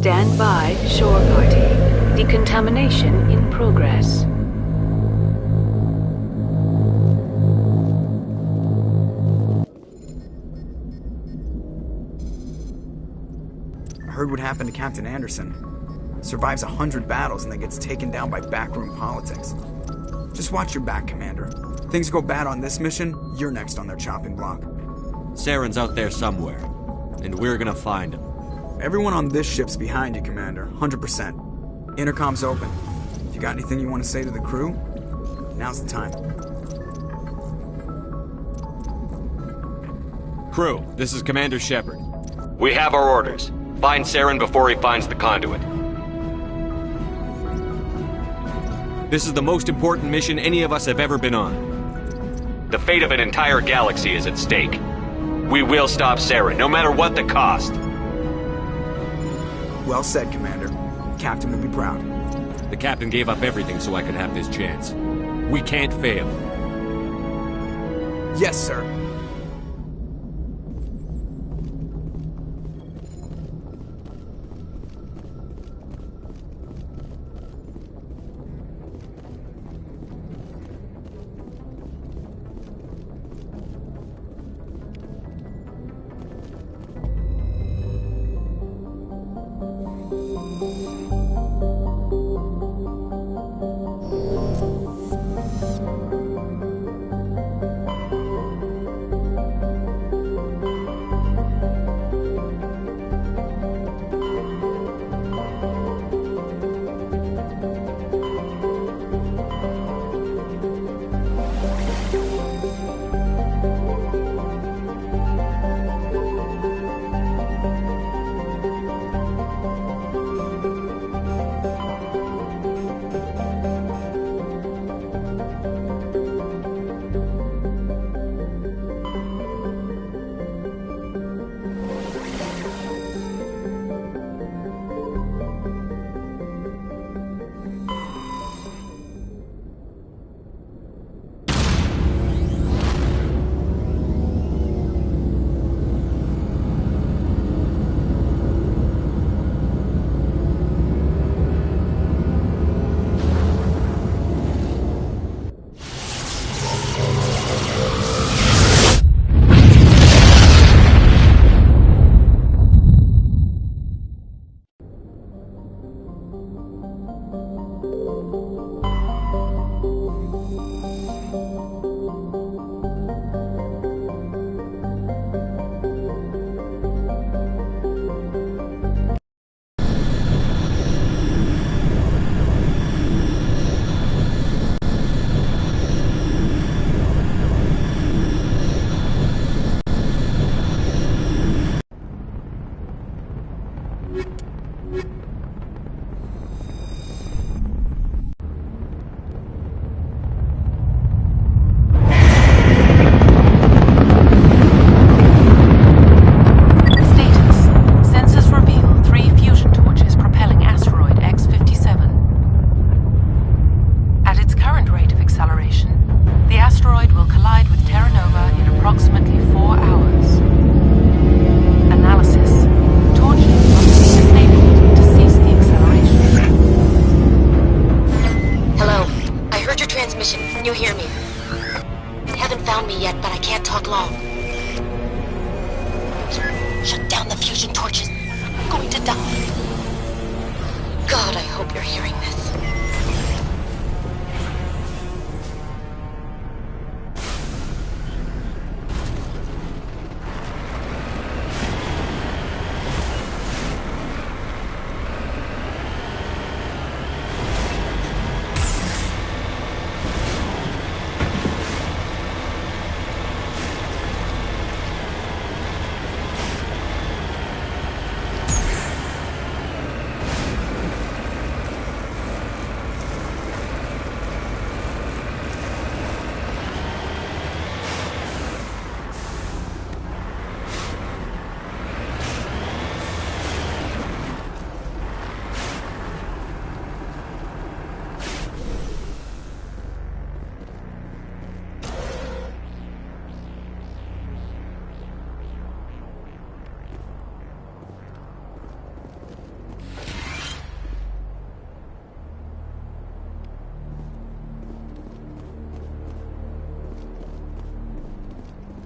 Stand by, shore party. Decontamination in progress. I heard what happened to Captain Anderson. Survives 100 battles and then gets taken down by backroom politics. Just watch your back, Commander. Things go bad on this mission, you're next on their chopping block. Saren's out there somewhere, and we're gonna find him. Everyone on this ship's behind you, Commander. 100%. Intercom's open. If you got anything you want to say to the crew, now's the time. Crew, this is Commander Shepard. We have our orders. Find Saren before he finds the conduit. This is the most important mission any of us have ever been on. The fate of an entire galaxy is at stake. We will stop Saren, no matter what the cost. Well said, Commander. Captain will be proud. The captain gave up everything so I could have this chance. We can't fail. Yes, sir.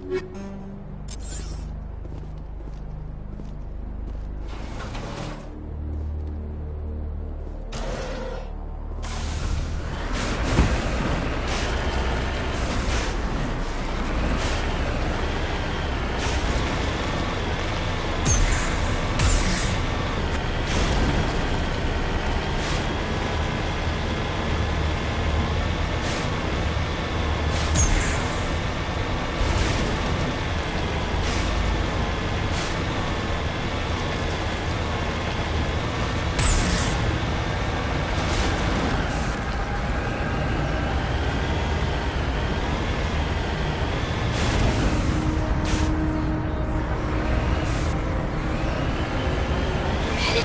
Headed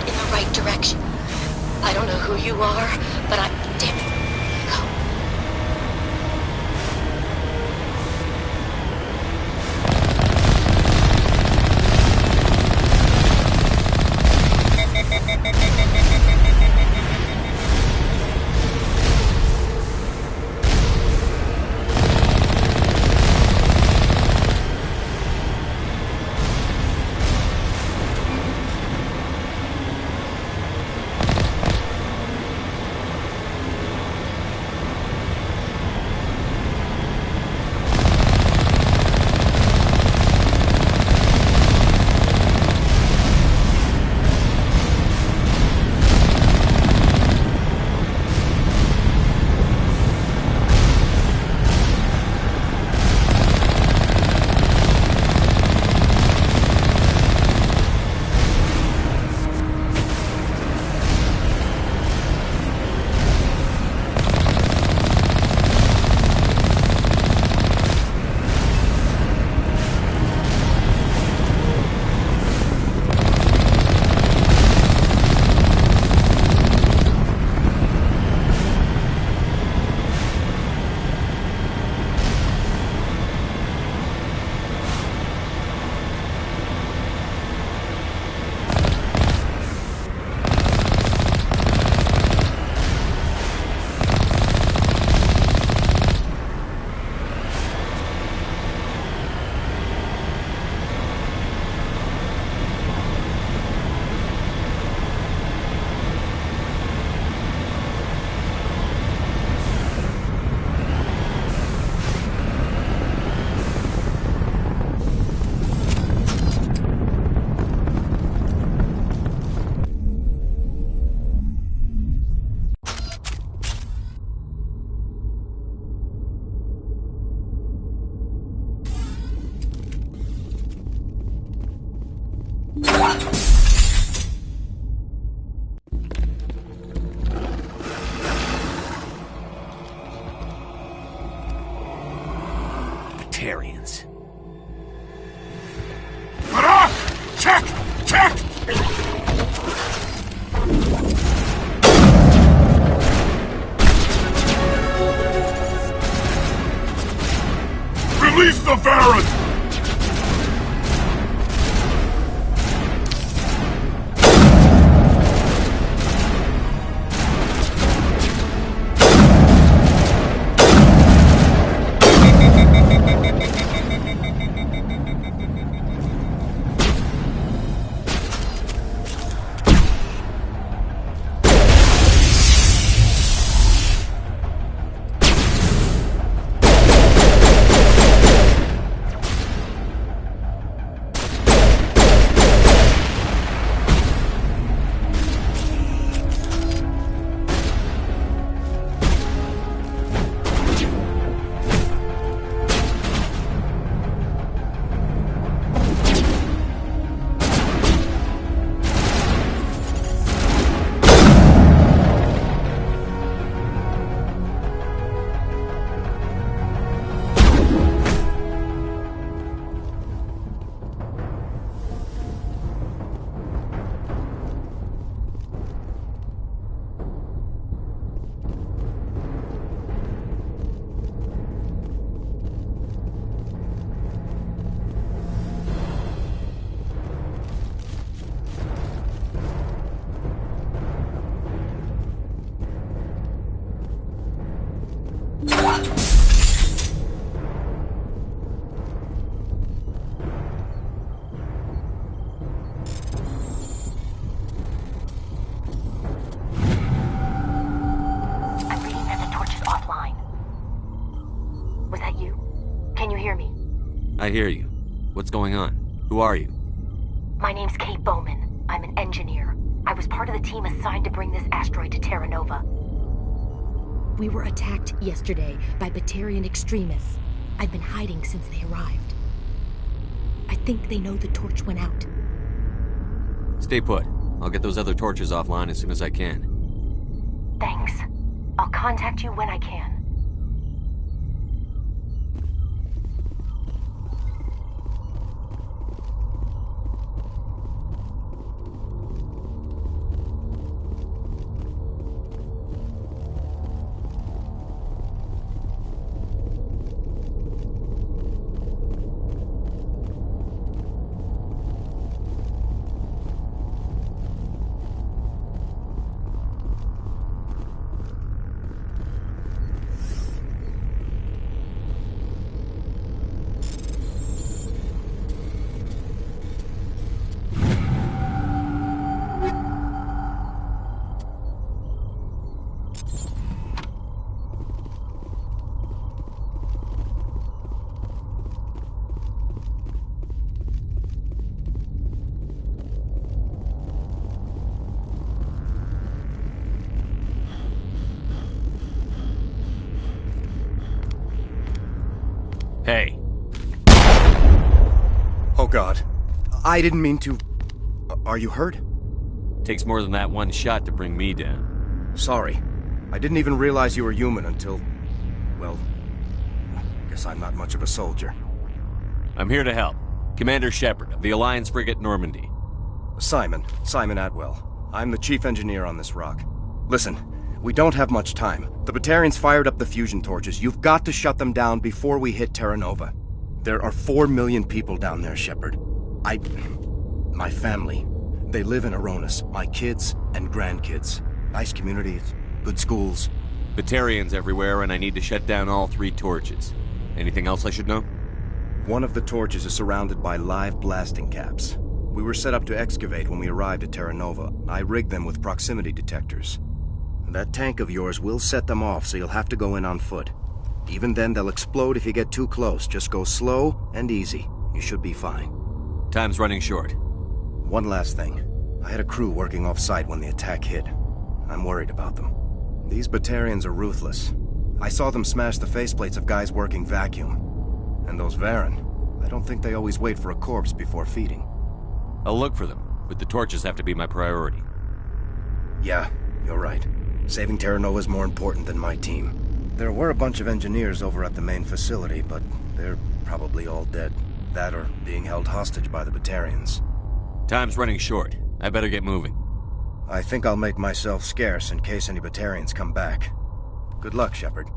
in the right direction. I don't know who you are, but damn it. Go. Batarians. Check! Check! Release the Varren! I hear you. What's going on? Who are you? My name's Kate Bowman. I'm an engineer. I was part of the team assigned to bring this asteroid to Terra Nova. We were attacked yesterday by Batarian extremists. I've been hiding since they arrived. I think they know the torch went out. Stay put. I'll get those other torches offline as soon as I can. Thanks. I'll contact you when I can. Hey. Oh God. I didn't mean to... Are you hurt? Takes more than that one shot to bring me down. Sorry. I didn't even realize you were human until... Well... Guess I'm not much of a soldier. I'm here to help. Commander Shepard of the Alliance Frigate Normandy. Simon Atwell. I'm the chief engineer on this rock. Listen, we don't have much time. The Batarians fired up the fusion torches. You've got to shut them down before we hit Terra Nova. There are 4 million people down there, Shepard. My family. They live in Aronis. My kids and grandkids. Nice communities, good schools. Batarians everywhere, and I need to shut down all 3 torches. Anything else I should know? One of the torches is surrounded by live blasting caps. We were set up to excavate when we arrived at Terra Nova. I rigged them with proximity detectors. That tank of yours will set them off, so you'll have to go in on foot. Even then, they'll explode if you get too close. Just go slow and easy. You should be fine. Time's running short. One last thing. I had a crew working off-site when the attack hit. I'm worried about them. These Batarians are ruthless. I saw them smash the faceplates of guys working vacuum. And those Varen, I don't think they always wait for a corpse before feeding. I'll look for them, but the torches have to be my priority. Yeah, you're right. Saving Terra Nova is more important than my team. There were a bunch of engineers over at the main facility, but they're probably all dead. That or being held hostage by the Batarians. Time's running short. I better get moving. I think I'll make myself scarce in case any Batarians come back. Good luck, Shepard.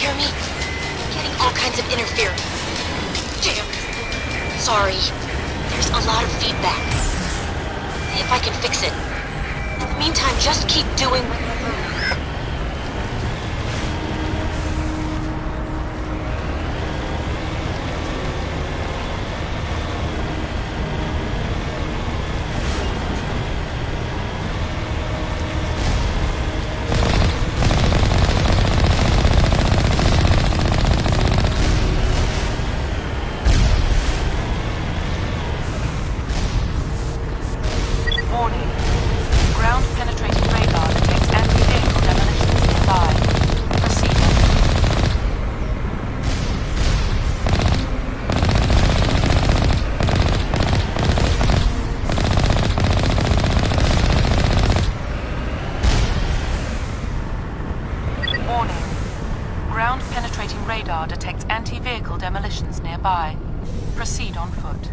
Hear me? Getting all kinds of interference. Damn. Sorry. There's a lot of feedback. See if I can fix it. In the meantime, just keep doing whatever. vehicle demolitions nearby. Proceed on foot.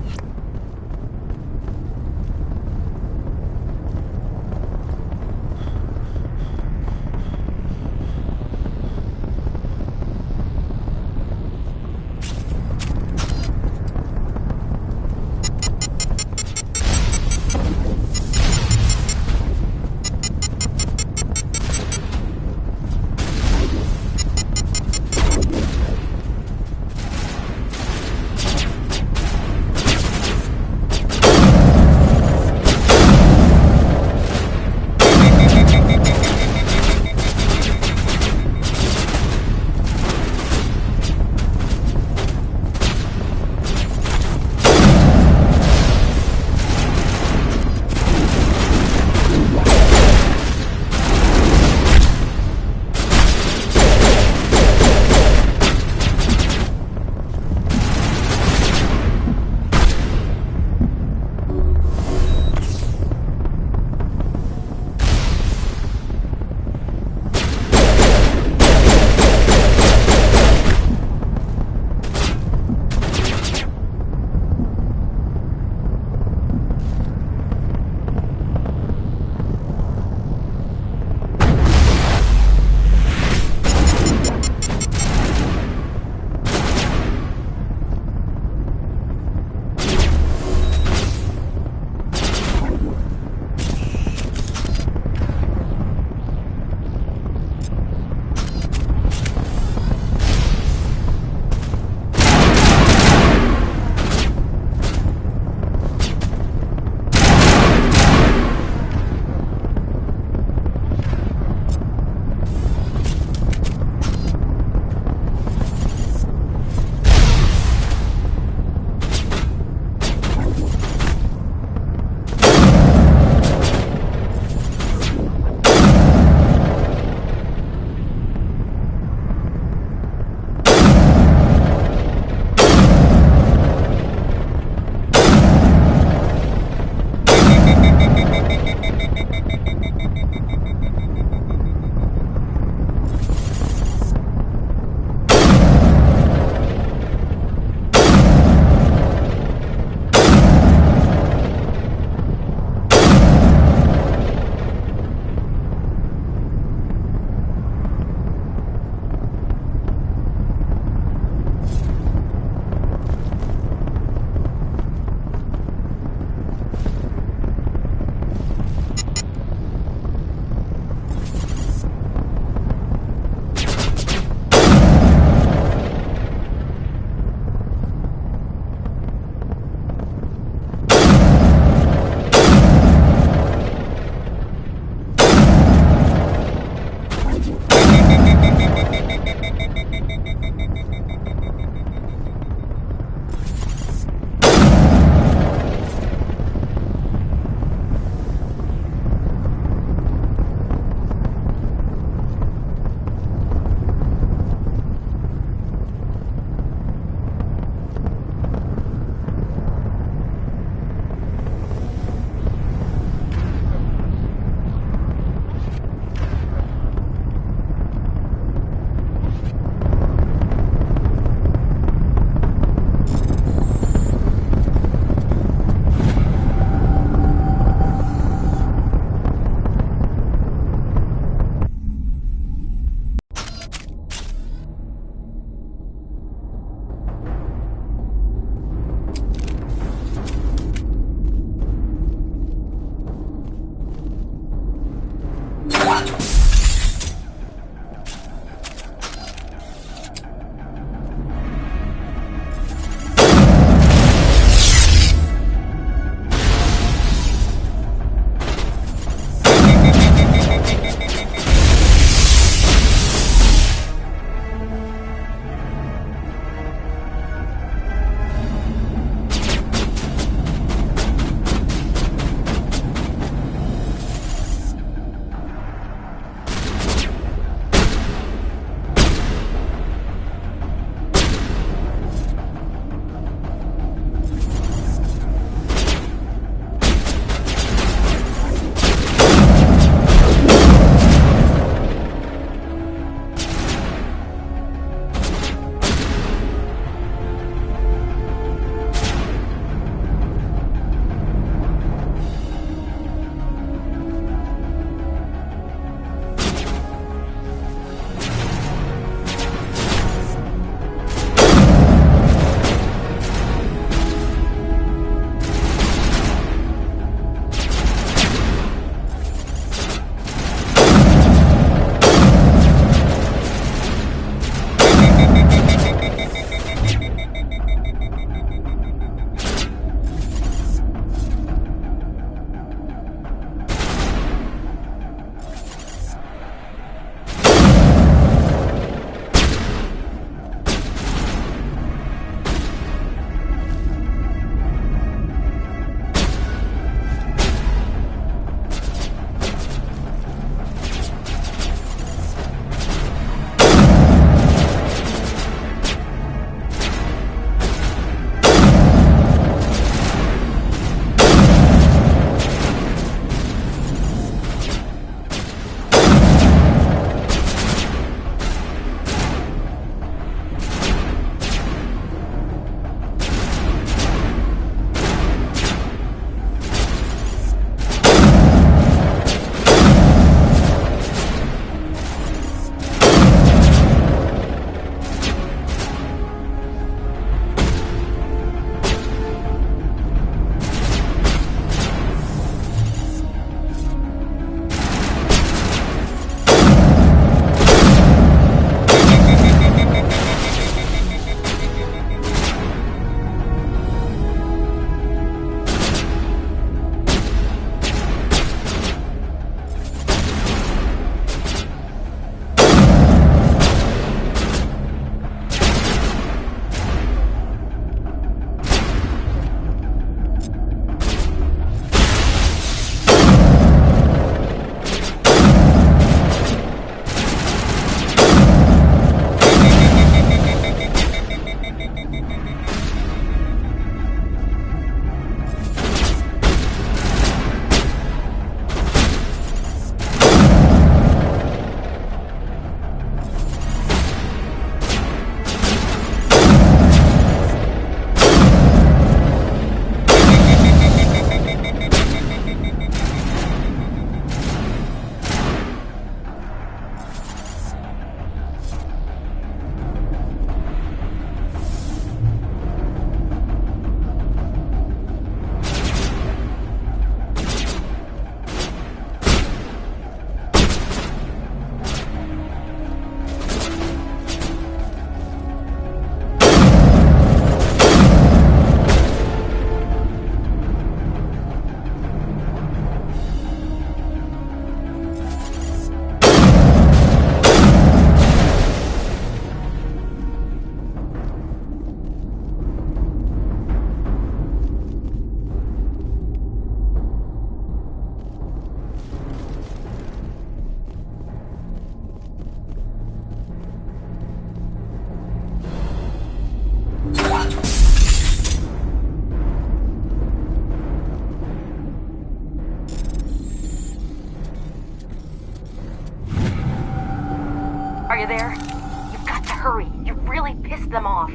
you there? You've got to hurry. You've really pissed them off.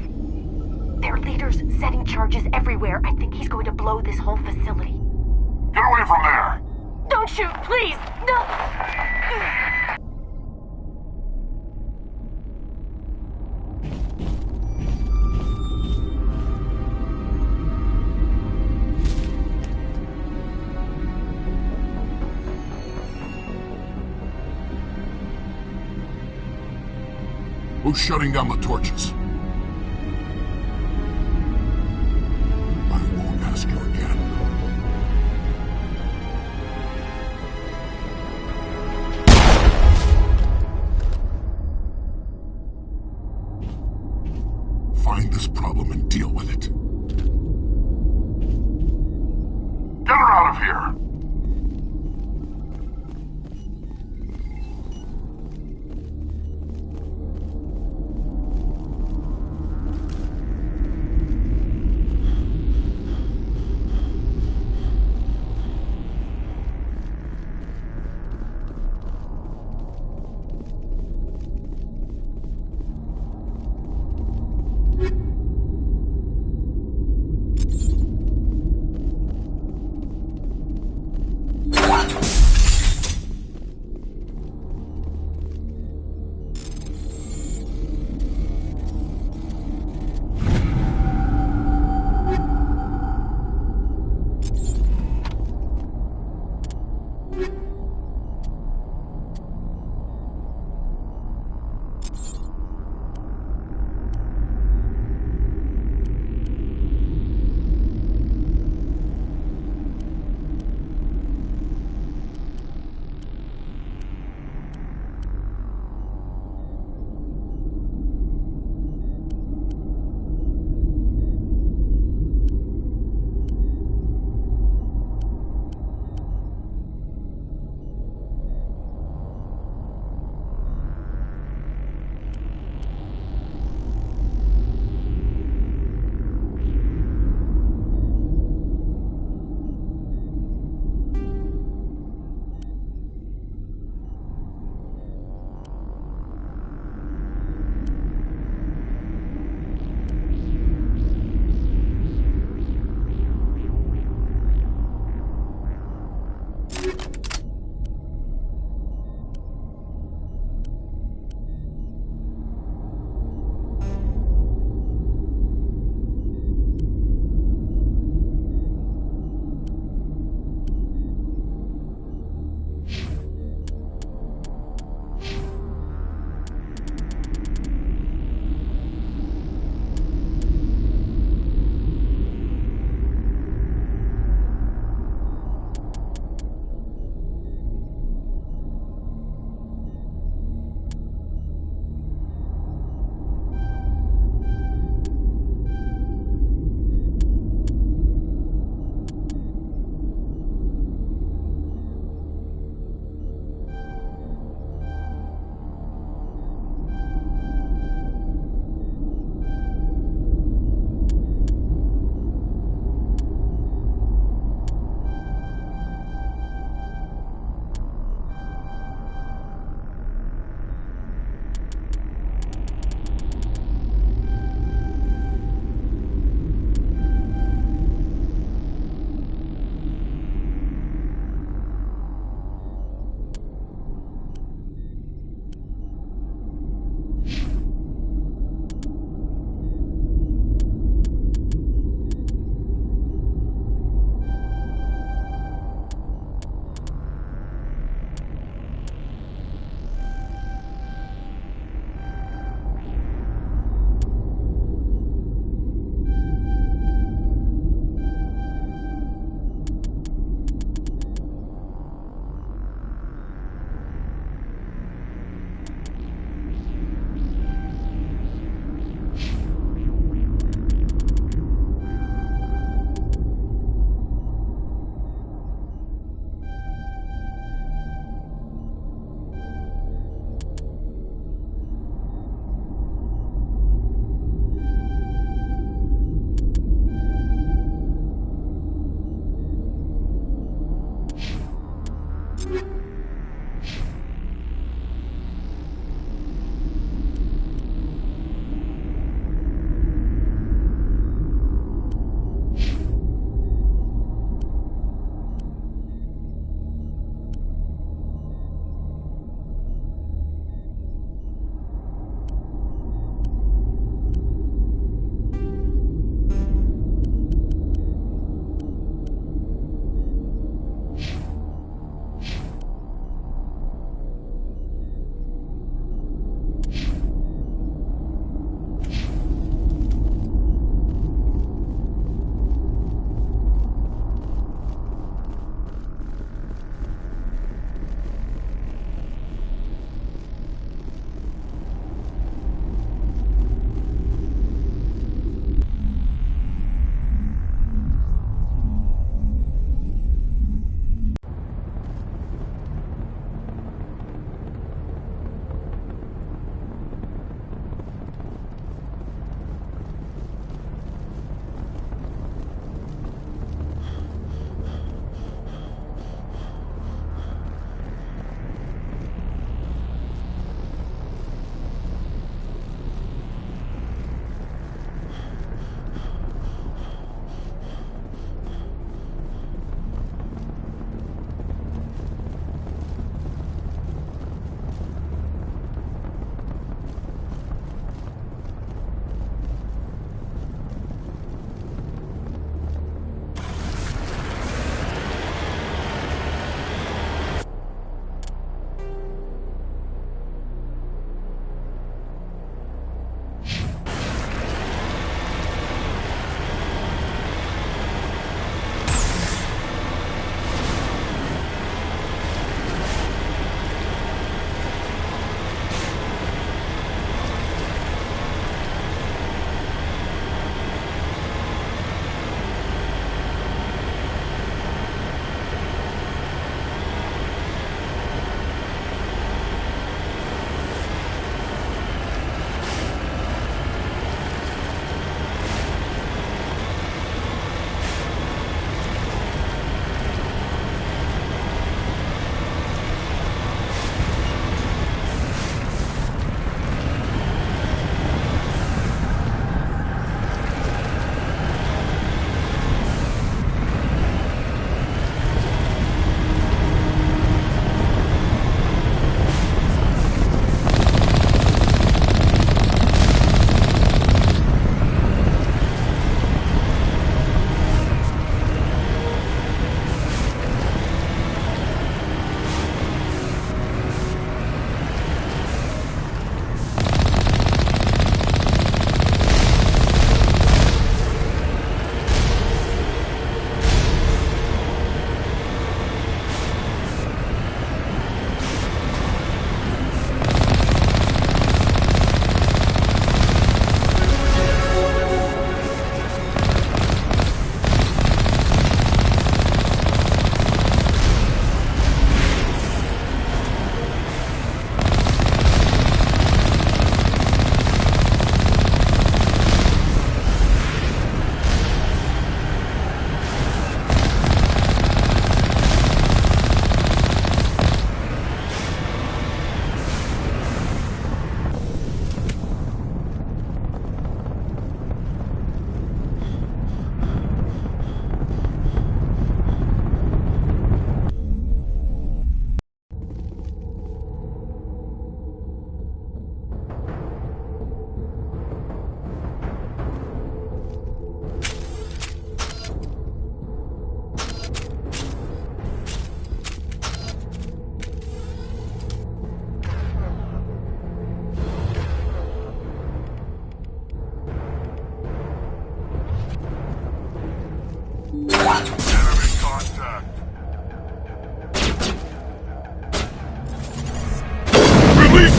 Their leader's setting charges everywhere. I think he's going to blow this whole facility. Get away from there! Don't shoot, please! No! Who's shutting down the torches? I won't ask you again. Find this problem and deal with it. Get her out of here!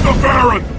the Baron!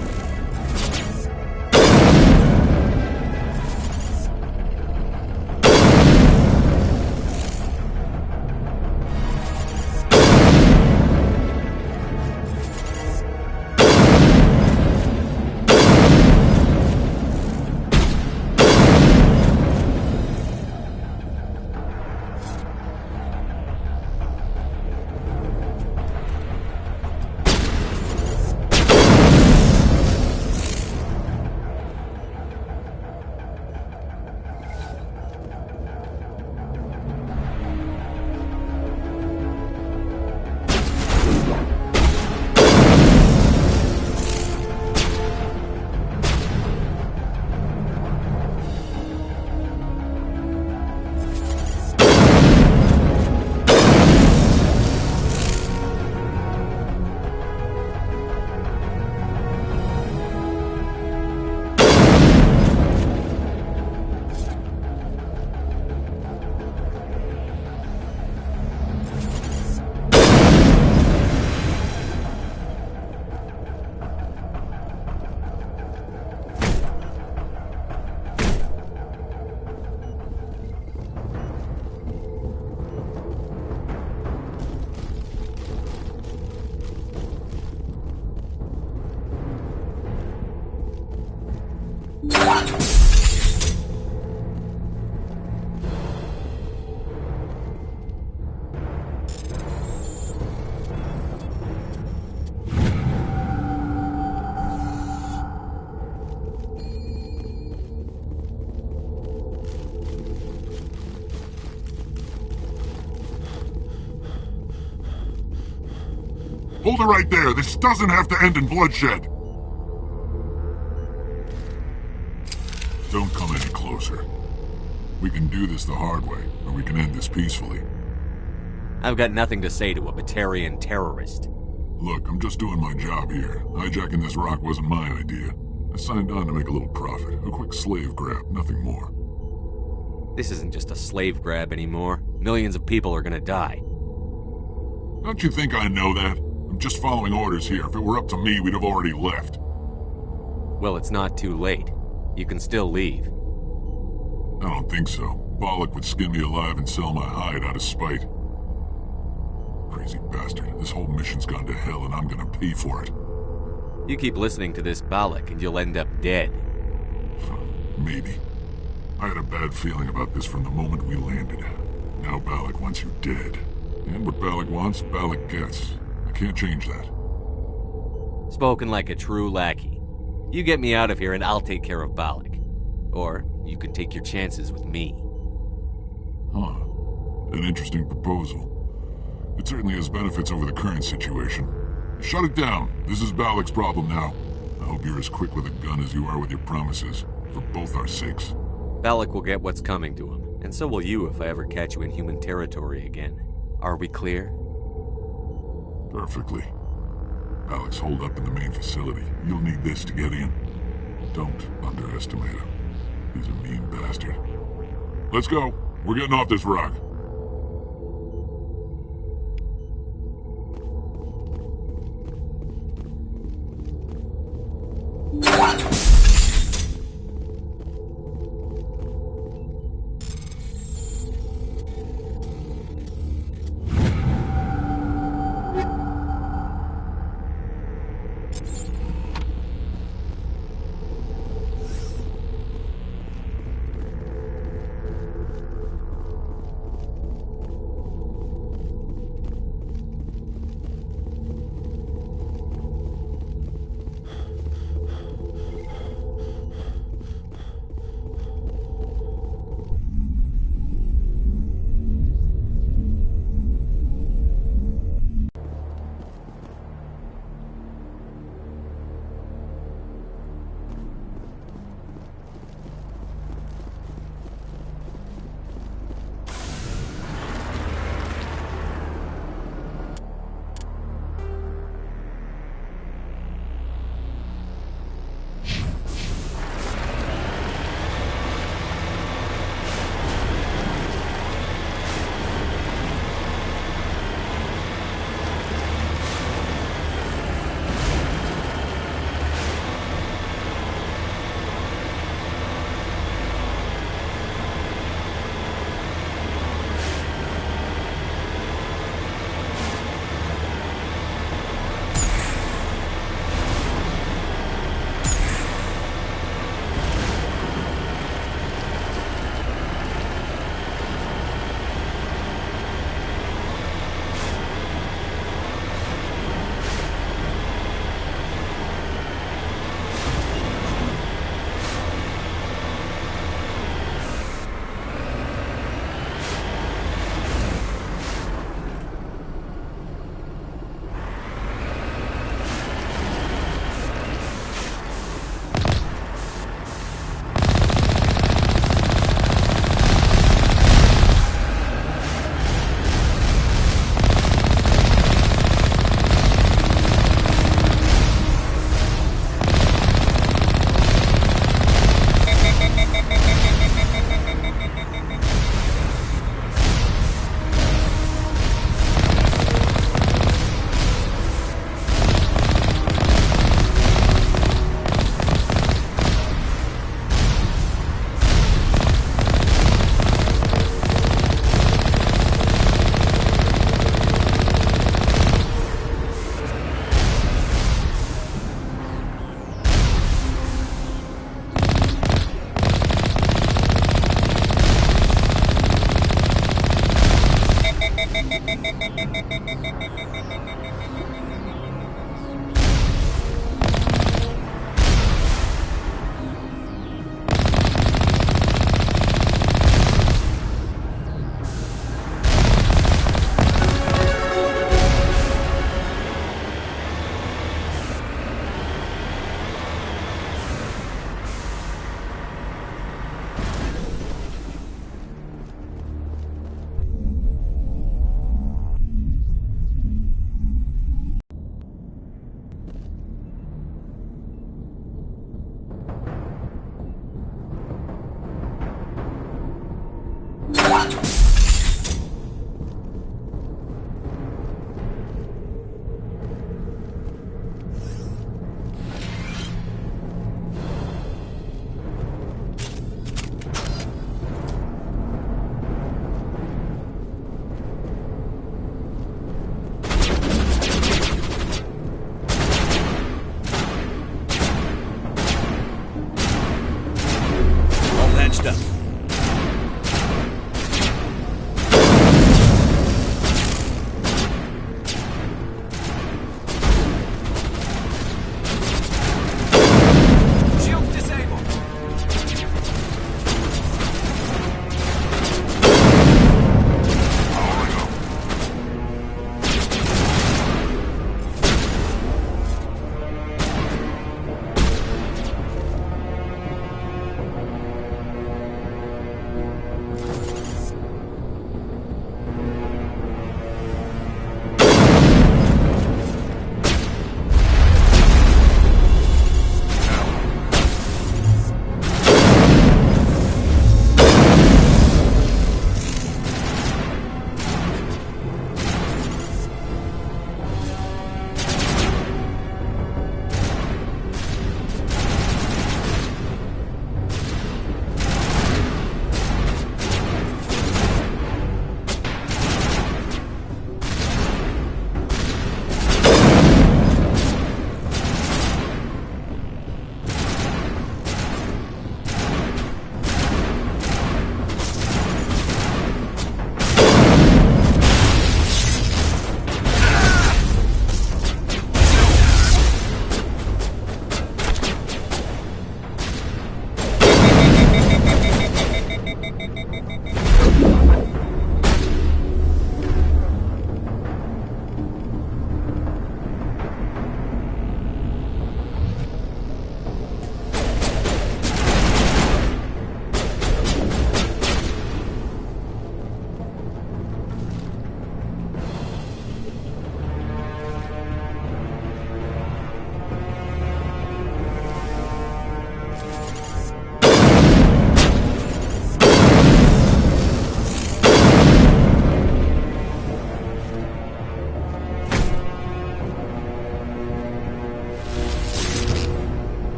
Hold it right there. This doesn't have to end in bloodshed. Don't come any closer. We can do this the hard way, or we can end this peacefully. I've got nothing to say to a Batarian terrorist. Look, I'm just doing my job here. Hijacking this rock wasn't my idea. I signed on to make a little profit. A quick slave grab, nothing more. This isn't just a slave grab anymore. Millions of people are gonna die. Don't you think I know that? I'm just following orders here. If it were up to me, we'd have already left. Well, it's not too late. You can still leave. I don't think so. Balak would skin me alive and sell my hide out of spite. Crazy bastard. This whole mission's gone to hell and I'm gonna pay for it. You keep listening to this Balak and you'll end up dead. Maybe. I had a bad feeling about this from the moment we landed. Now Balak wants you dead. And what Balak wants, Balak gets. I can't change that. Spoken like a true lackey. You get me out of here and I'll take care of Balak. Or you can take your chances with me. Huh. An interesting proposal. It certainly has benefits over the current situation. Shut it down. This is Balak's problem now. I hope you're as quick with a gun as you are with your promises. For both our sakes. Balak will get what's coming to him. And so will you if I ever catch you in human territory again. Are we clear? Perfectly. Balak's holed up in the main facility. You'll need this to get in. Don't underestimate him. He's a mean bastard. Let's go. We're getting off this rock.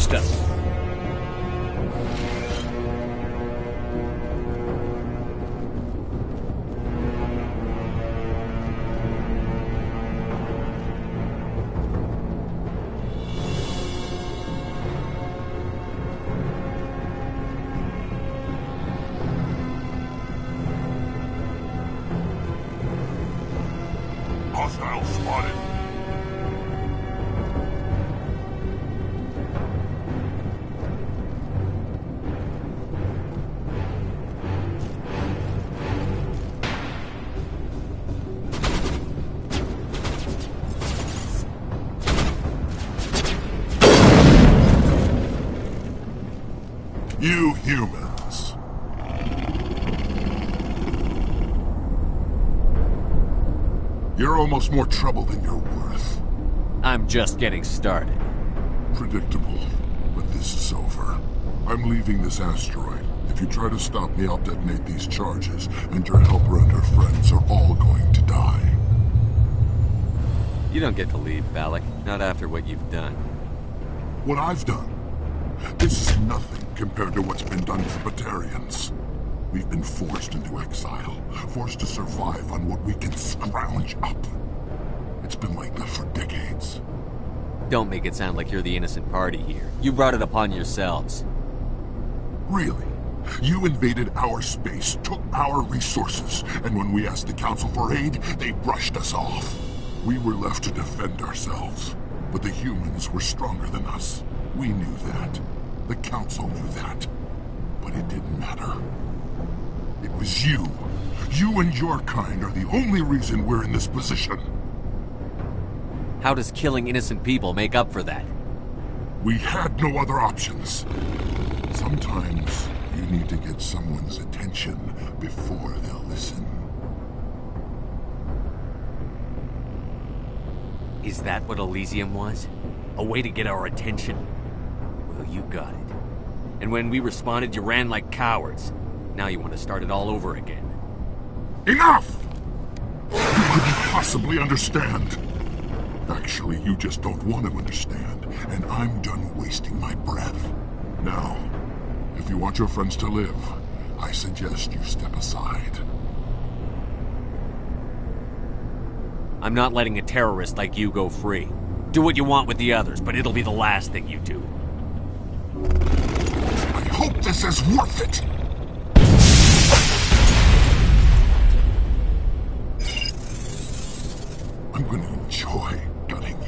against us. Hostile spotted. You humans. You're almost more trouble than you're worth. I'm just getting started. Predictable, but this is over. I'm leaving this asteroid. If you try to stop me, I'll detonate these charges, and your helper and her friends are all going to die. You don't get to leave, Balak. Not after what you've done. What I've done? This is nothing compared to what's been done to Batarians. We've been forced into exile, forced to survive on what we can scrounge up. It's been like that for decades. Don't make it sound like you're the innocent party here. You brought it upon yourselves. Really? You invaded our space, took our resources, and when we asked the Council for aid, they brushed us off. We were left to defend ourselves, but the humans were stronger than us. We knew that. The Council knew that. But it didn't matter. It was you. You and your kind are the only reason we're in this position. How does killing innocent people make up for that? We had no other options. Sometimes you need to get someone's attention before they'll listen. Is that what Elysium was? A way to get our attention? Well, you got it. And when we responded, you ran like cowards. Now you want to start it all over again. Enough! You couldn't possibly understand. Actually, you just don't want to understand, and I'm done wasting my breath. Now, if you want your friends to live, I suggest you step aside. I'm not letting a terrorist like you go free. Do what you want with the others, but it'll be the last thing you do. I hope this is worth it! I'm gonna enjoy gutting you.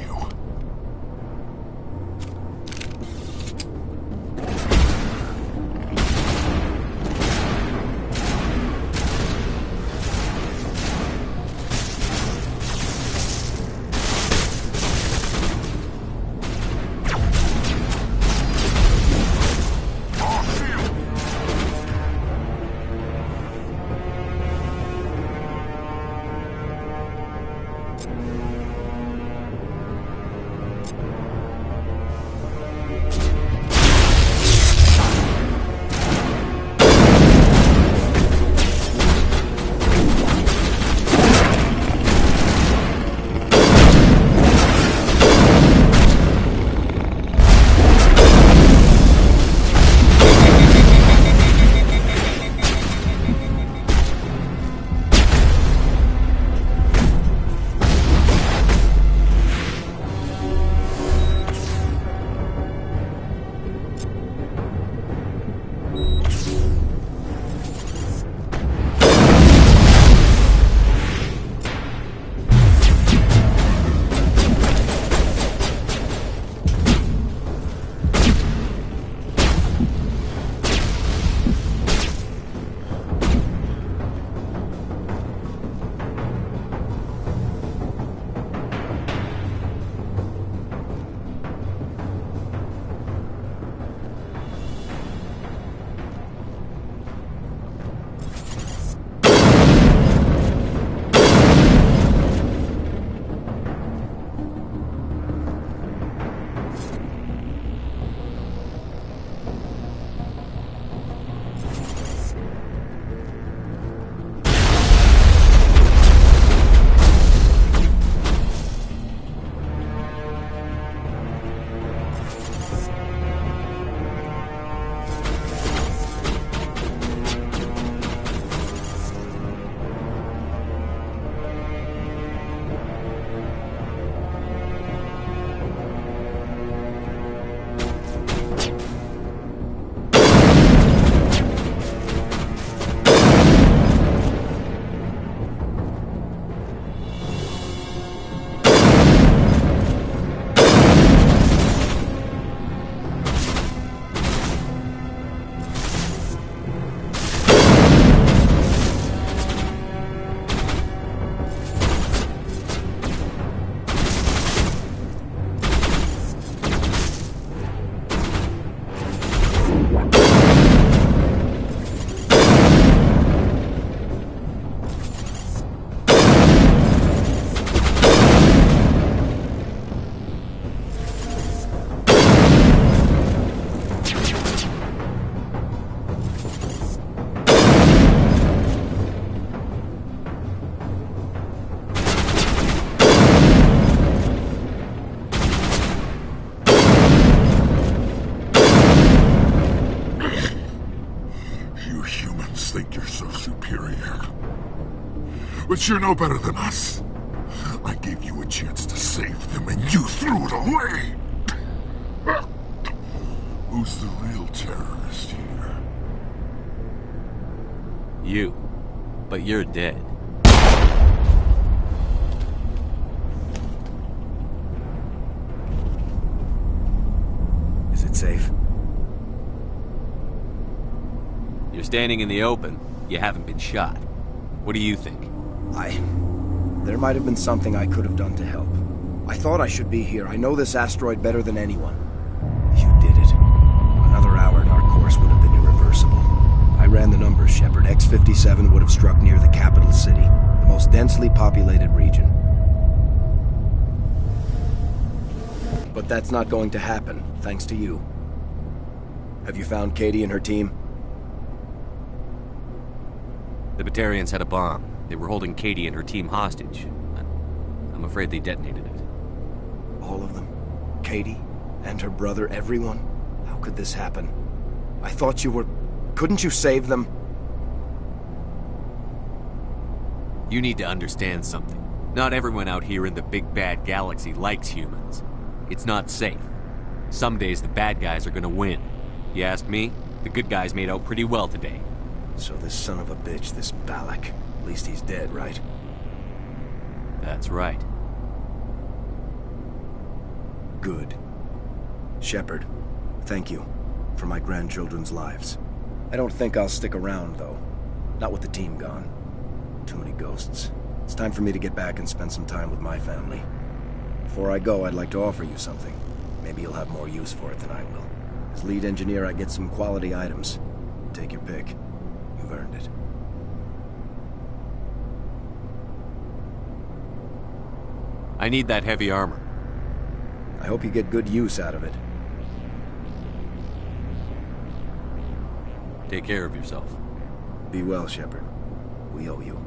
superior. But you're no better than us. I gave you a chance to save them, and you threw it away! Who's the real terrorist here? You. But you're dead. Is it safe? You're standing in the open. You haven't been shot. What do you think? There might have been something I could have done to help. I thought I should be here. I know this asteroid better than anyone. You did it. Another hour and our course would have been irreversible. I ran the numbers, Shepard. X-57 would have struck near the capital city, the most densely populated region. But that's not going to happen, thanks to you. Have you found Katie and her team? The Batarians had a bomb. They were holding Katie and her team hostage. I'm afraid they detonated it. All of them? Katie? And her brother? Everyone? How could this happen? I thought you were... Couldn't you save them? You need to understand something. Not everyone out here in the big bad galaxy likes humans. It's not safe. Some days the bad guys are gonna win. You ask me, the good guys made out pretty well today. So this son of a bitch, this Balak, at least he's dead, right? That's right. Good. Shepard, thank you for my grandchildren's lives. I don't think I'll stick around, though. Not with the team gone. Too many ghosts. It's time for me to get back and spend some time with my family. Before I go, I'd like to offer you something. Maybe you'll have more use for it than I will. As lead engineer, I get some quality items. Take your pick. You've earned it. I need that heavy armor. I hope you get good use out of it. Take care of yourself. Be well, Shepard. We owe you.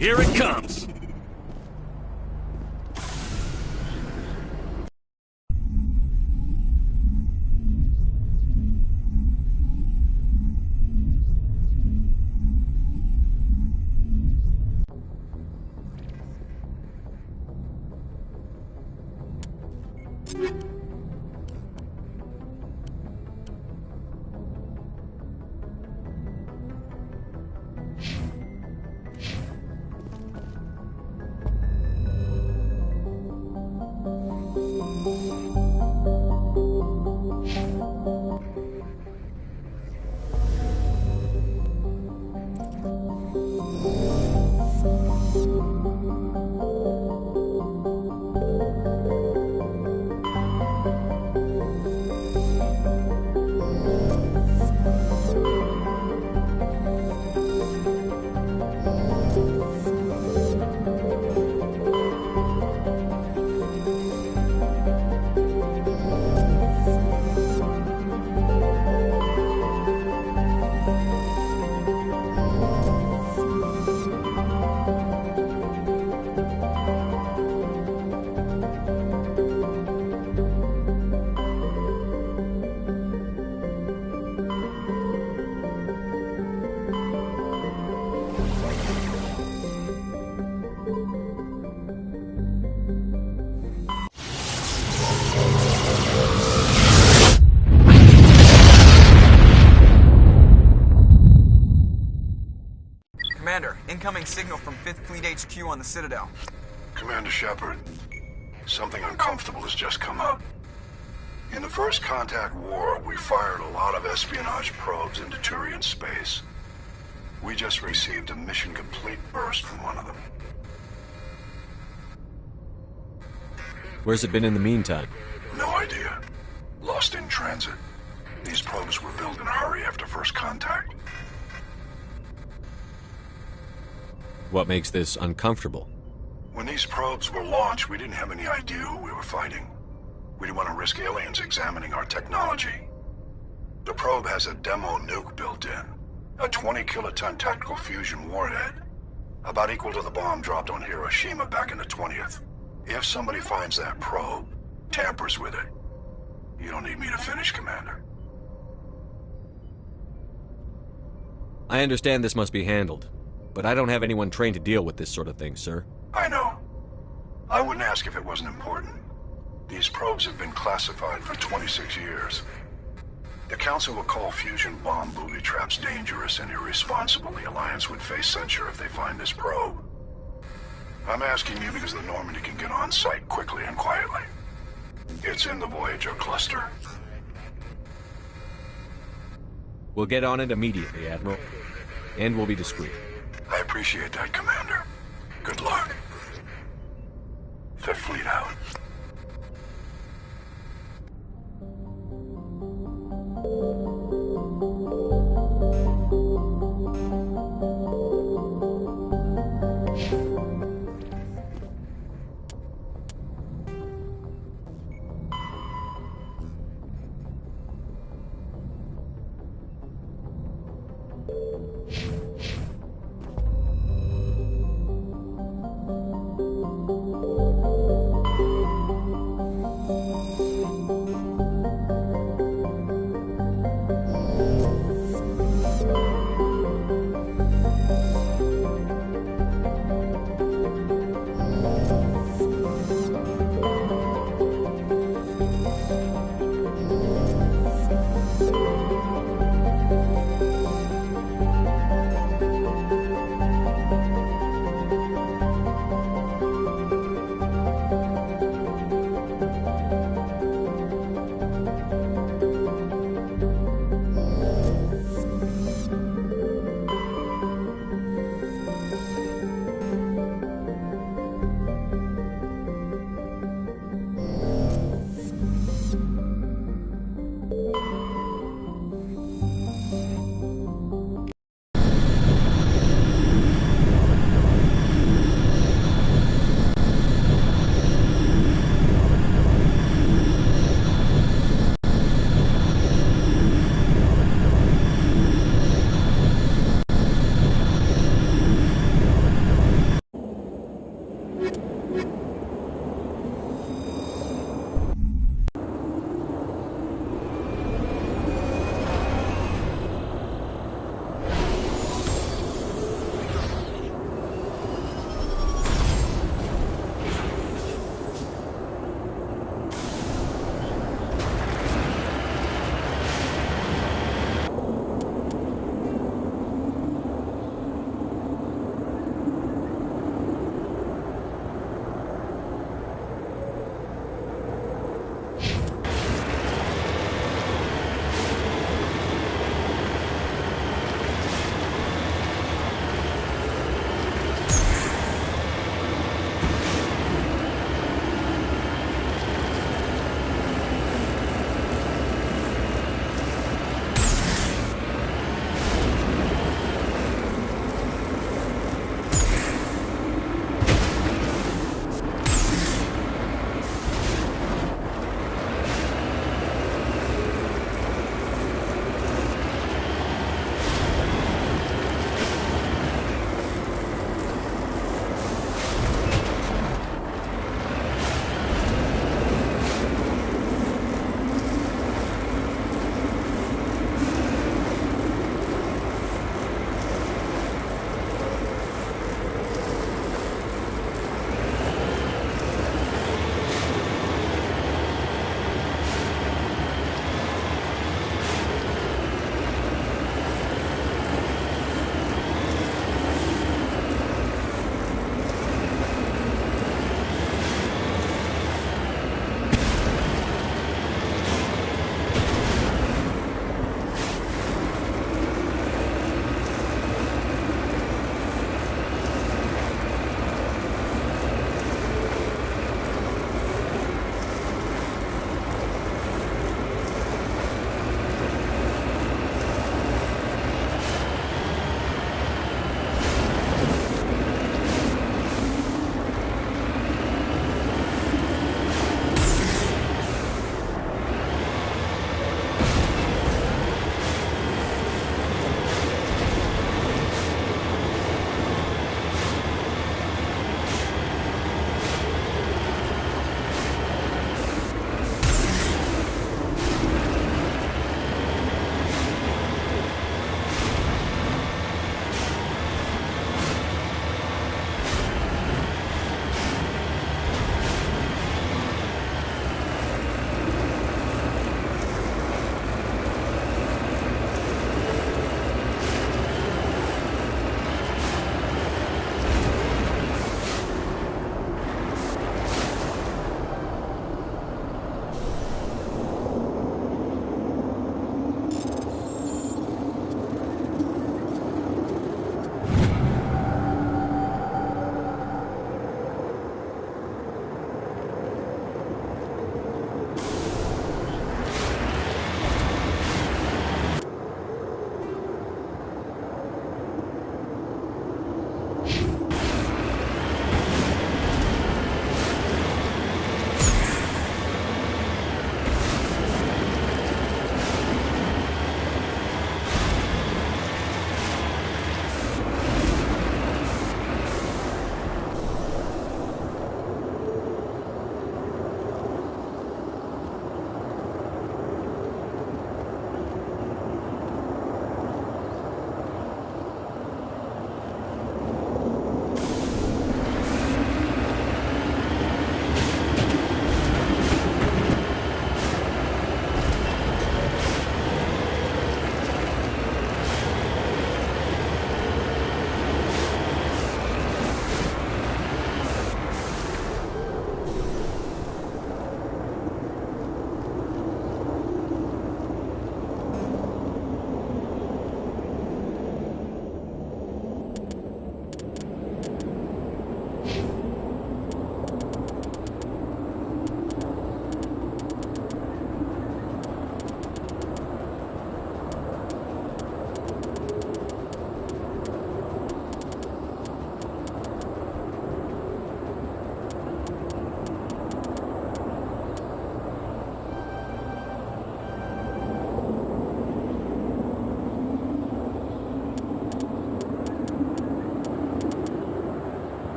Here it comes! signal from 5th Fleet HQ on the Citadel. Commander Shepard, something uncomfortable has just come up. In the First Contact War, we fired a lot of espionage probes into Turian space. We just received a mission complete burst from one of them. Where's it been in the meantime? No idea. Lost in transit. These probes were built in a hurry after First Contact. What makes this uncomfortable? When these probes were launched, we didn't have any idea who we were fighting. We didn't want to risk aliens examining our technology. The probe has a demo nuke built in. A 20-kiloton tactical fusion warhead. About equal to the bomb dropped on Hiroshima back in the 20th. If somebody finds that probe, tampers with it, you don't need me to finish, Commander. I understand this must be handled, but I don't have anyone trained to deal with this sort of thing, sir. I know. I wouldn't ask if it wasn't important. These probes have been classified for 26 years. The Council will call fusion bomb booby traps dangerous and irresponsible. The Alliance would face censure if they find this probe. I'm asking you because the Normandy can get on site quickly and quietly. It's in the Voyager cluster. We'll get on it immediately, Admiral. And we'll be discreet. I appreciate that, Commander. Good luck. Fifth Fleet out.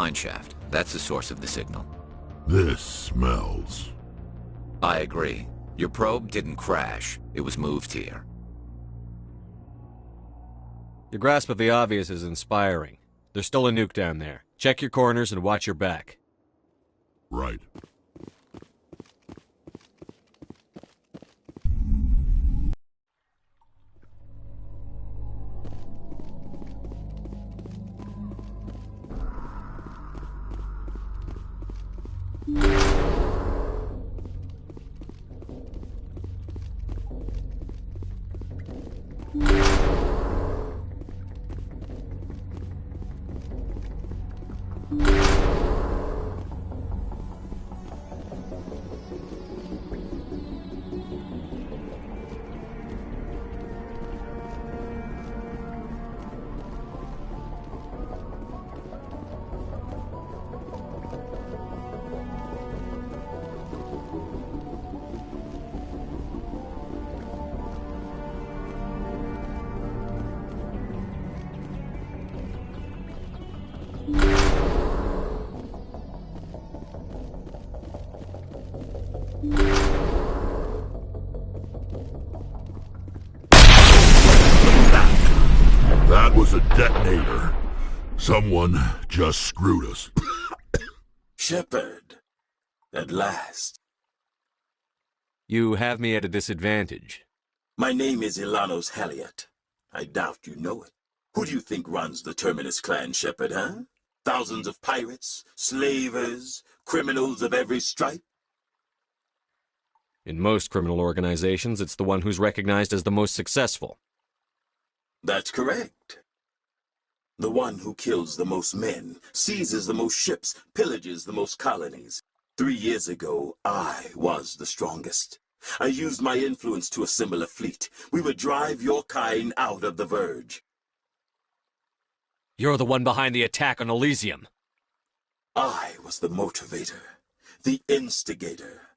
mineshaft. That's the source of the signal. This smells. I agree. Your probe didn't crash. It was moved here. Your grasp of the obvious is inspiring. There's still a nuke down there. Check your corners and watch your back. Right. That was a detonator. Someone just screwed us. Shepard, at last. You have me at a disadvantage. My name is Ilanos Halliot. I doubt you know it. Who do you think runs the Terminus clan, Shepard, huh? Thousands of pirates, slavers, criminals of every stripe? In most criminal organizations, it's the one who's recognized as the most successful. That's correct. The one who kills the most men, seizes the most ships, pillages the most colonies. 3 years ago, I was the strongest. I used my influence to assemble a fleet. We would drive your kind out of the Verge. You're the one behind the attack on Elysium. I was the motivator, the instigator,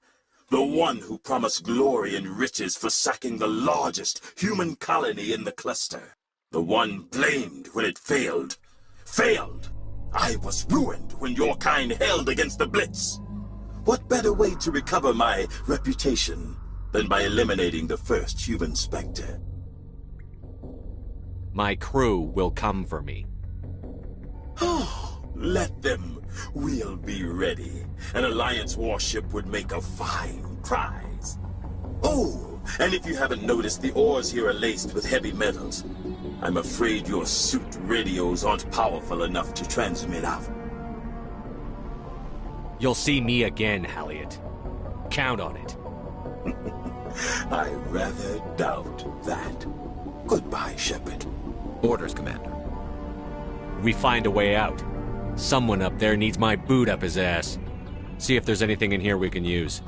the one who promised glory and riches for sacking the largest human colony in the cluster. The one blamed when it failed. Failed! I was ruined when your kind held against the Blitz. What better way to recover my reputation than by eliminating the first human Spectre? My crew will come for me. Oh, let them. We'll be ready. An Alliance warship would make a fine prize. Oh, and if you haven't noticed, the ores here are laced with heavy metals. I'm afraid your suit radios aren't powerful enough to transmit out. You'll see me again, Halliot. Count on it. I rather doubt that. Goodbye, Shepard. Orders, Commander. We find a way out. Someone up there needs my boot up his ass. See if there's anything in here we can use.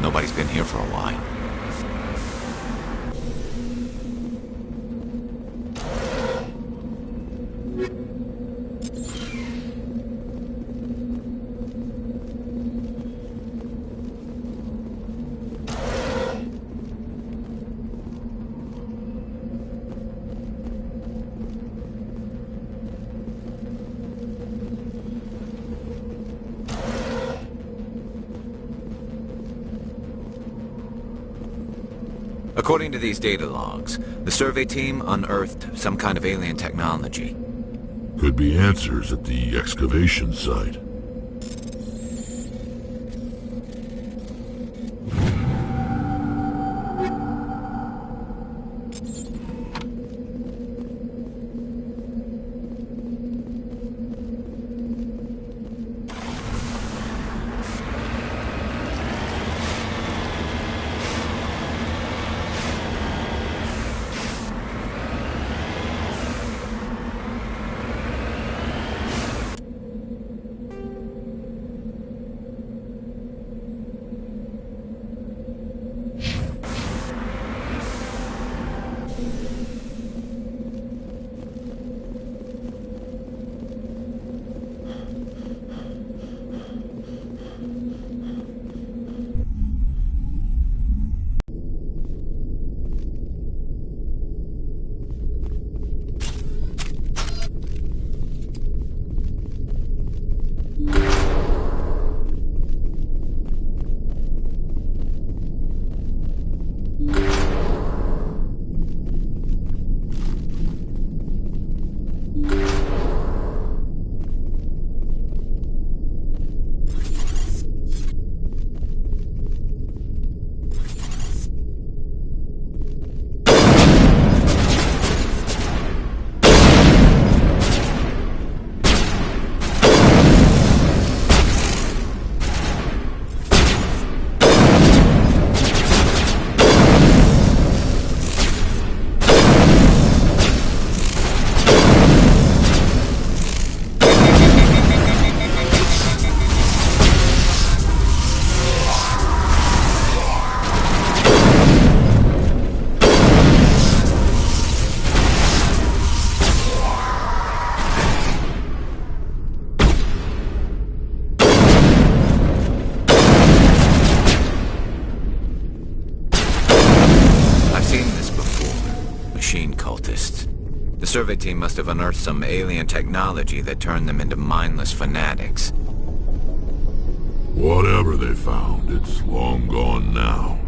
Nobody's been here for a while. According to these data logs, the survey team unearthed some kind of alien technology. Could be answers at the excavation site. The survey team must have unearthed some alien technology that turned them into mindless fanatics. Whatever they found, it's long gone now.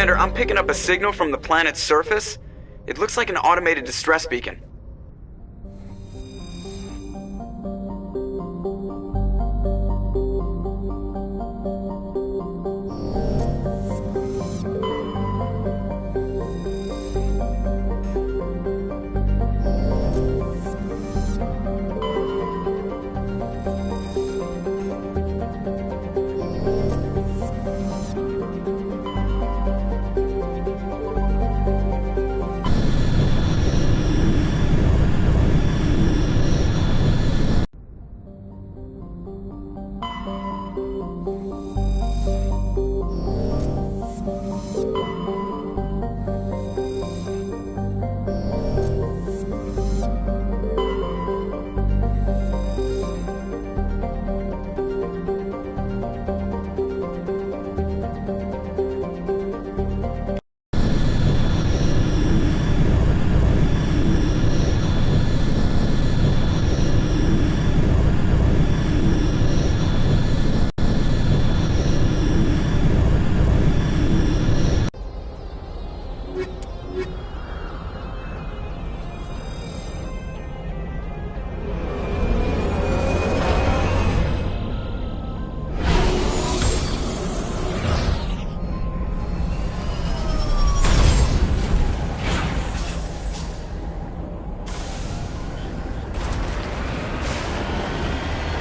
Commander, I'm picking up a signal from the planet's surface. It looks like an automated distress beacon.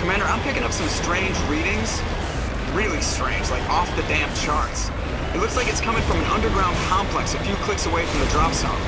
Commander, I'm picking up some strange readings. Really strange, like off the damn charts. It looks like it's coming from an underground complex a few clicks away from the drop zone.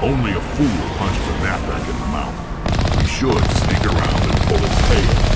Only a fool punches a knapsack in the mouth. He should sneak around and pull its tail.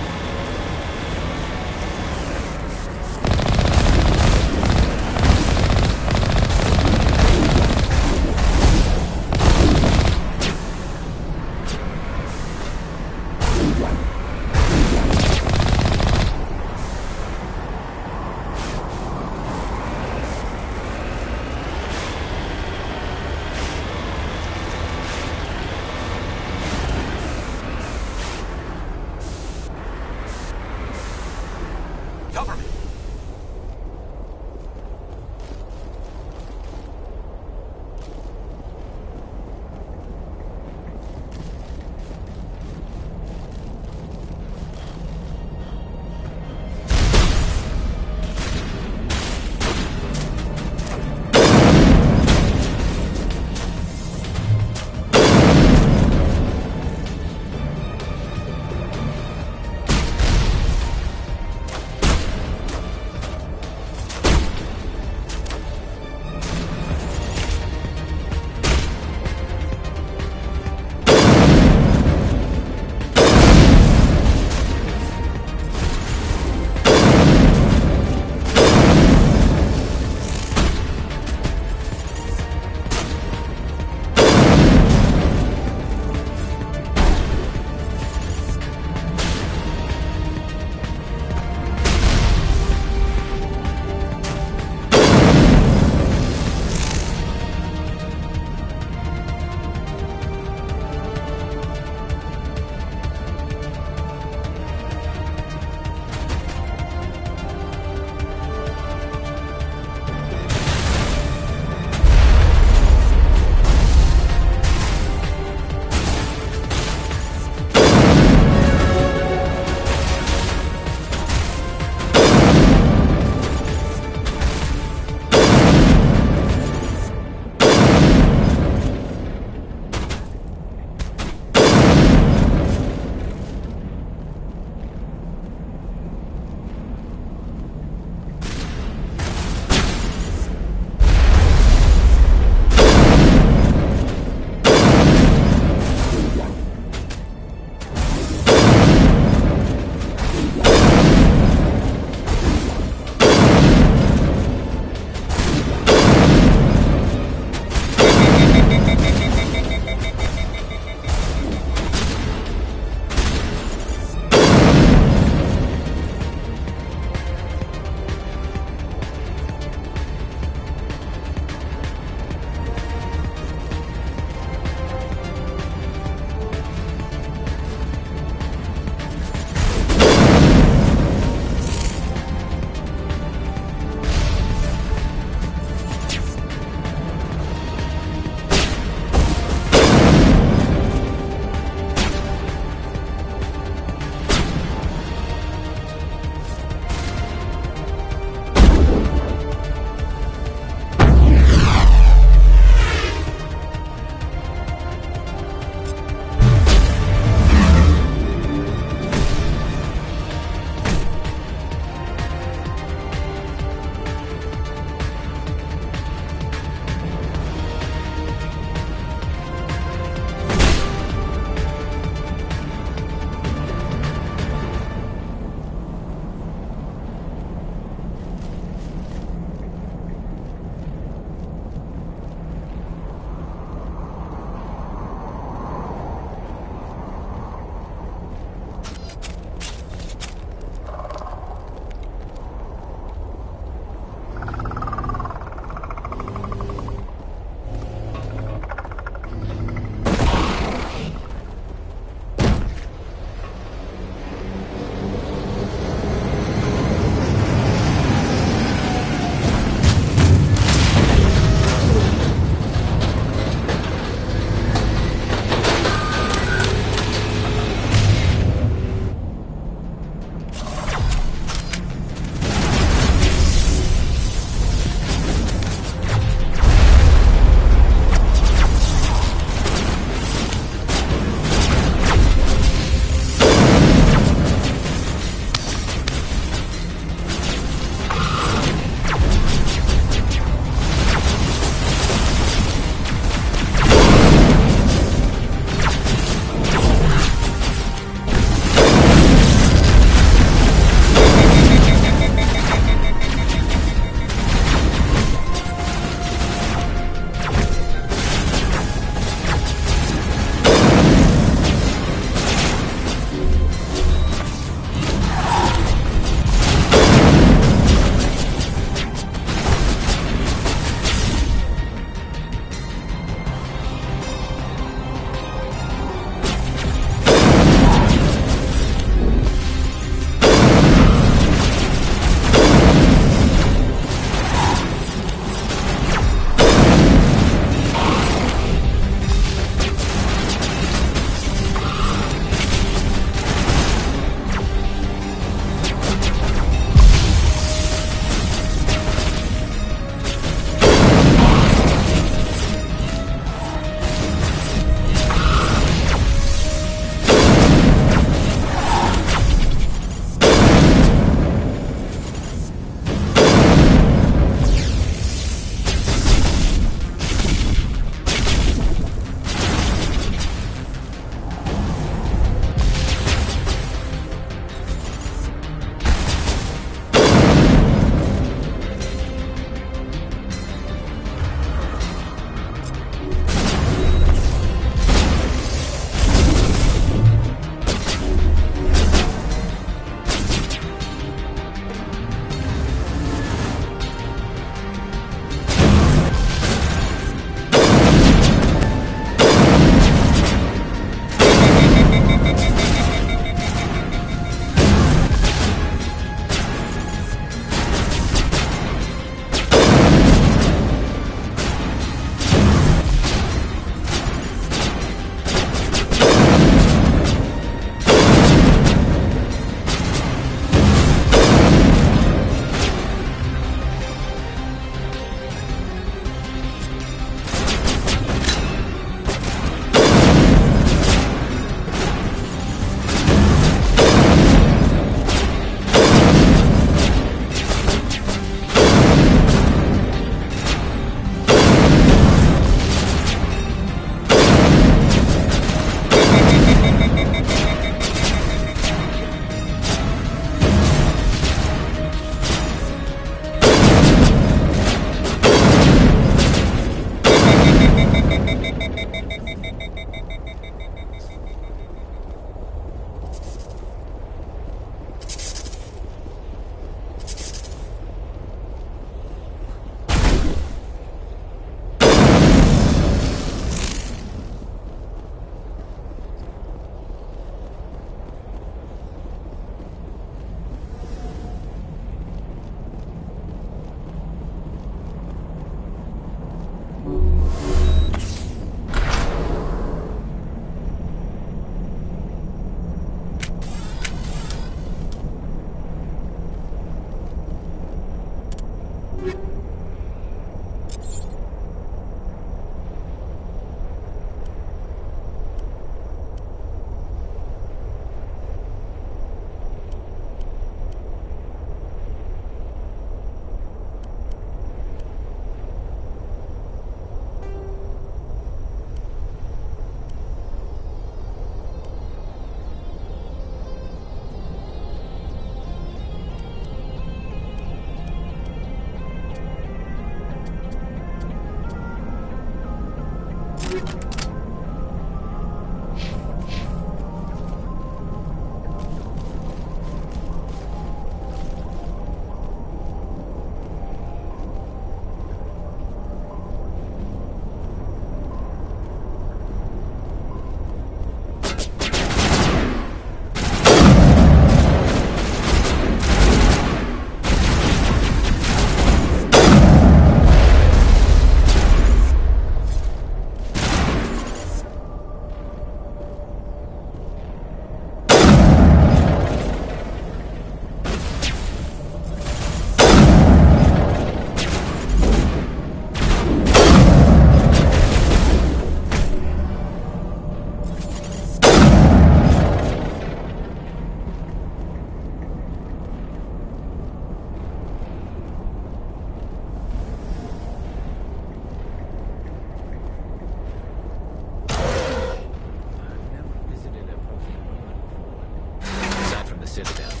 Citadel.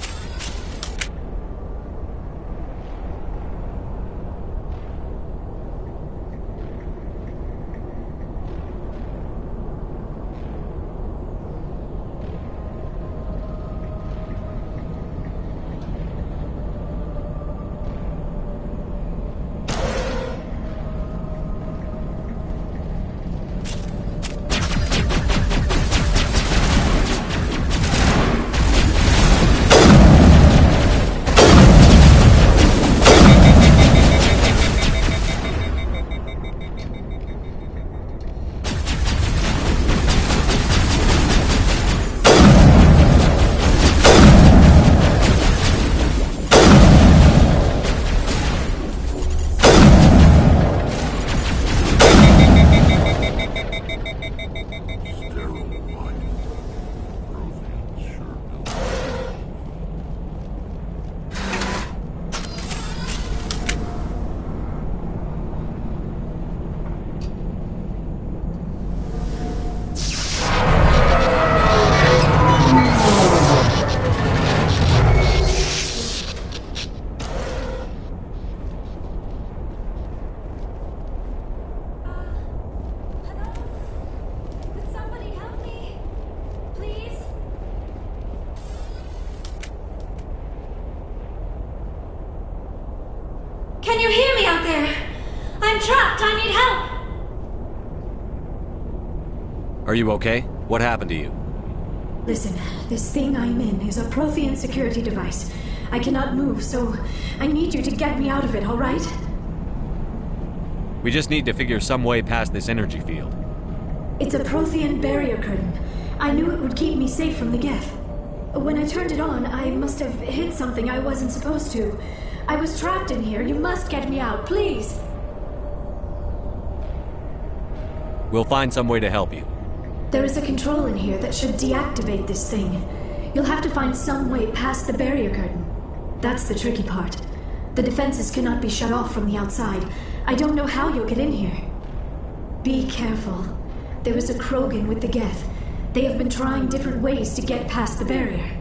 Can you hear me out there? I'm trapped. I need help. Are you okay? What happened to you? Listen, this thing I'm in is a Prothean security device. I cannot move, so I need you to get me out of it, all right? We just need to figure some way past this energy field. It's a Prothean barrier curtain. I knew it would keep me safe from the Geth. When I turned it on, I must have hit something I wasn't supposed to. I was trapped in here. You must get me out, please. We'll find some way to help you. There is a control in here that should deactivate this thing. You'll have to find some way past the barrier curtain. That's the tricky part. The defenses cannot be shut off from the outside. I don't know how you'll get in here. Be careful. There is a Krogan with the Geth. They have been trying different ways to get past the barrier.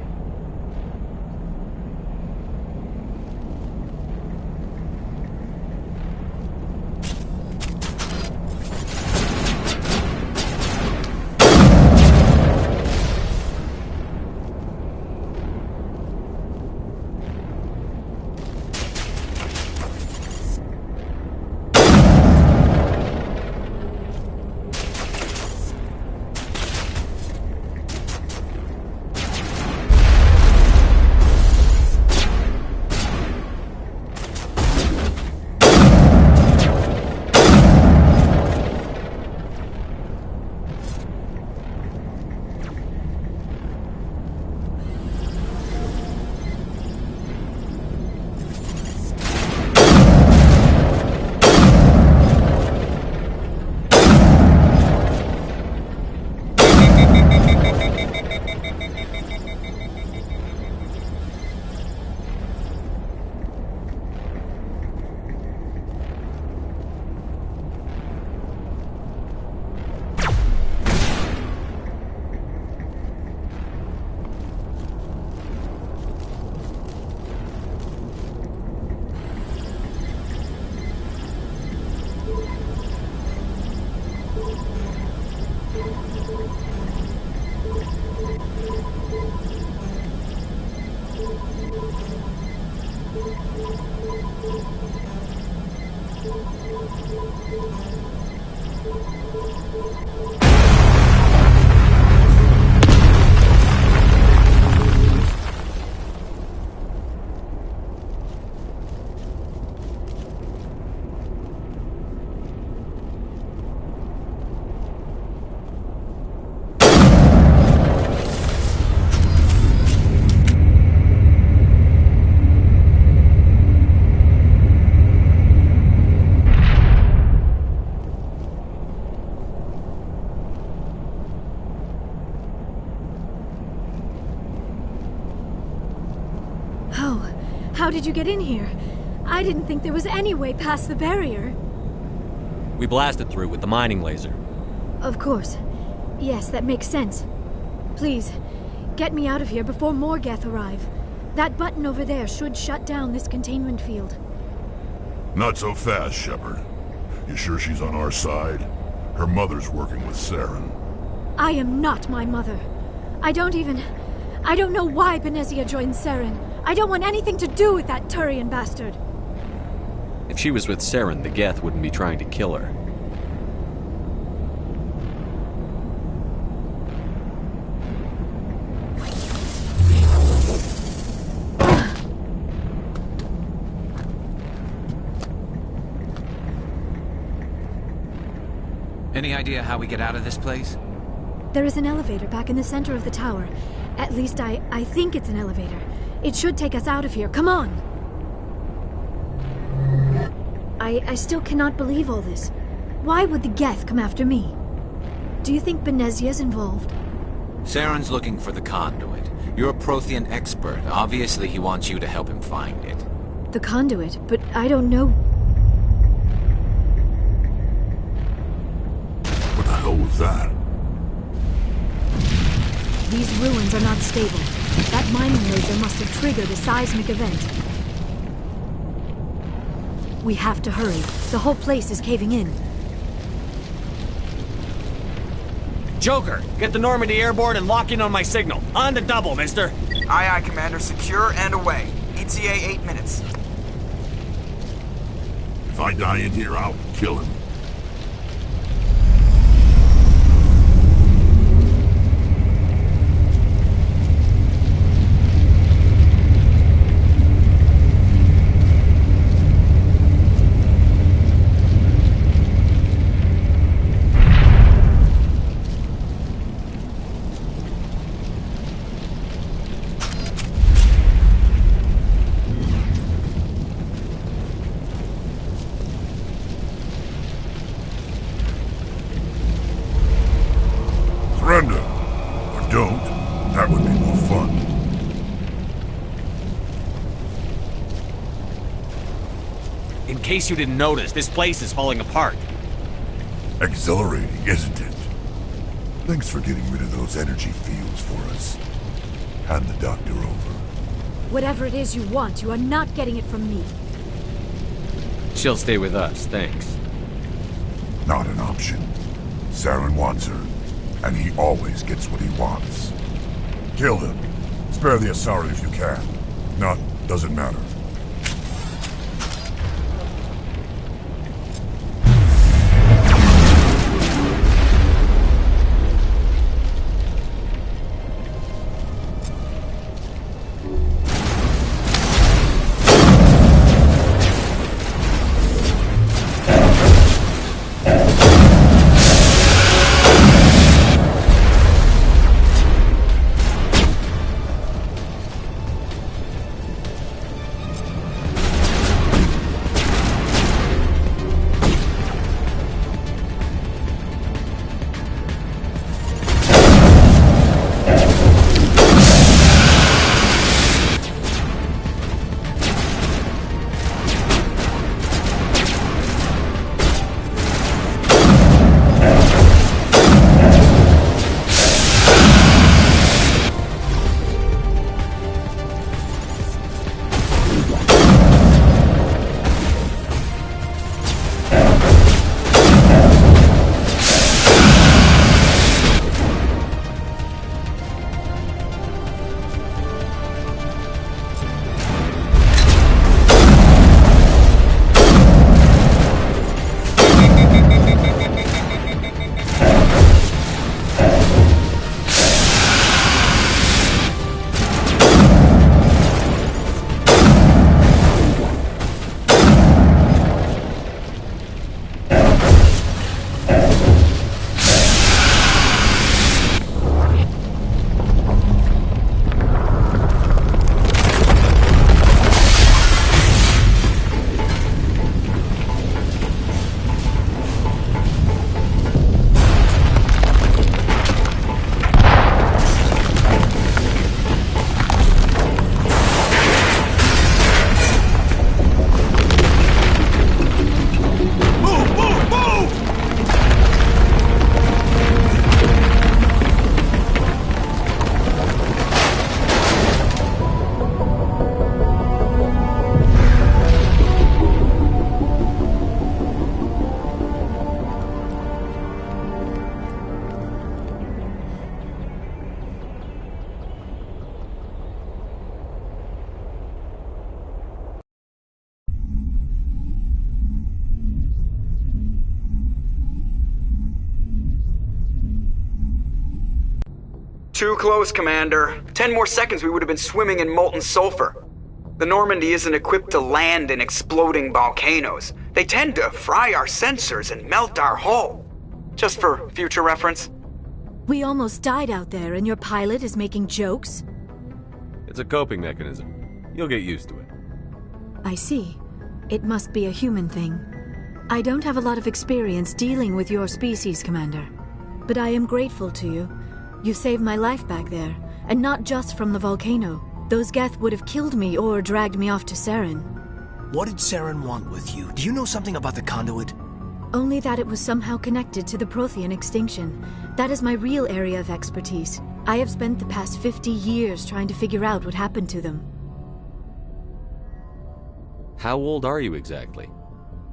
How did you get in here? I didn't think there was any way past the barrier. We blasted through with the mining laser. Of course. Yes, that makes sense. Please, get me out of here before more Geth arrive. That button over there should shut down this containment field. Not so fast, Shepard. You sure she's on our side? Her mother's working with Saren. I am not my mother. I don't know why Benezia joined Saren. I don't want anything to do with that Turian bastard. If she was with Saren, the Geth wouldn't be trying to kill her. Any idea how we get out of this place? There is an elevator back in the center of the tower. At least I think it's an elevator. It should take us out of here. Come on! I still cannot believe all this. Why would the Geth come after me? Do you think Benezia's involved? Saren's looking for the conduit. You're a Prothean expert. Obviously, he wants you to help him find it. The conduit? But I don't know... What the hell was that? These ruins are not stable. That mining laser must have triggered a seismic event. We have to hurry. The whole place is caving in. Joker, get the Normandy airborne and lock in on my signal. On the double, mister. Aye, aye, Commander. Secure and away. ETA 8 minutes. If I die in here, I'll kill him. Surrender. Or don't. That would be more fun. In case you didn't notice, this place is falling apart. Exhilarating, isn't it? Thanks for getting rid of those energy fields for us. Hand the doctor over. Whatever it is you want, you are not getting it from me. She'll stay with us, thanks. Not an option. Saren wants her, and he always gets what he wants. Kill him. Spare the Asari if you can. If not, doesn't matter. Too close, Commander. 10 more seconds we would have been swimming in molten sulfur. The Normandy isn't equipped to land in exploding volcanoes. They tend to fry our sensors and melt our hull. Just for future reference. We almost died out there and your pilot is making jokes? It's a coping mechanism. You'll get used to it. I see. It must be a human thing. I don't have a lot of experience dealing with your species, Commander. But I am grateful to you. You saved my life back there, and not just from the volcano. Those Geth would have killed me or dragged me off to Saren. What did Saren want with you? Do you know something about the conduit? Only that it was somehow connected to the Prothean extinction. That is my real area of expertise. I have spent the past 50 years trying to figure out what happened to them. How old are you exactly?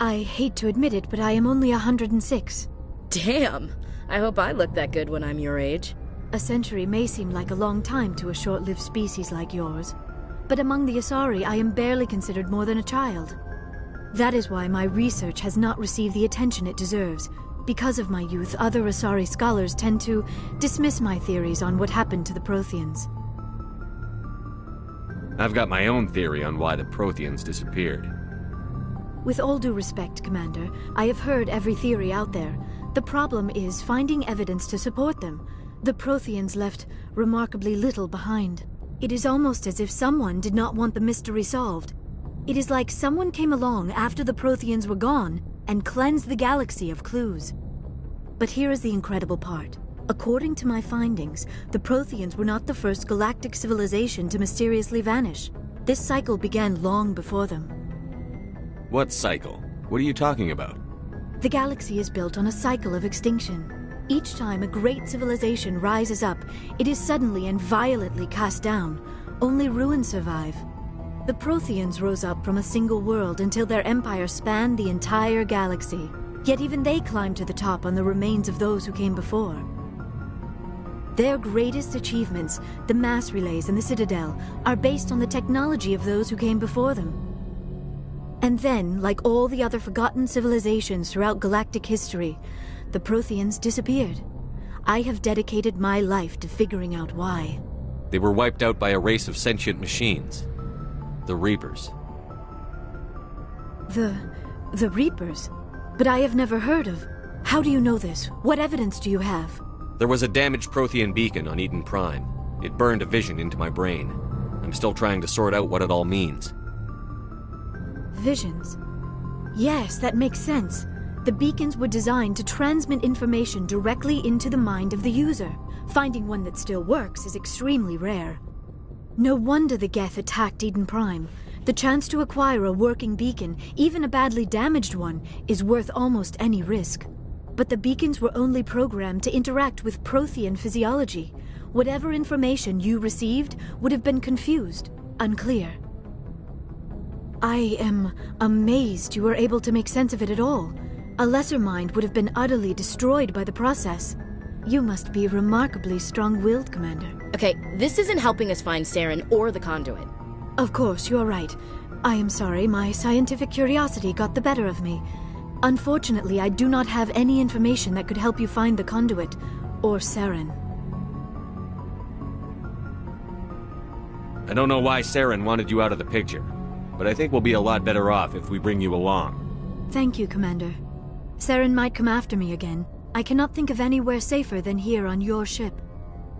I hate to admit it, but I am only 106. Damn! I hope I look that good when I'm your age. A century may seem like a long time to a short-lived species like yours, but among the Asari I am barely considered more than a child. That is why my research has not received the attention it deserves. Because of my youth, other Asari scholars tend to dismiss my theories on what happened to the Protheans. I've got my own theory on why the Protheans disappeared. With all due respect, Commander, I have heard every theory out there. The problem is finding evidence to support them. The Protheans left remarkably little behind. It is almost as if someone did not want the mystery solved. It is like someone came along after the Protheans were gone and cleansed the galaxy of clues. But here is the incredible part. According to my findings, the Protheans were not the first galactic civilization to mysteriously vanish. This cycle began long before them. What cycle? What are you talking about? The galaxy is built on a cycle of extinction. Each time a great civilization rises up, it is suddenly and violently cast down. Only ruins survive. The Protheans rose up from a single world until their empire spanned the entire galaxy. Yet even they climbed to the top on the remains of those who came before. Their greatest achievements, the mass relays and the Citadel, are based on the technology of those who came before them. And then, like all the other forgotten civilizations throughout galactic history, the Protheans disappeared. I have dedicated my life to figuring out why. They were wiped out by a race of sentient machines. The Reapers. The Reapers? But I have never heard of. How do you know this? What evidence do you have? There was a damaged Prothean beacon on Eden Prime. It burned a vision into my brain. I'm still trying to sort out what it all means. Visions? Yes, that makes sense. The beacons were designed to transmit information directly into the mind of the user. Finding one that still works is extremely rare. No wonder the Geth attacked Eden Prime. The chance to acquire a working beacon, even a badly damaged one, is worth almost any risk. But the beacons were only programmed to interact with Prothean physiology. Whatever information you received would have been confused, unclear. I am amazed you were able to make sense of it at all. A lesser mind would have been utterly destroyed by the process. You must be remarkably strong-willed, Commander. Okay, this isn't helping us find Saren or the conduit. Of course, you are right. I am sorry, my scientific curiosity got the better of me. Unfortunately, I do not have any information that could help you find the conduit, or Saren. I don't know why Saren wanted you out of the picture, but I think we'll be a lot better off if we bring you along. Thank you, Commander. Saren might come after me again. I cannot think of anywhere safer than here on your ship.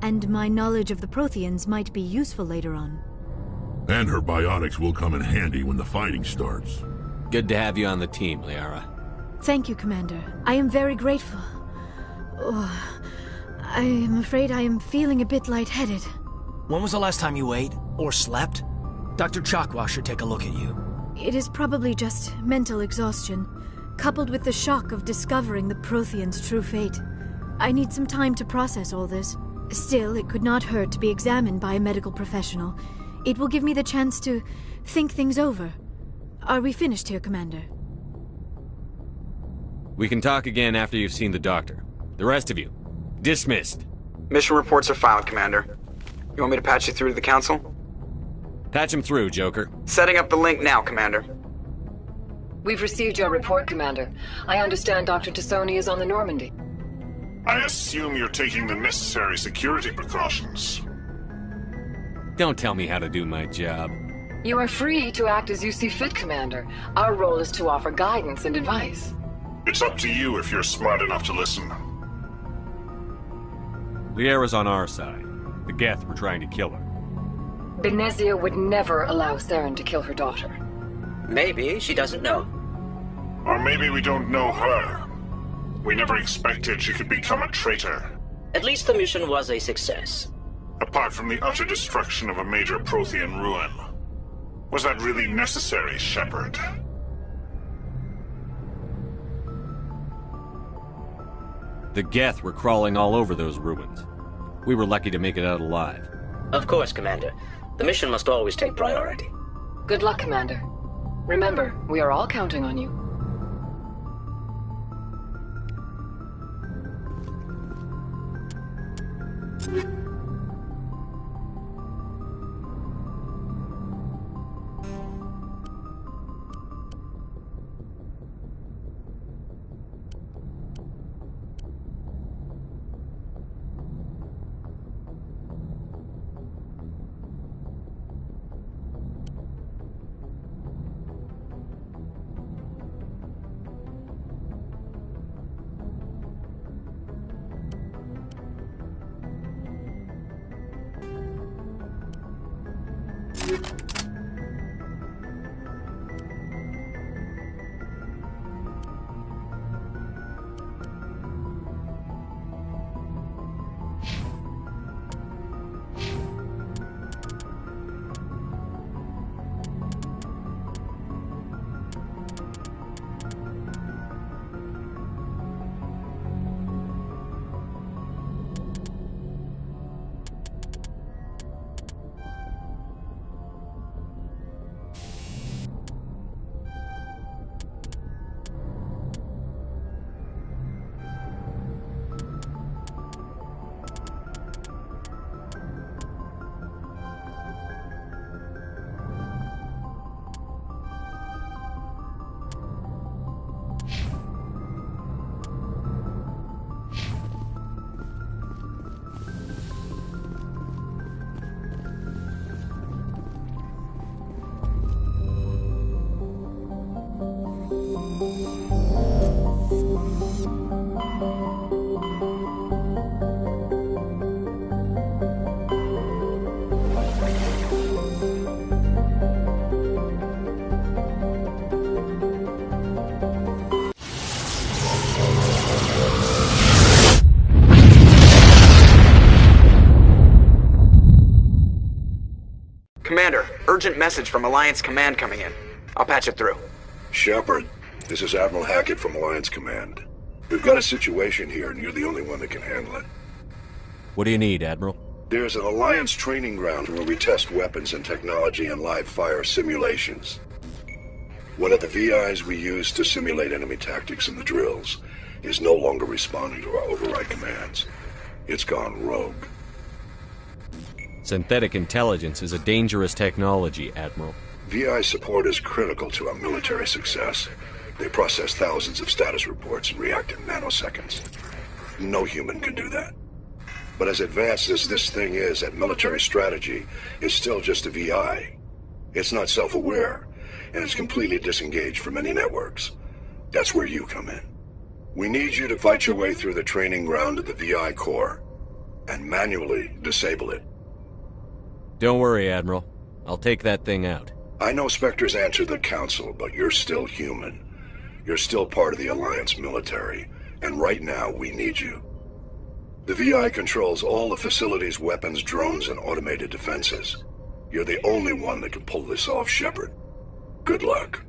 And my knowledge of the Protheans might be useful later on. And her biotics will come in handy when the fighting starts. Good to have you on the team, Liara. Thank you, Commander. I am very grateful. Oh, I am afraid I am feeling a bit lightheaded. When was the last time you ate? Or slept? Dr. Chakwa should take a look at you. It is probably just mental exhaustion, coupled with the shock of discovering the Protheans' true fate. I need some time to process all this. Still, it could not hurt to be examined by a medical professional. It will give me the chance to think things over. Are we finished here, Commander? We can talk again after you've seen the doctor. The rest of you, dismissed. Mission reports are filed, Commander. You want me to patch you through to the Council? Patch him through, Joker. Setting up the link now, Commander. We've received your report, Commander. I understand Dr. Tassoni is on the Normandy. I assume you're taking the necessary security precautions. Don't tell me how to do my job. You are free to act as you see fit, Commander. Our role is to offer guidance and advice. It's up to you if you're smart enough to listen. Liara's on our side. The Geth were trying to kill her. Benezia would never allow Saren to kill her daughter. Maybe she doesn't know. Or maybe we don't know her. We never expected she could become a traitor. At least the mission was a success. Apart from the utter destruction of a major Prothean ruin. Was that really necessary, Shepard? The Geth were crawling all over those ruins. We were lucky to make it out alive. Of course, Commander. The mission must always take priority. Good luck, Commander. Remember, we are all counting on you. Commander, urgent message from Alliance Command coming in. I'll patch it through. Shepard, this is Admiral Hackett from Alliance Command. We've got a situation here, and you're the only one that can handle it. What do you need, Admiral? There's an Alliance training ground where we test weapons and technology in live fire simulations. One of the VIs we use to simulate enemy tactics in the drills is no longer responding to our override commands. It's gone rogue. Synthetic intelligence is a dangerous technology, Admiral. VI support is critical to our military success. They process thousands of status reports and react in nanoseconds. No human can do that. But as advanced as this thing is at military strategy, it's still just a VI. It's not self-aware, and it's completely disengaged from any networks. That's where you come in. We need you to fight your way through the training ground of the VI core, and manually disable it. Don't worry, Admiral. I'll take that thing out. I know Spectres answered the Council, but you're still human. You're still part of the Alliance military, and right now we need you. The VI controls all the facility's weapons, drones, and automated defenses. You're the only one that can pull this off, Shepard. Good luck.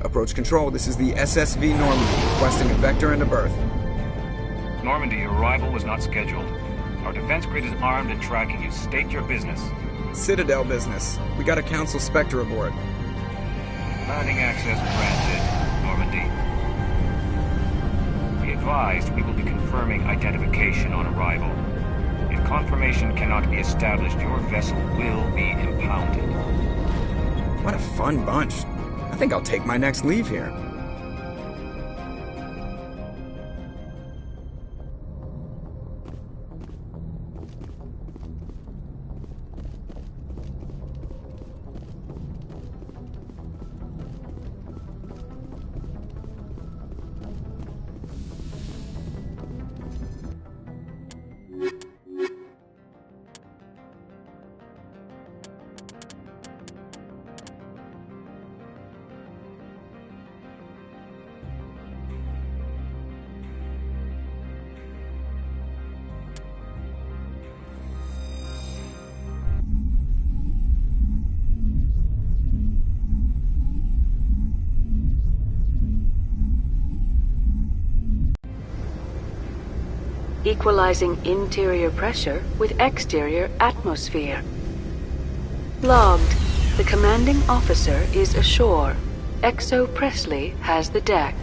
Approach control, this is the SSV Normandy, requesting a vector and a berth. Normandy, your arrival was not scheduled. Our defense grid is armed and tracking you. State your business. Citadel business. We got a Council Spectre aboard. Landing access granted, Normandy. Be advised, we will be confirming identification on arrival. If confirmation cannot be established, your vessel will be impounded. What a fun bunch. I think I'll take my next leave here. Equalizing interior pressure with exterior atmosphere. Logged. The commanding officer is ashore. Exo Presley has the deck.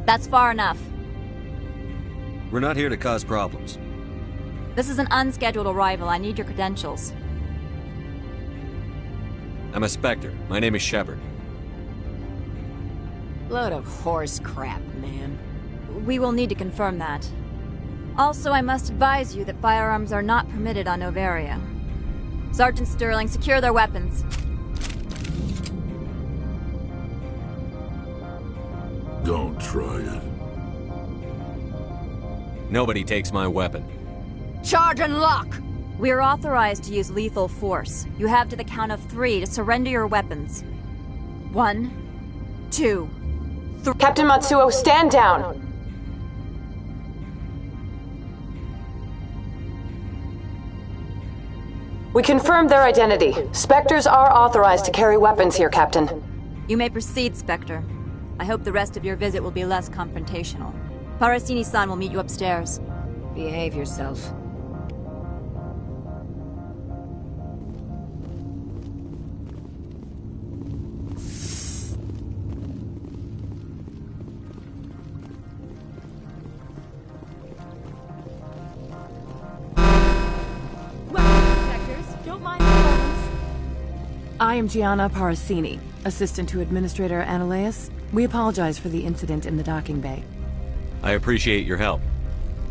That's far enough. We're not here to cause problems. This is an unscheduled arrival. I need your credentials. I'm a Spectre. My name is Shepard. Load of horse crap, man. We will need to confirm that. Also, I must advise you that firearms are not permitted on Noveria. Sergeant Sterling, secure their weapons. Don't try it. Nobody takes my weapon. Charge and lock! We are authorized to use lethal force. You have to the count of 3 to surrender your weapons. 1, 2, 3. Captain Matsuo, stand down! We confirmed their identity. Spectres are authorized to carry weapons here, Captain. You may proceed, Spectre. I hope the rest of your visit will be less confrontational. Parasini-san will meet you upstairs. Behave yourself. I am Gianna Parasini, assistant to Administrator Ananias. We apologize for the incident in the docking bay. I appreciate your help.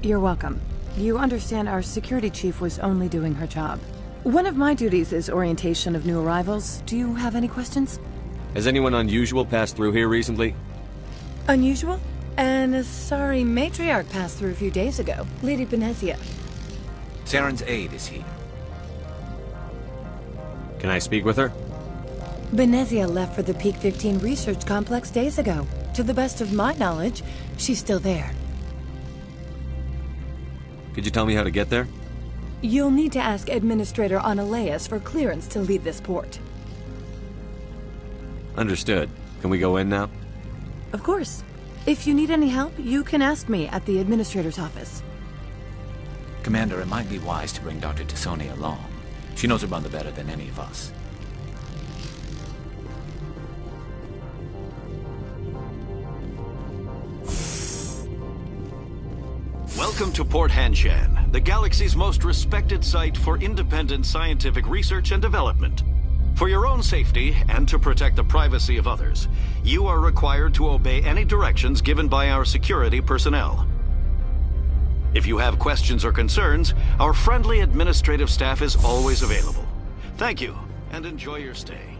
You're welcome. You understand our security chief was only doing her job. One of my duties is orientation of new arrivals. Do you have any questions? Has anyone unusual passed through here recently? Unusual? An Asari matriarch passed through a few days ago. Lady Benezia. Saren's aide is here. Can I speak with her? Benezia left for the Peak 15 research complex days ago. To the best of my knowledge, she's still there. Could you tell me how to get there? You'll need to ask Administrator Ananias for clearance to leave this port. Understood. Can we go in now? Of course. If you need any help, you can ask me at the Administrator's office. Commander, it might be wise to bring Dr. T'Soni along. She knows her mother better than any of us. Welcome to Port Hanshan, the galaxy's most respected site for independent scientific research and development. For your own safety and to protect the privacy of others, you are required to obey any directions given by our security personnel. If you have questions or concerns, our friendly administrative staff is always available. Thank you, and enjoy your stay.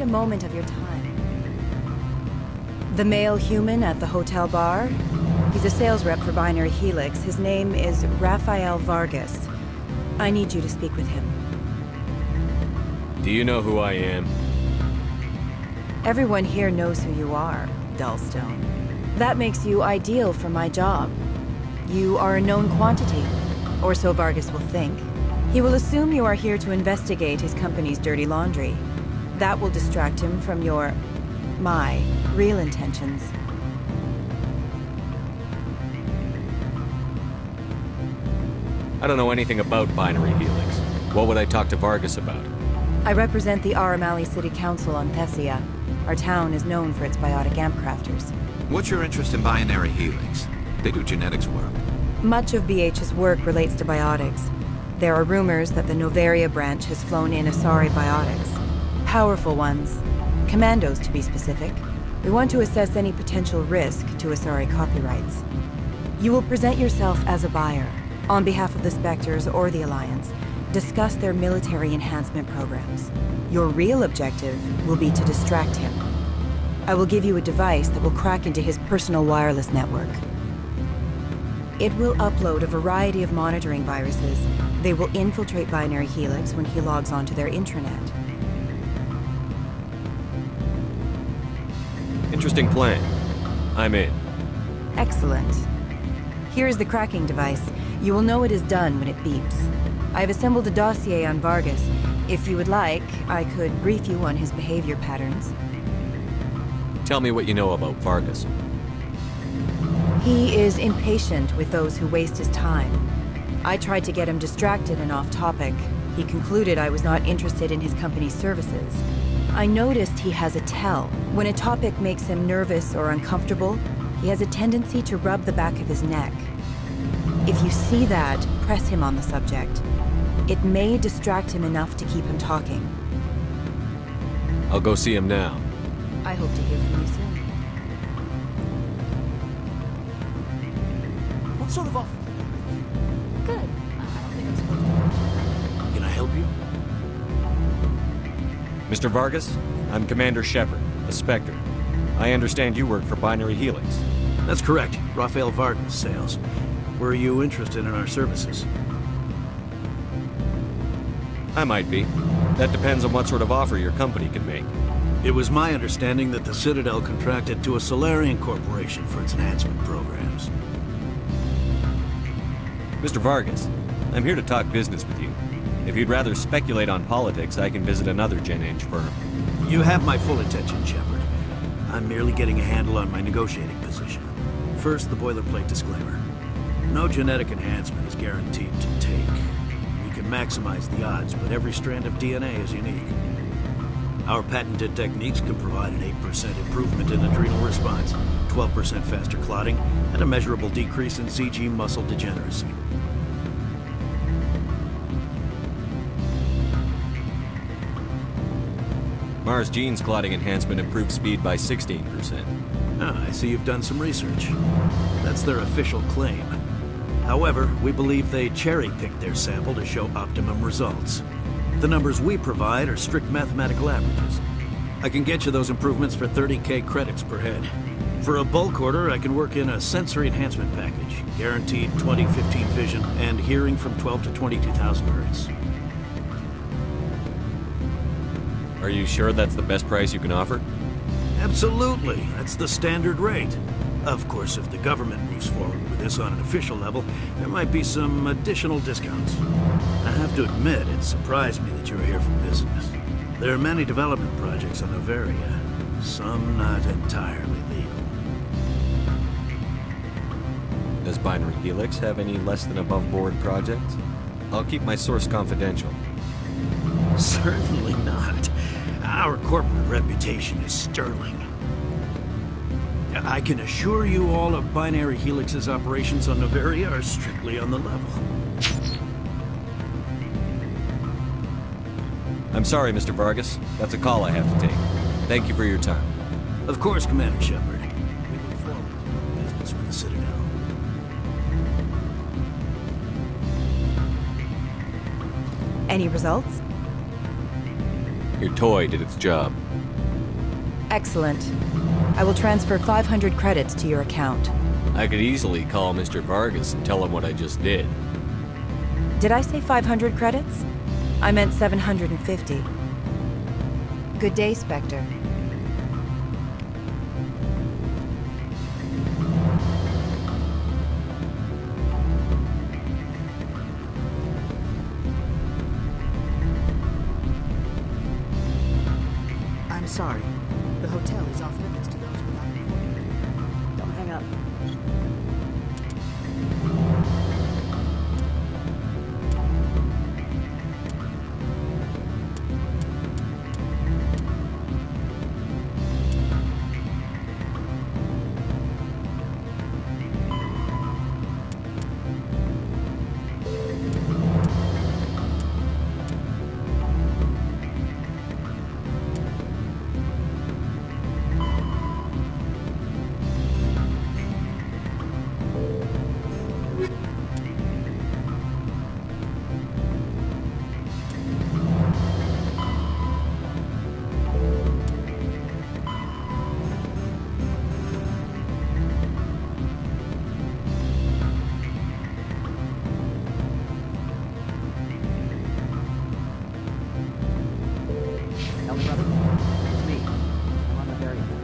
moment of your time. The male human at the hotel bar? He's a sales rep for Binary Helix. His name is Rafael Vargas. I need you to speak with him. Do you know who I am? Everyone here knows who you are, Dullstone. That makes you ideal for my job. You are a known quantity, or so Vargas will think. He will assume you are here to investigate his company's dirty laundry. That will distract him from my real intentions. I don't know anything about Binary Helix. What would I talk to Vargas about? I represent the Aramali City Council on Thessia. Our town is known for its biotic amp crafters. What's your interest in Binary Helix? They do genetics work. Much of BH's work relates to biotics. There are rumors that the Noveria branch has flown in Asari biotics. Powerful ones. Commandos, to be specific. We want to assess any potential risk to Asari copyrights. You will present yourself as a buyer, on behalf of the Spectres or the Alliance. Discuss their military enhancement programs. Your real objective will be to distract him. I will give you a device that will crack into his personal wireless network. It will upload a variety of monitoring viruses. They will infiltrate Binary Helix when he logs onto their intranet. Interesting plan. I'm in. Excellent. Here is the cracking device. You will know it is done when it beeps. I have assembled a dossier on Vargas. If you would like, I could brief you on his behavior patterns. Tell me what you know about Vargas. He is impatient with those who waste his time. I tried to get him distracted and off topic. He concluded I was not interested in his company's services. I noticed he has a tell. When a topic makes him nervous or uncomfortable, he has a tendency to rub the back of his neck. If you see that, press him on the subject. It may distract him enough to keep him talking. I'll go see him now. I hope to hear from you soon. What sort of offer? Good. I don't think I'm supposed to. Can I help you? Mr. Vargas, I'm Commander Shepard, a Spectre. I understand you work for Binary Helix. That's correct. Rafael Vargas, sales. Were you interested in our services? I might be. That depends on what sort of offer your company can make. It was my understanding that the Citadel contracted to a Solarian corporation for its enhancement programs. Mr. Vargas, I'm here to talk business with you. If you'd rather speculate on politics, I can visit another Gen Eng firm. You have my full attention, Shepard. I'm merely getting a handle on my negotiating position. First, the boilerplate disclaimer. No genetic enhancement is guaranteed to take. We can maximize the odds, but every strand of DNA is unique. Our patented techniques can provide an 8% improvement in adrenal response, 12% faster clotting, and a measurable decrease in CG muscle degeneracy. Mars Gene's clotting enhancement improves speed by 16%. Ah, I see you've done some research. That's their official claim. However, we believe they cherry-picked their sample to show optimum results. The numbers we provide are strict mathematical averages. I can get you those improvements for 30K credits per head. For a bulk order, I can work in a sensory enhancement package, guaranteed 20/15 vision and hearing from 12 to 22,000 hertz. Are you sure that's the best price you can offer? Absolutely. That's the standard rate. Of course, if the government moves forward with this on an official level, there might be some additional discounts. I have to admit, it surprised me that you're here for business. There are many development projects on Noveria, some not entirely legal. Does Binary Helix have any less than above-board projects? I'll keep my source confidential. Certainly not. Our corporate reputation is sterling. I can assure you all of Binary Helix's operations on Noveria are strictly on the level. I'm sorry, Mr. Vargas. That's a call I have to take. Thank you for your time. Of course, Commander Shepard. We look forward to doing business with the Citadel. Any results? Your toy did its job. Excellent. I will transfer 500 credits to your account. I could easily call Mr. Vargas and tell him what I just did. Did I say 500 credits? I meant 750. Good day, Spectre. I'm sorry. The hotel is off limits to those without... Don't hang up. Elder brother, it's me. I'm on the Bavaria now.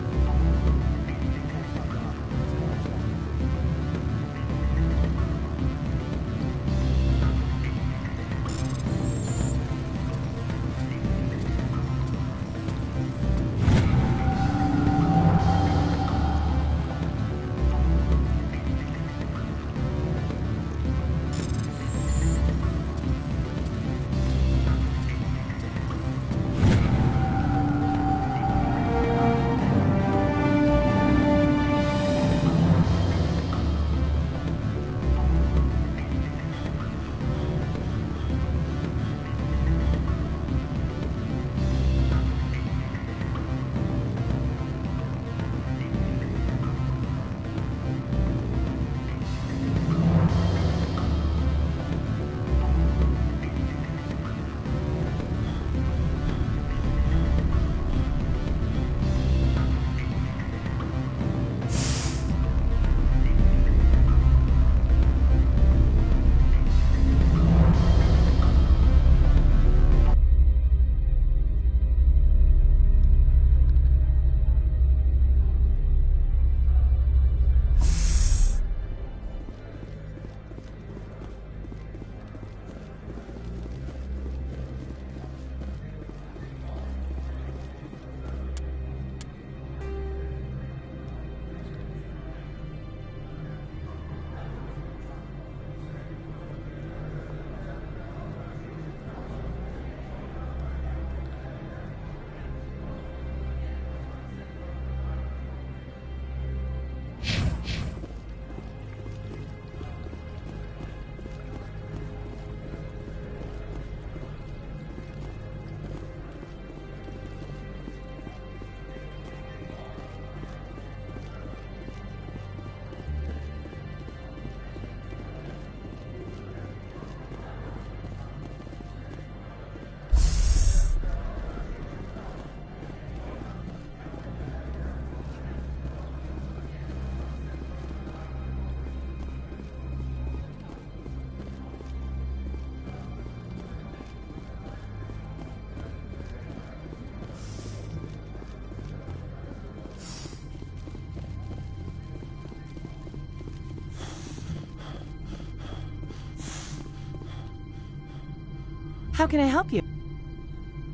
How can I help you?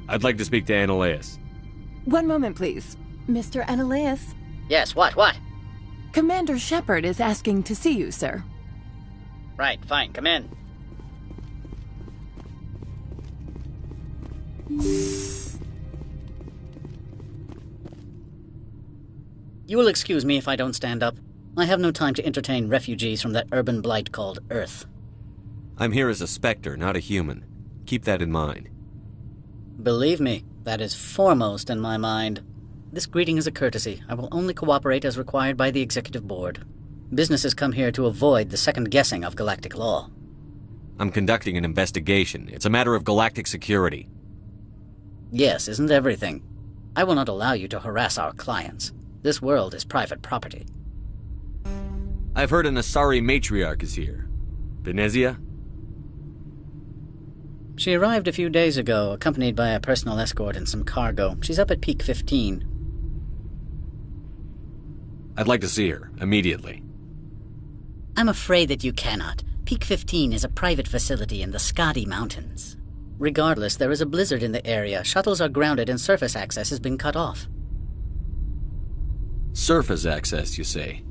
I'd like to speak to Annaleas. One moment, please. Mr. Annaleas. Yes, what? Commander Shepard is asking to see you, sir. Right, fine, come in. You will excuse me if I don't stand up. I have no time to entertain refugees from that urban blight called Earth. I'm here as a Spectre, not a human. Keep that in mind. Believe me, that is foremost in my mind. This greeting is a courtesy. I will only cooperate as required by the Executive Board. Businesses come here to avoid the second-guessing of galactic law. I'm conducting an investigation. It's a matter of galactic security. Yes, isn't everything? I will not allow you to harass our clients. This world is private property. I've heard an Asari matriarch is here. Venezia? She arrived a few days ago, accompanied by a personal escort and some cargo. She's up at Peak 15. I'd like to see her, immediately. I'm afraid that you cannot. Peak 15 is a private facility in the Skadi Mountains. Regardless, there is a blizzard in the area. Shuttles are grounded and surface access has been cut off. Surface access, you say?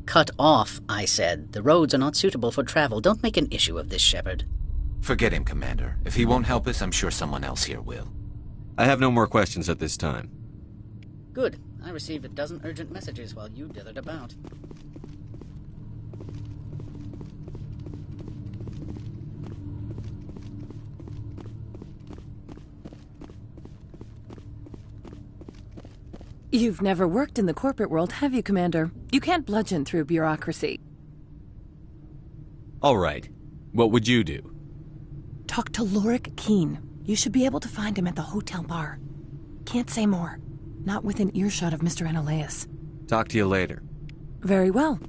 Cut off, I said. The roads are not suitable for travel. Don't make an issue of this, Shepard. Forget him, Commander. If he won't help us, I'm sure someone else here will. I have no more questions at this time. Good. I received a dozen urgent messages while you dithered about. You've never worked in the corporate world, have you, Commander? You can't bludgeon through bureaucracy. All right. What would you do? Talk to Lorik Keen. You should be able to find him at the hotel bar. Can't say more. Not within earshot of Mr. Analaeus. Talk to you later. Very well.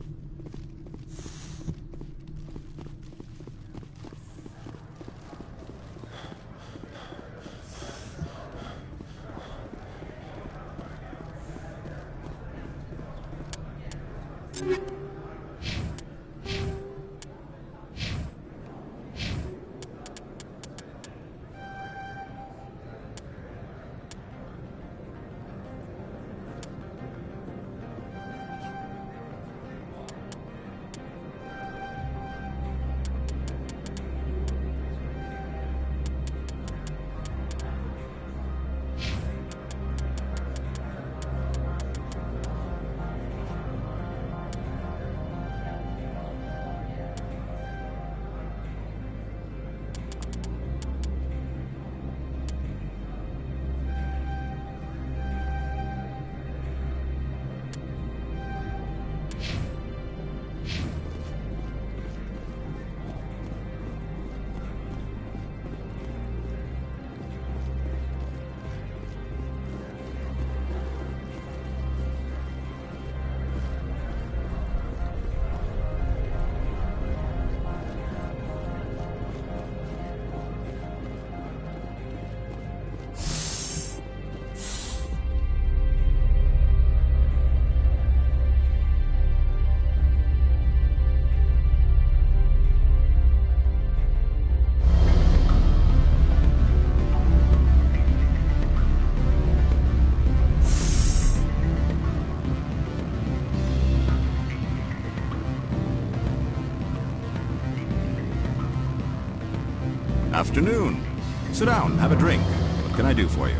Afternoon. Sit down, have a drink. What can I do for you?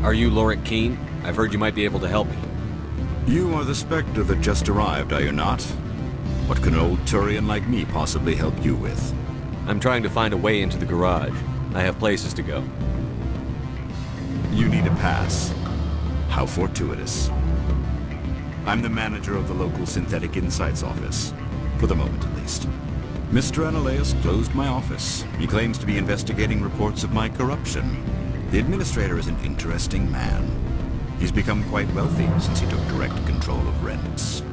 Are you Lorik Keen? I've heard you might be able to help me. You are the Spectre that just arrived, are you not? What can an old Turian like me possibly help you with? I'm trying to find a way into the garage. I have places to go. You need a pass. How fortuitous. I'm the manager of the local Synthetic Insights office. For the moment, at least. Mr. Analaeus closed my office. He claims to be investigating reports of my corruption. The administrator is an interesting man. He's become quite wealthy since he took direct control of rents.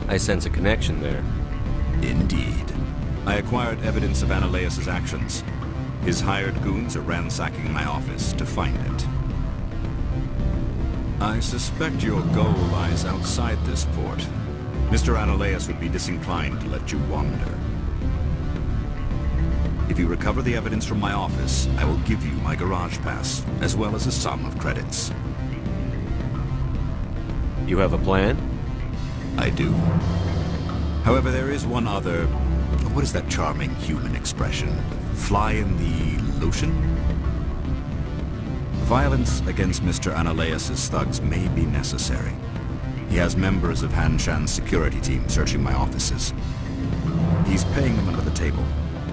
I sense a connection there. Indeed. I acquired evidence of Analaeus' actions. His hired goons are ransacking my office to find it. I suspect your goal lies outside this port. Mr. Analaeus would be disinclined to let you wander. If you recover the evidence from my office, I will give you my garage pass, as well as a sum of credits. You have a plan? I do. However, there is one other... What is that charming human expression? Fly in the lotion? Violence against Mr. Analaeus' thugs may be necessary. He has members of Han Shan's security team searching my offices. He's paying them under the table.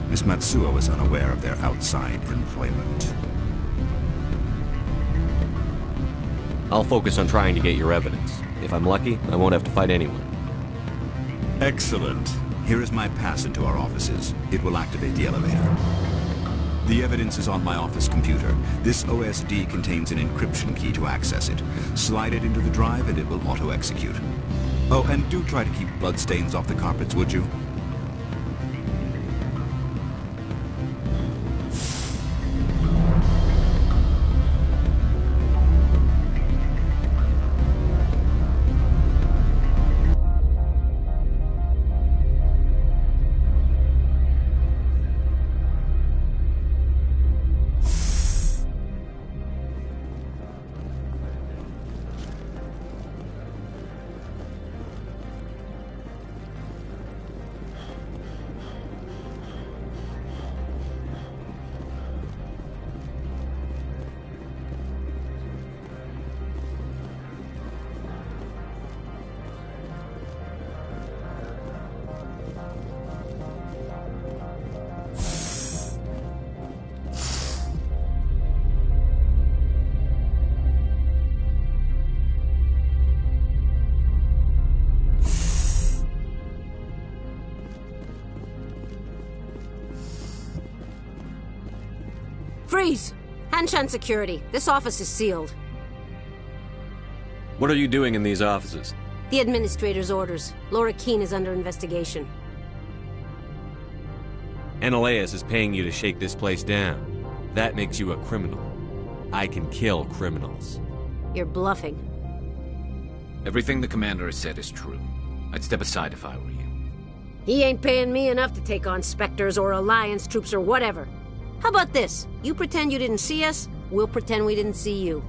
Miss Matsuo is unaware of their outside employment. I'll focus on trying to get your evidence. If I'm lucky, I won't have to fight anyone. Excellent. Here is my pass into our offices. It will activate the elevator. The evidence is on my office computer. This OSD contains an encryption key to access it. Slide it into the drive and it will auto-execute. Oh, and do try to keep bloodstains off the carpets, would you? Freeze! Hanshan security. This office is sealed. What are you doing in these offices? The administrator's orders. Laura Keene is under investigation. Ananias is paying you to shake this place down. That makes you a criminal. I can kill criminals. You're bluffing. Everything the commander has said is true. I'd step aside if I were you. He ain't paying me enough to take on Spectres or Alliance troops or whatever. How about this? You pretend you didn't see us, we'll pretend we didn't see you.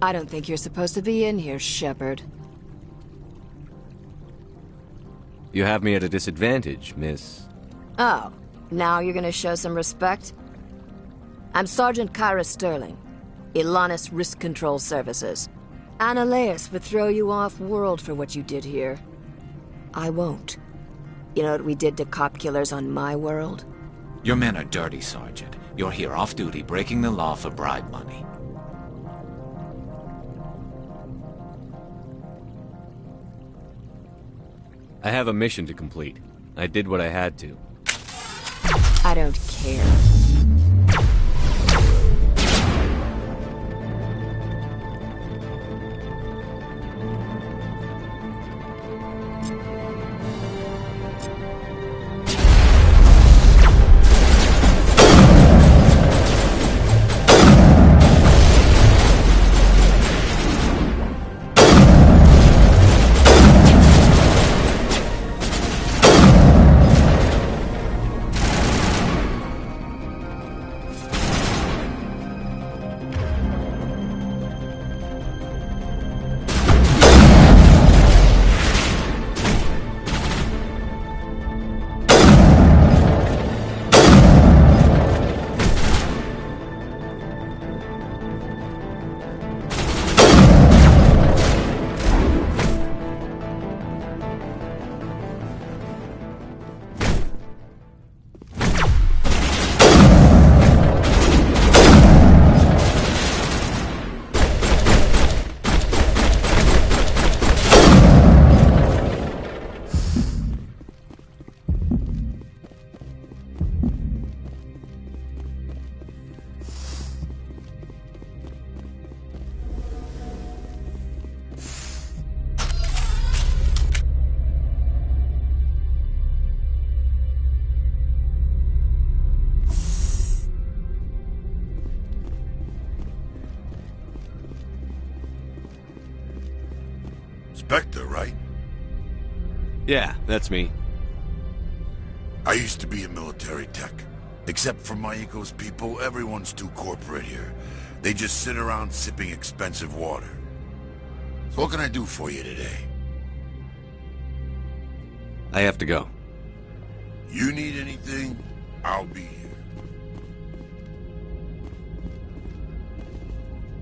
I don't think you're supposed to be in here, Shepard. You have me at a disadvantage, miss. Oh, now you're gonna show some respect? I'm Sergeant Kyra Sterling, Ilanis Risk Control Services. Annaleus would throw you off-world for what you did here. I won't. You know what we did to cop killers on my world? Your men are dirty, Sergeant. You're here off-duty, breaking the law for bribe money. I have a mission to complete. I did what I had to. I don't care. Spectre, right? Yeah, that's me. I used to be a military tech. Except for Maiko's people, everyone's too corporate here. They just sit around sipping expensive water. So what can I do for you today? I have to go. You need anything, I'll be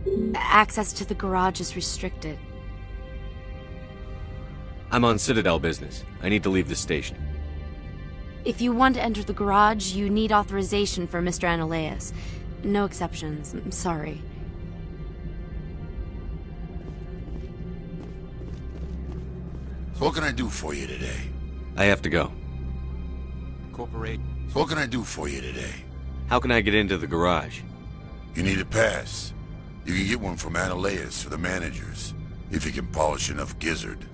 here. Access to the garage is restricted. I'm on Citadel business. I need to leave the station. If you want to enter the garage, you need authorization for Mr. Annaleus. No exceptions. I'm sorry. So what can I do for you today? I have to go. Corporate. So what can I do for you today? How can I get into the garage? You need a pass. You can get one from Annaleus or the managers, if you can polish enough gizzard.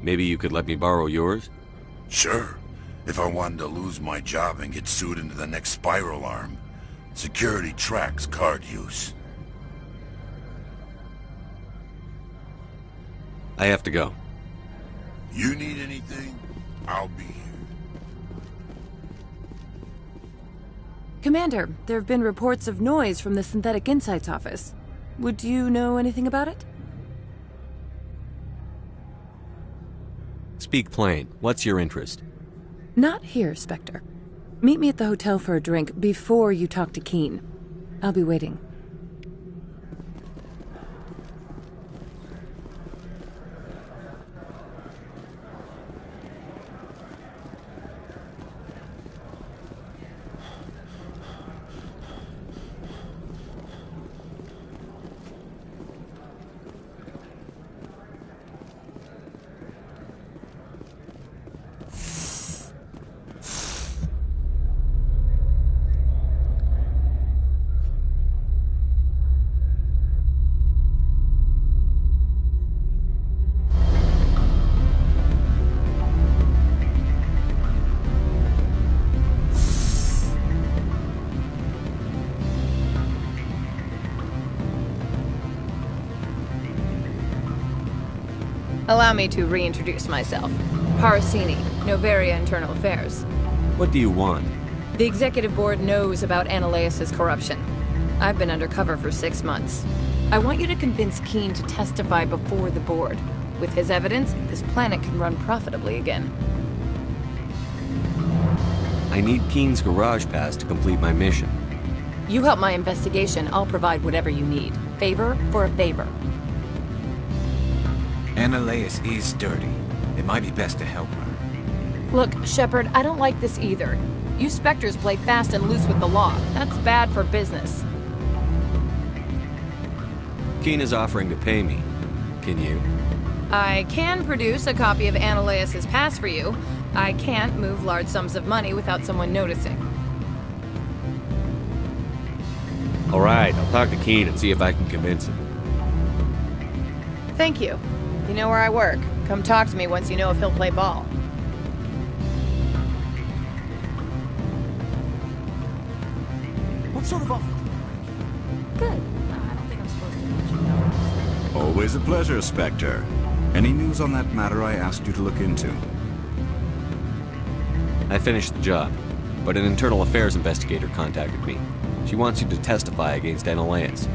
Maybe you could let me borrow yours? Sure. If I wanted to lose my job and get sued into the next spiral arm, security tracks card use. I have to go. You need anything, I'll be here. Commander, there have been reports of noise from the Synthetic Insights office. Would you know anything about it? Speak plain. What's your interest? Not here, Spectre. Meet me at the hotel for a drink before you talk to Keen. I'll be waiting. Allow me to reintroduce myself. Parasini, Noveria Internal Affairs. What do you want? The Executive Board knows about Annaleus' corruption. I've been undercover for 6 months. I want you to convince Keen to testify before the board. With his evidence, this planet can run profitably again. I need Keen's garage pass to complete my mission. You help my investigation, I'll provide whatever you need. Favor for a favor. Annaleis is dirty. It might be best to help her. Look, Shepard, I don't like this either. You Spectres play fast and loose with the law. That's bad for business. Keen is offering to pay me. Can you? I can produce a copy of Annaleis' pass for you. I can't move large sums of money without someone noticing. All right, I'll talk to Keen and see if I can convince him. Thank you. You know where I work. Come talk to me once you know if he'll play ball. What sort of offer? Good. I don't think I'm supposed to mention no. Always a pleasure, Spectre. Any news on that matter I asked you to look into? I finished the job, but an internal affairs investigator contacted me. She wants you to testify against Annaleis.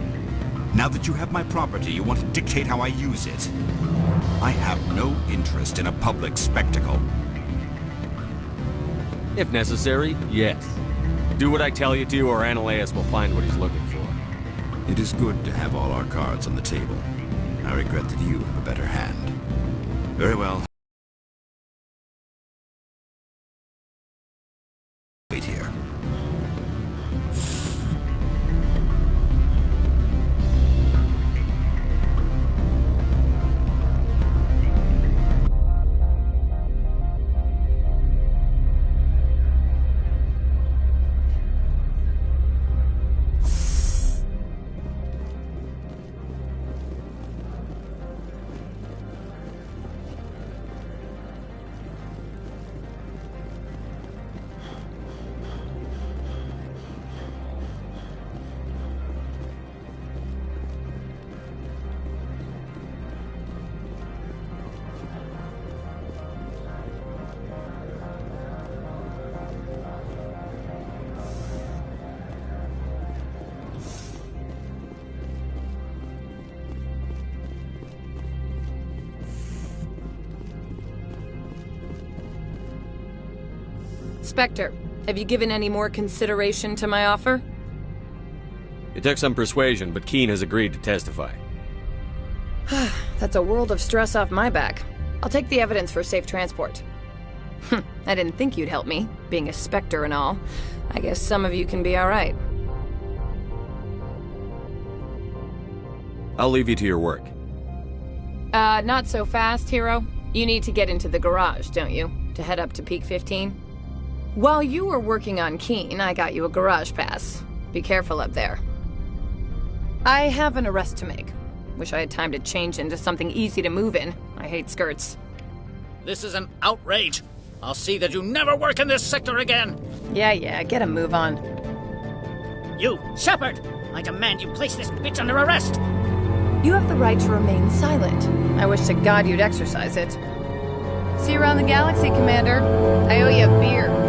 Now that you have my property, you want to dictate how I use it. I have no interest in a public spectacle. If necessary, yes. Do what I tell you to, or Annaleis will find what he's looking for. It is good to have all our cards on the table. I regret that you have a better hand. Very well. Wait here. Spectre, have you given any more consideration to my offer? It took some persuasion, but Keen has agreed to testify. That's a world of stress off my back. I'll take the evidence for safe transport. I didn't think you'd help me, being a Spectre and all. I guess some of you can be alright. I'll leave you to your work. Not so fast, Hero. You need to get into the garage, don't you? To head up to Peak 15? While you were working on Keen, I got you a garage pass. Be careful up there. I have an arrest to make. Wish I had time to change into something easy to move in. I hate skirts. This is an outrage. I'll see that you never work in this sector again. Yeah, get a move on. You, Shepard! I demand you place this bitch under arrest! You have the right to remain silent. I wish to God you'd exercise it. See you around the galaxy, Commander. I owe you a beer.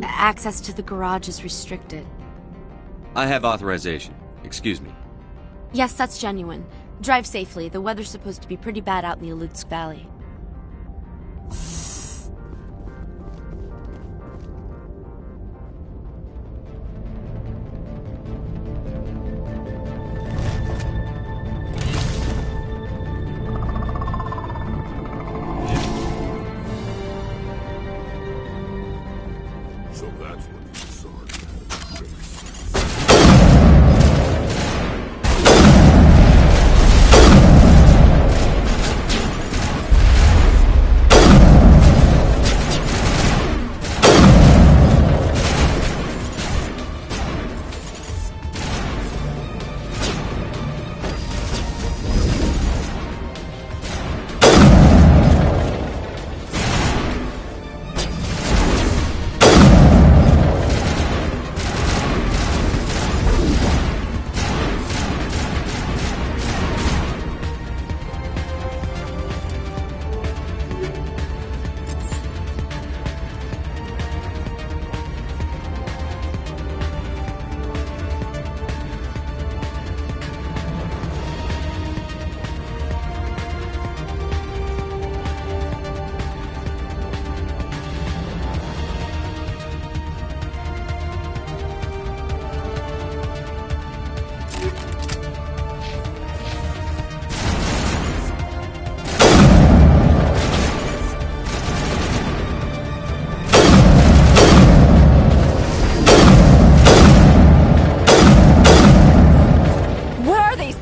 Access to the garage is restricted. I have authorization. Excuse me. Yes, that's genuine. Drive safely. The weather's supposed to be pretty bad out in the Alutsk Valley. So that's what you saw.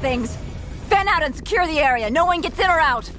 Things! Fan out and secure the area. No one gets in or out.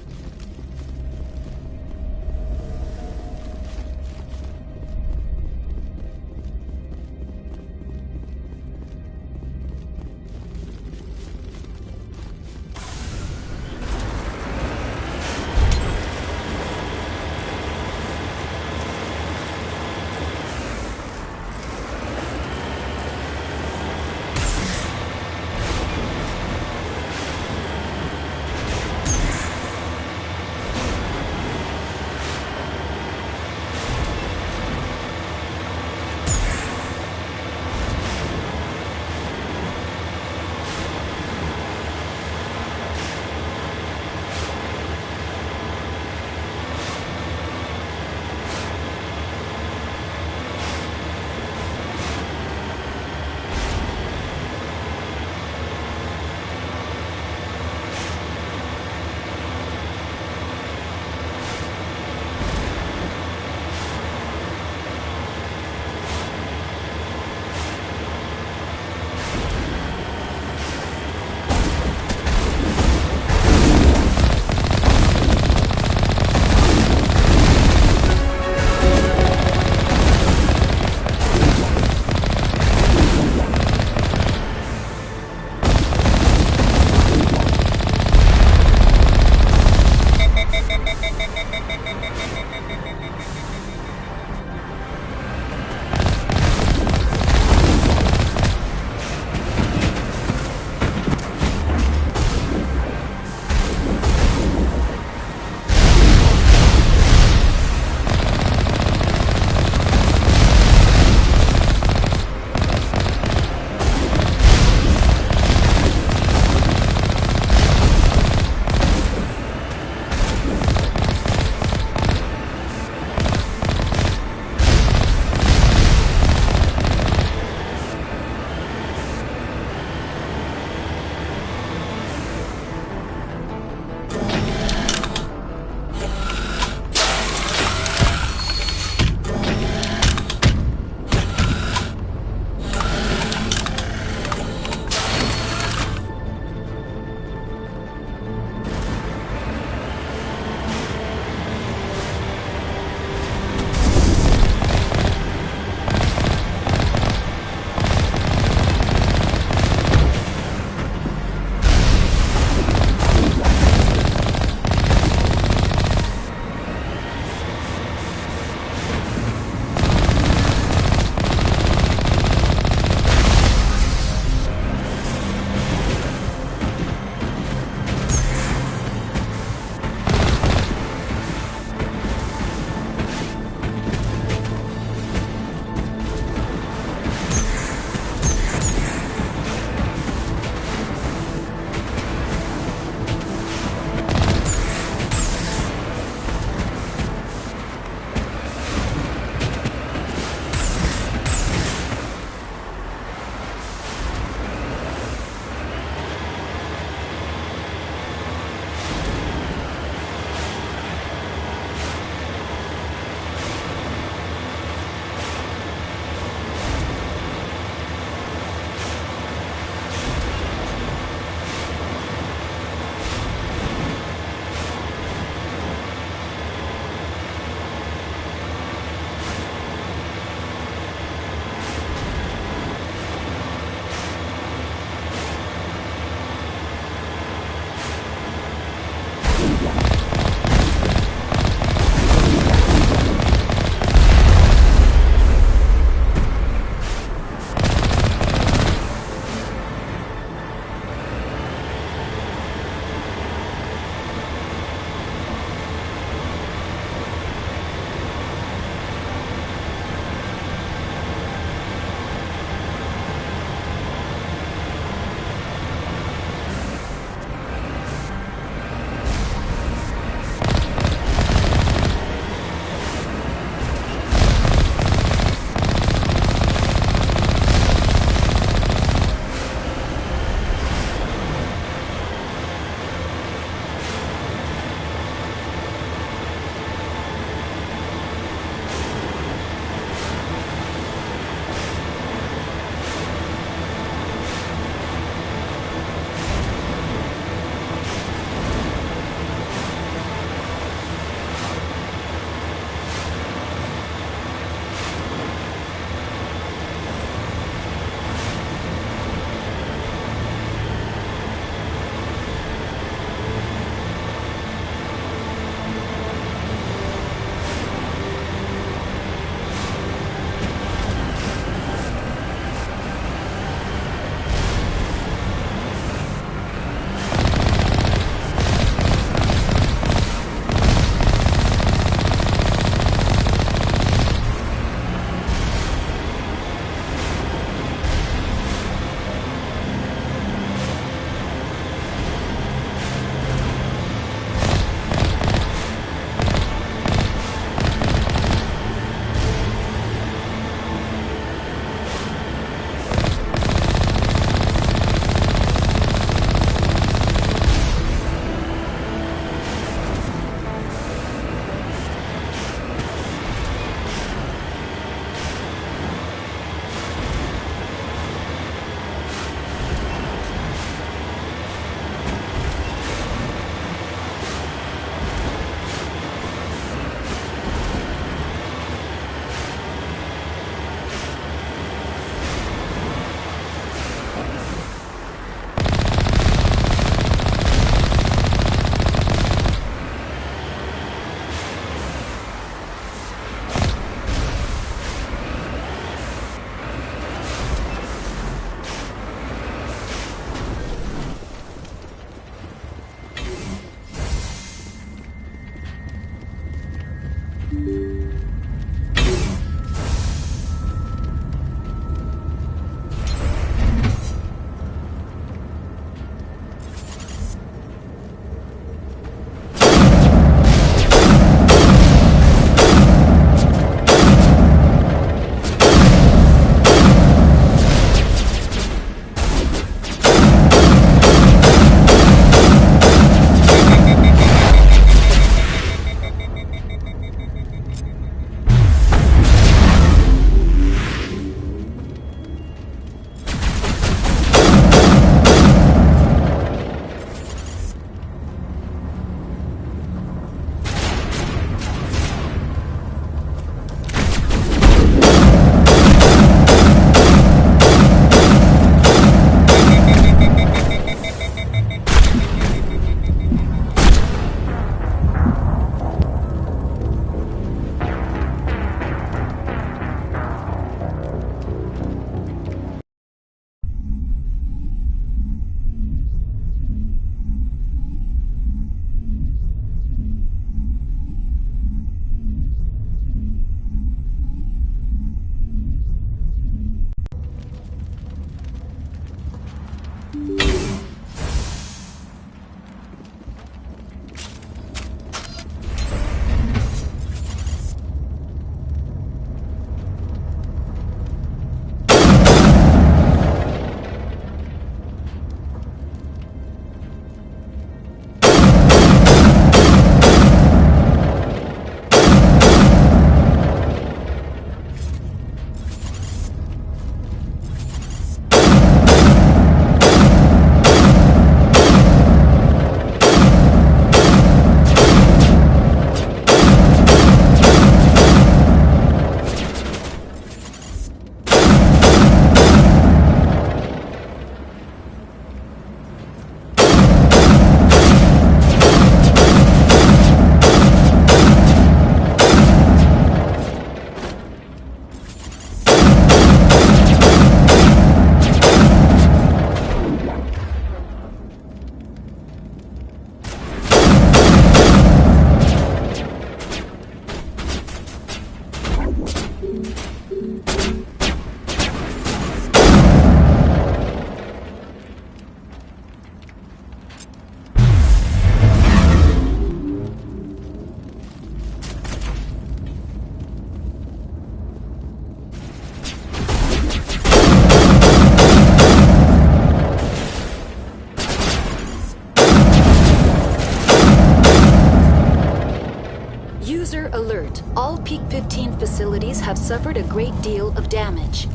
User alert. All Peak 15 facilities have suffered a great deal of damage.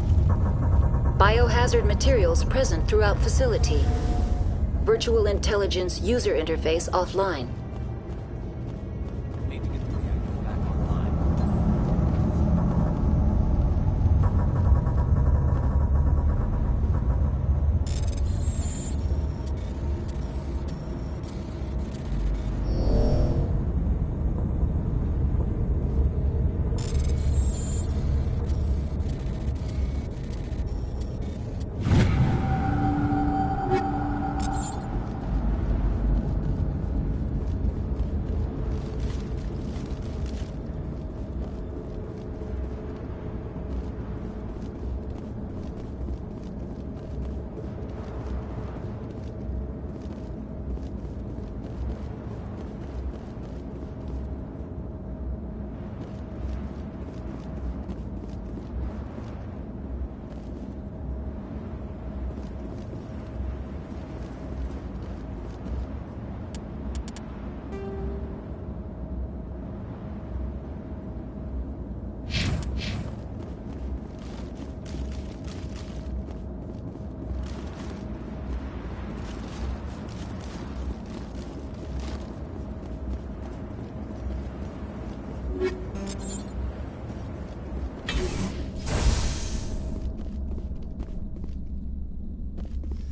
Biohazard materials present throughout facility. Virtual intelligence user interface offline.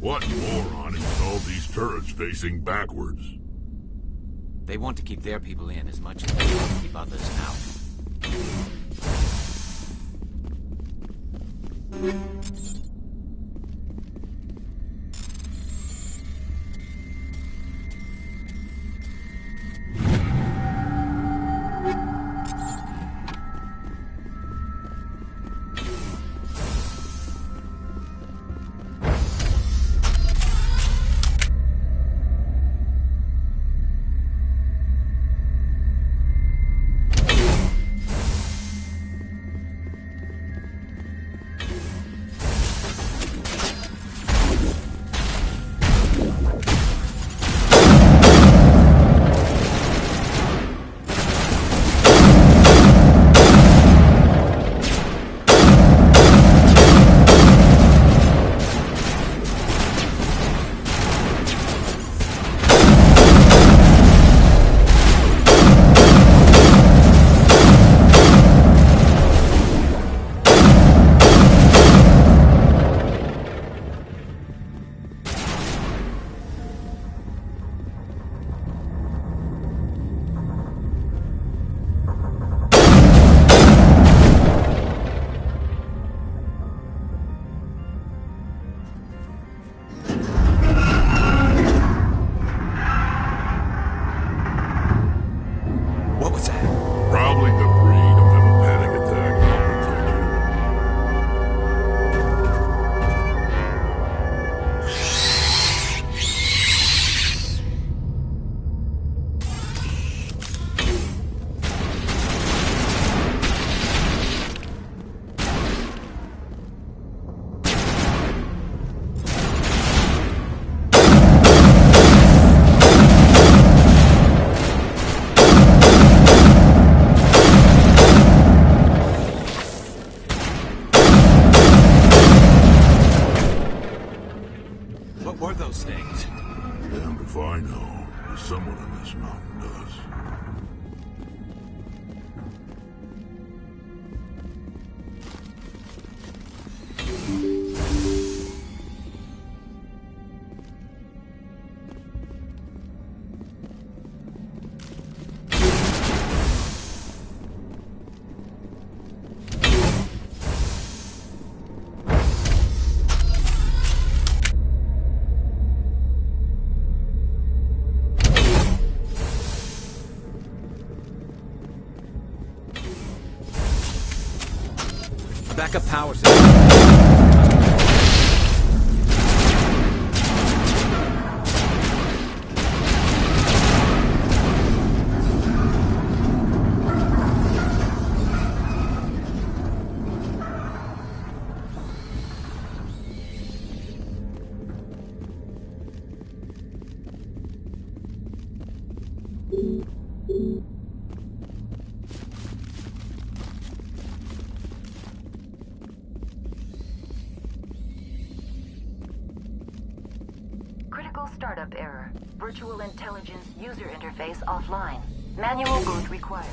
What moron installed these turrets facing backwards? They want to keep their people in as much as they want to keep others out. Backup power system. Critical startup error. Virtual intelligence user interface offline. Manual boot required.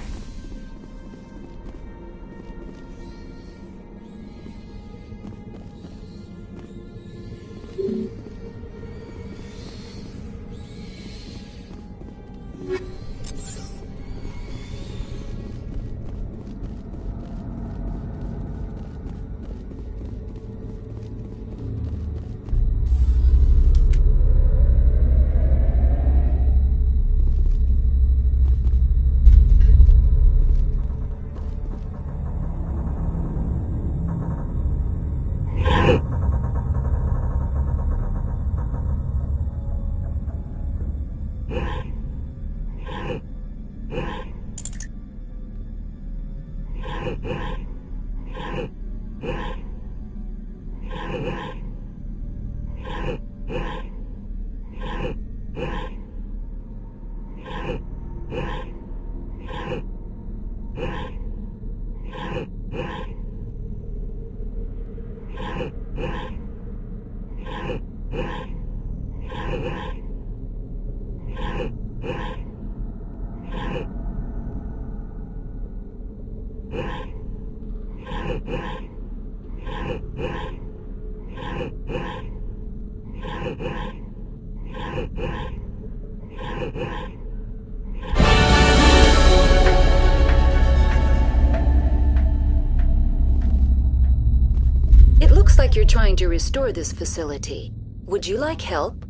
It looks like you're trying to restore this facility. Would you like help?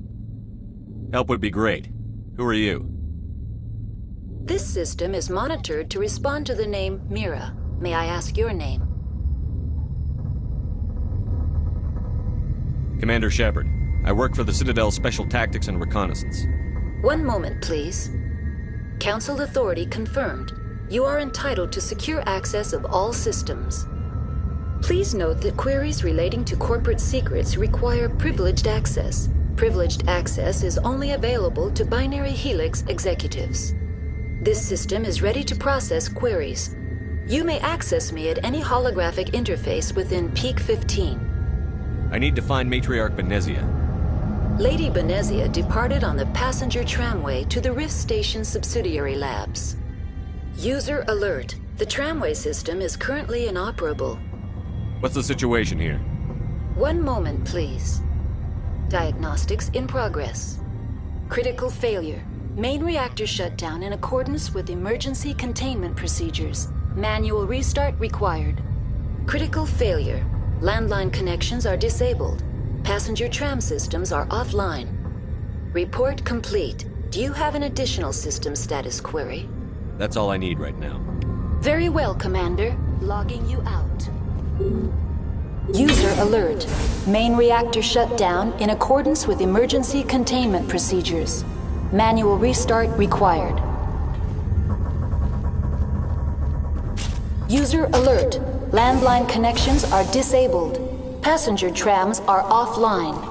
Help would be great. Who are you? This system is monitored to respond to the name Mira. May I ask your name? Commander Shepard. I work for the Citadel Special Tactics and Reconnaissance. One moment, please. Council authority confirmed. You are entitled to secure access of all systems. Please note that queries relating to corporate secrets require privileged access. Privileged access is only available to Binary Helix executives. This system is ready to process queries. You may access me at any holographic interface within Peak 15. I need to find Matriarch Benezia. Lady Benezia departed on the passenger tramway to the Rift Station subsidiary labs. User alert. The tramway system is currently inoperable. What's the situation here? One moment, please. Diagnostics in progress. Critical failure. Main reactor shut down in accordance with emergency containment procedures. Manual restart required. Critical failure. Landline connections are disabled. Passenger tram systems are offline. Report complete. Do you have an additional system status query? That's all I need right now. Very well, Commander. Logging you out. User alert. Main reactor shut down in accordance with emergency containment procedures. Manual restart required. User alert. Landline connections are disabled. Passenger trams are offline.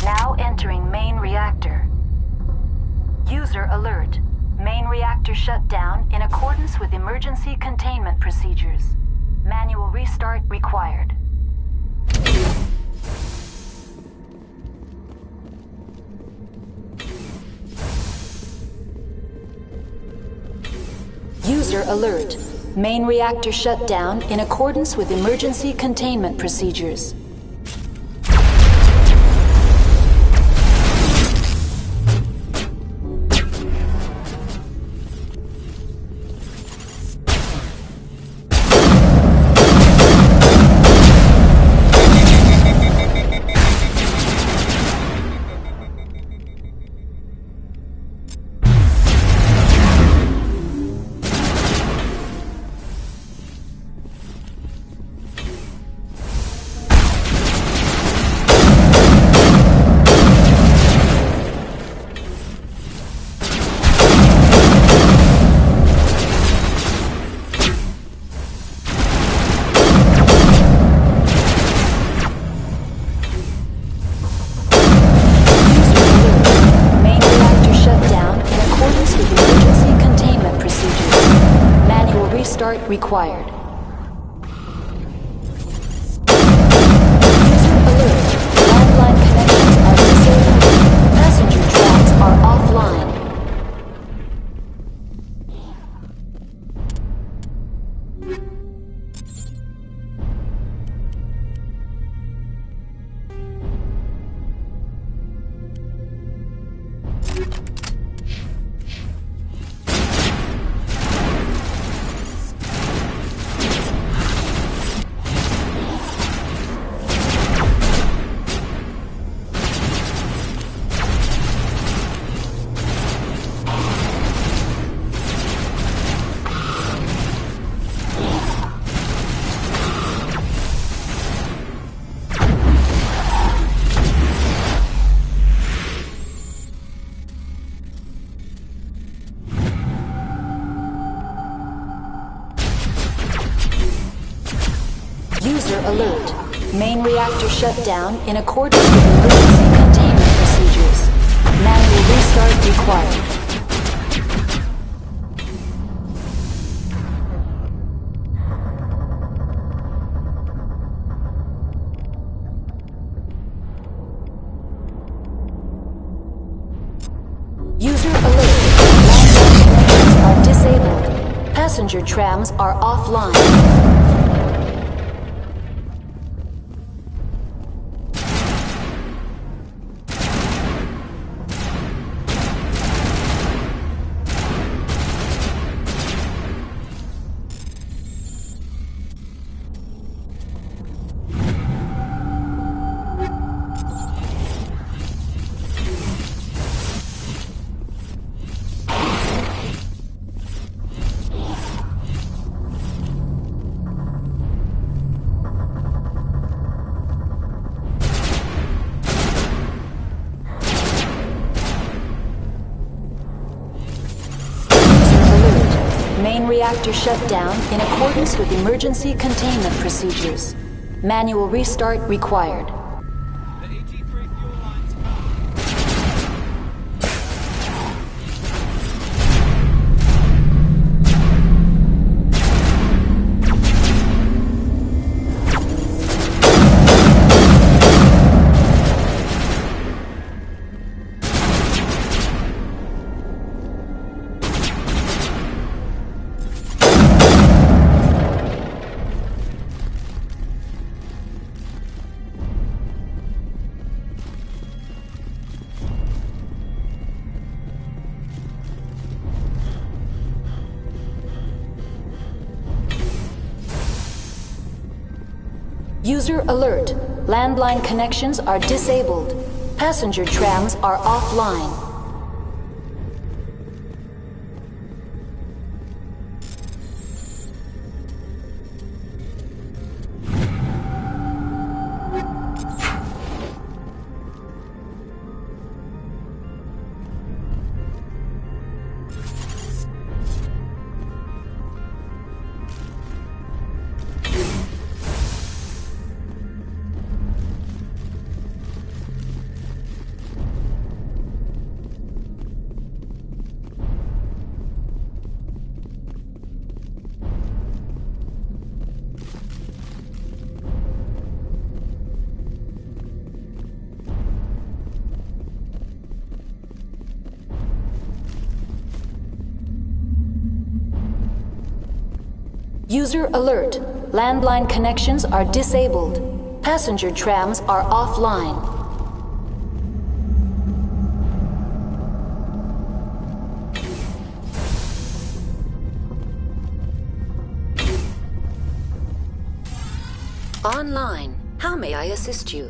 Now entering main reactor. User alert. Main reactor shut down in accordance with emergency containment procedures. Manual restart required. User alert. Main reactor shut down in accordance with emergency containment procedures. required. Passenger tracks are offline. User alert. Main reactor shut down in accordance with emergency containment procedures. Manual restart required. User alert. Landline connections are disabled. Passenger trams are offline. Main reactor shut down in accordance with emergency containment procedures. Manual restart required. User alert. Landline connections are disabled. Passenger trams are offline. User alert. Landline connections are disabled. Passenger trams are offline. Online. How may I assist you?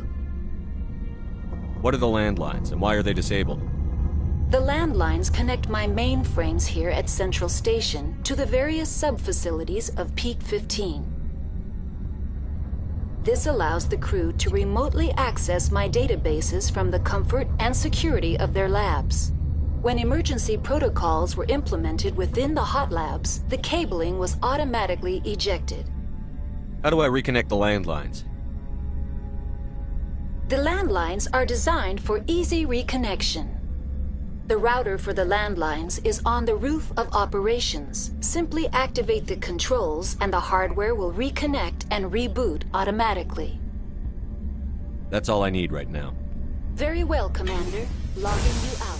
What are the landlines, and why are they disabled? The landlines connect my mainframes here at Central Station to the various sub-facilities of Peak 15. This allows the crew to remotely access my databases from the comfort and security of their labs. When emergency protocols were implemented within the hot labs, the cabling was automatically ejected. How do I reconnect the landlines? The landlines are designed for easy reconnection. The router for the landlines is on the roof of operations. Simply activate the controls and the hardware will reconnect and reboot automatically. That's all I need right now. Very well, Commander. Logging you out.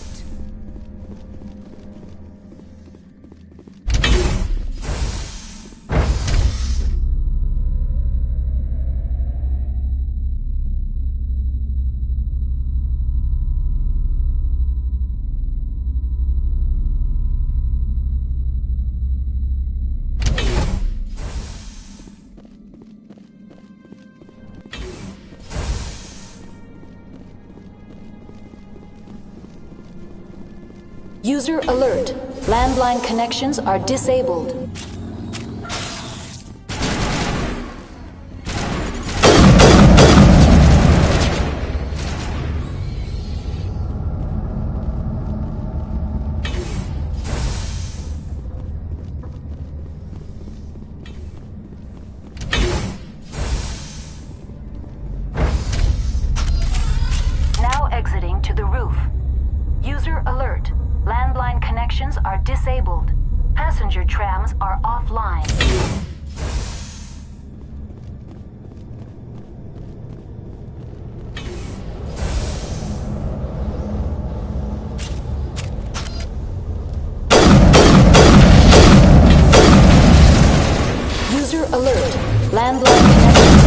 User alert. Landline connections are disabled. Now exiting to the roof. User alert. Landline connections are disabled. Passenger trams are offline. User alert. Landline connections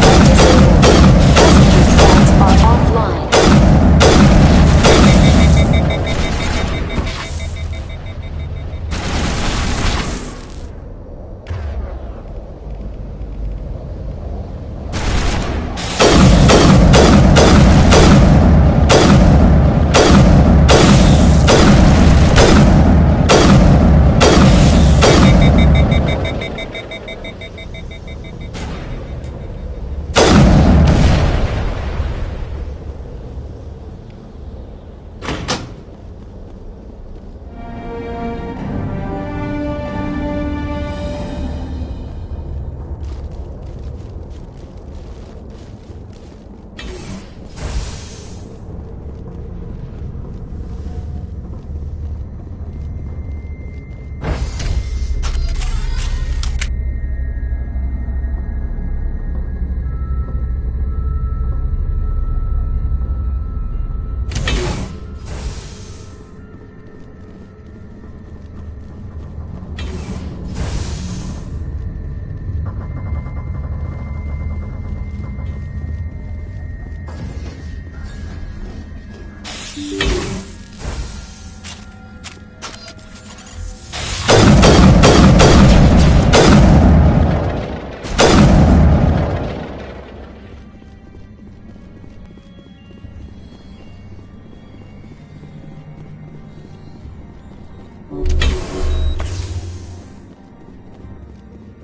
are disabled. Passenger trams are offline.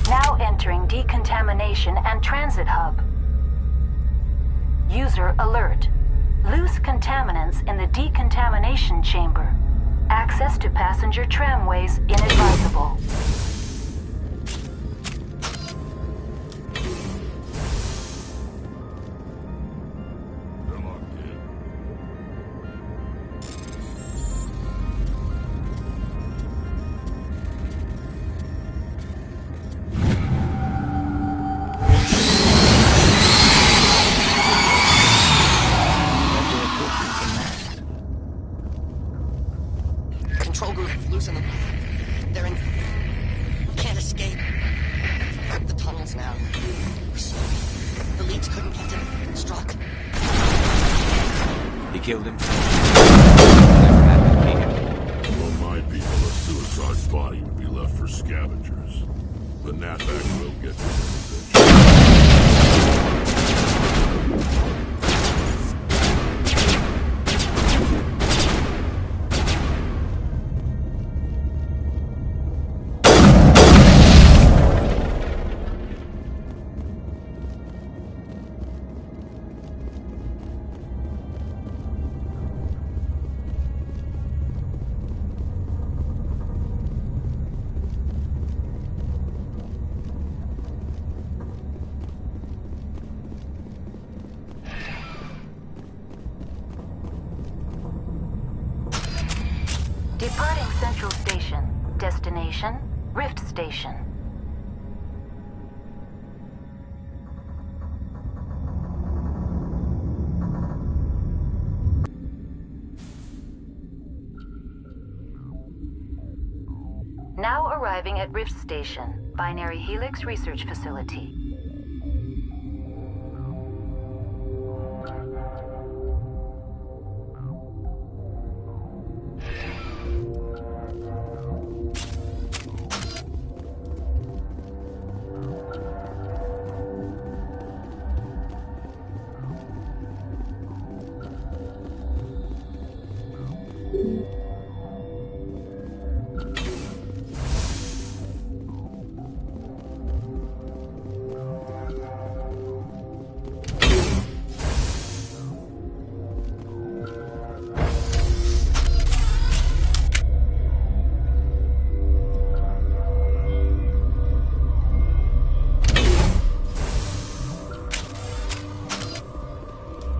Now entering decontamination and transit hub. User alert. Loose contaminants in the decontamination chamber. Access to passenger tramways inadvisable. Control group, loosen them. They're in... Can't escape. The tunnels now. The leads couldn't get to the struck. He killed him. Among my people, a suicide's body would be left for scavengers. The Natback will get to them. Departing Central Station. Destination, Rift Station. Now arriving at Rift Station, Binary Helix Research Facility.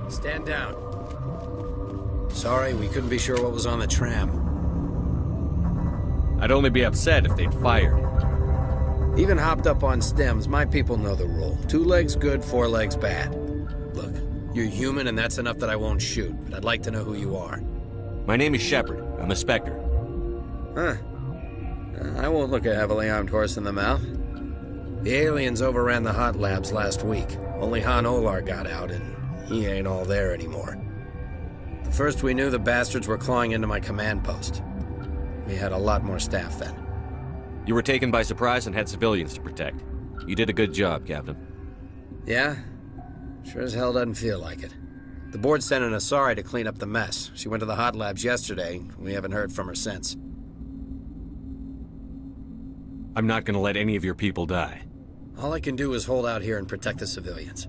Stand down. Sorry, we couldn't be sure what was on the tram. I'd only be upset if they'd fired. Even hopped up on stems, my people know the rule. 2 legs good, 4 legs bad. Look, you're human and that's enough that I won't shoot, but I'd like to know who you are. My name is Shepard. I'm a Spectre. Huh. I won't look a heavily armed horse in the mouth. The aliens overran the hot labs last week. Only Han Olar got out, and he ain't all there anymore. The first we knew, the bastards were clawing into my command post. We had a lot more staff then. You were taken by surprise and had civilians to protect. You did a good job, Captain. Yeah? Sure as hell doesn't feel like it. The board sent an Asari to clean up the mess. She went to the hot labs yesterday. We haven't heard from her since. I'm not gonna let any of your people die. All I can do is hold out here and protect the civilians.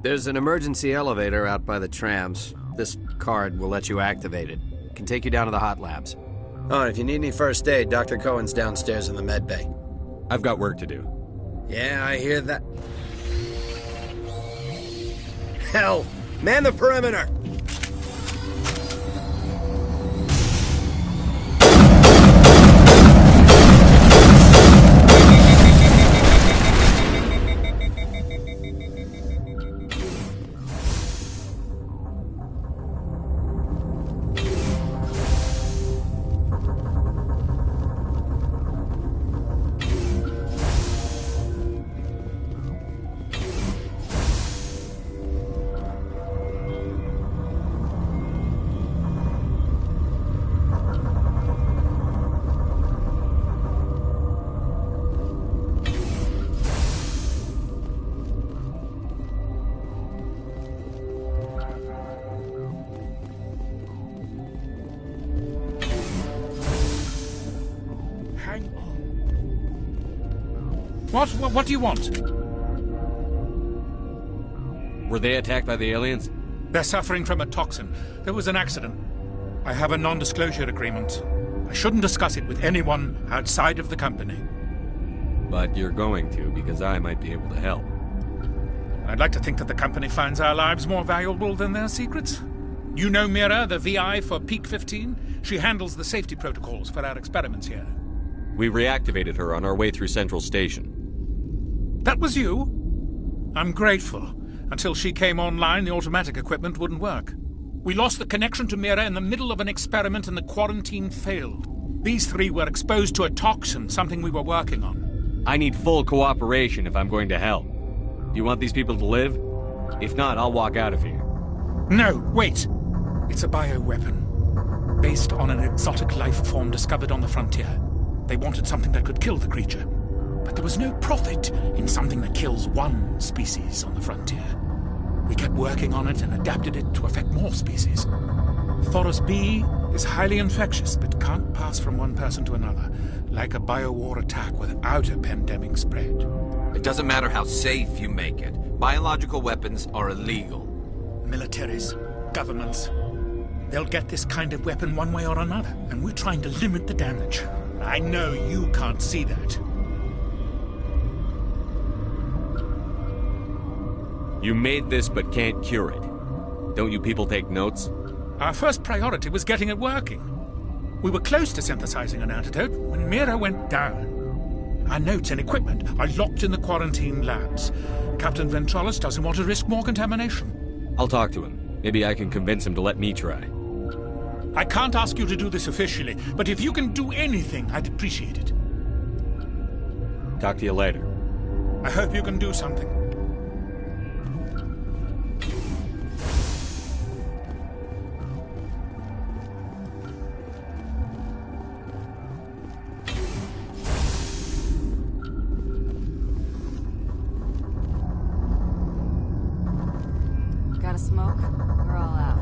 There's an emergency elevator out by the trams. This card will let you activate it. Can take you down to the hot labs. Oh, and if you need any first aid, Dr. Cohen's downstairs in the med bay. I've got work to do. Yeah, I hear that. Hell! Man the perimeter! What do you want? Were they attacked by the aliens? They're suffering from a toxin. There was an accident. I have a non-disclosure agreement. I shouldn't discuss it with anyone outside of the company. But you're going to, because I might be able to help. I'd like to think that the company finds our lives more valuable than their secrets. You know Mira, the VI for Peak 15? She handles the safety protocols for our experiments here. We reactivated her on our way through Central Station. That was you? I'm grateful. Until she came online, the automatic equipment wouldn't work. We lost the connection to Mira in the middle of an experiment and the quarantine failed. These 3 were exposed to a toxin, something we were working on. I need full cooperation if I'm going to help. Do you want these people to live? If not, I'll walk out of here. No, wait! It's a bioweapon, based on an exotic life form discovered on the frontier. They wanted something that could kill the creature. But there was no profit in something that kills one species on the frontier. We kept working on it and adapted it to affect more species. Thoros B is highly infectious, but can't pass from one person to another, like a biowar attack without a pandemic spread. It doesn't matter how safe you make it. Biological weapons are illegal. Militaries, governments, they'll get this kind of weapon one way or another, and we're trying to limit the damage. I know you can't see that. You made this but can't cure it. Don't you people take notes? Our first priority was getting it working. We were close to synthesizing an antidote when Mira went down. Our notes and equipment are locked in the quarantine labs. Captain Ventrollis doesn't want to risk more contamination. I'll talk to him. Maybe I can convince him to let me try. I can't ask you to do this officially, but if you can do anything, I'd appreciate it. Talk to you later. I hope you can do something. Got a smoke? We're all out.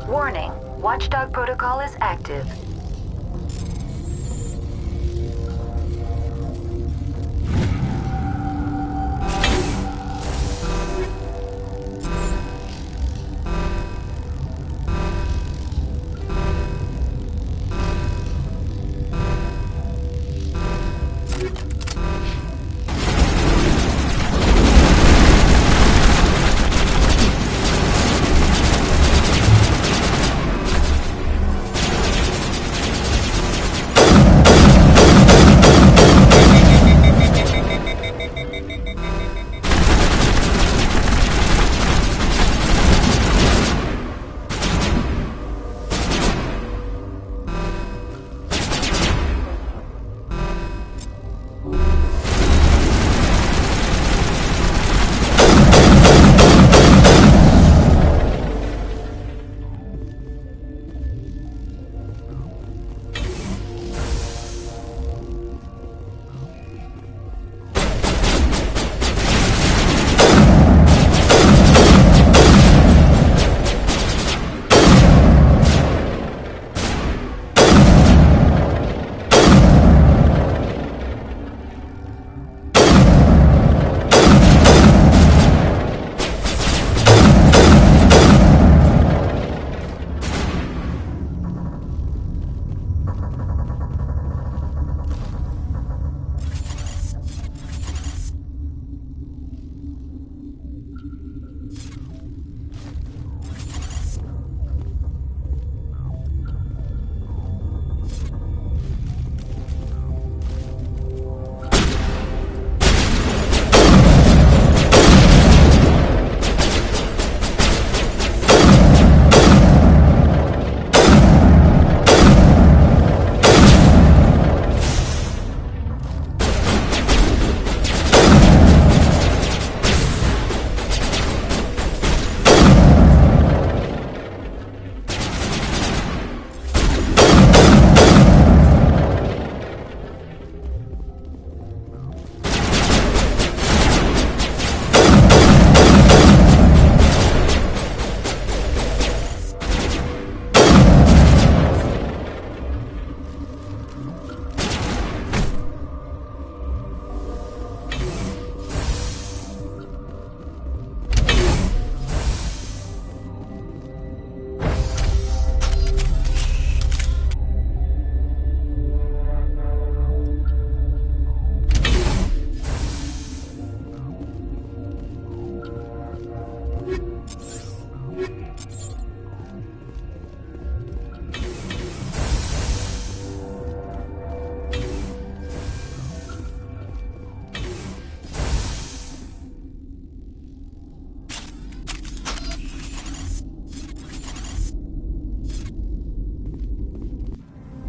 Warning. Watchdog protocol is active.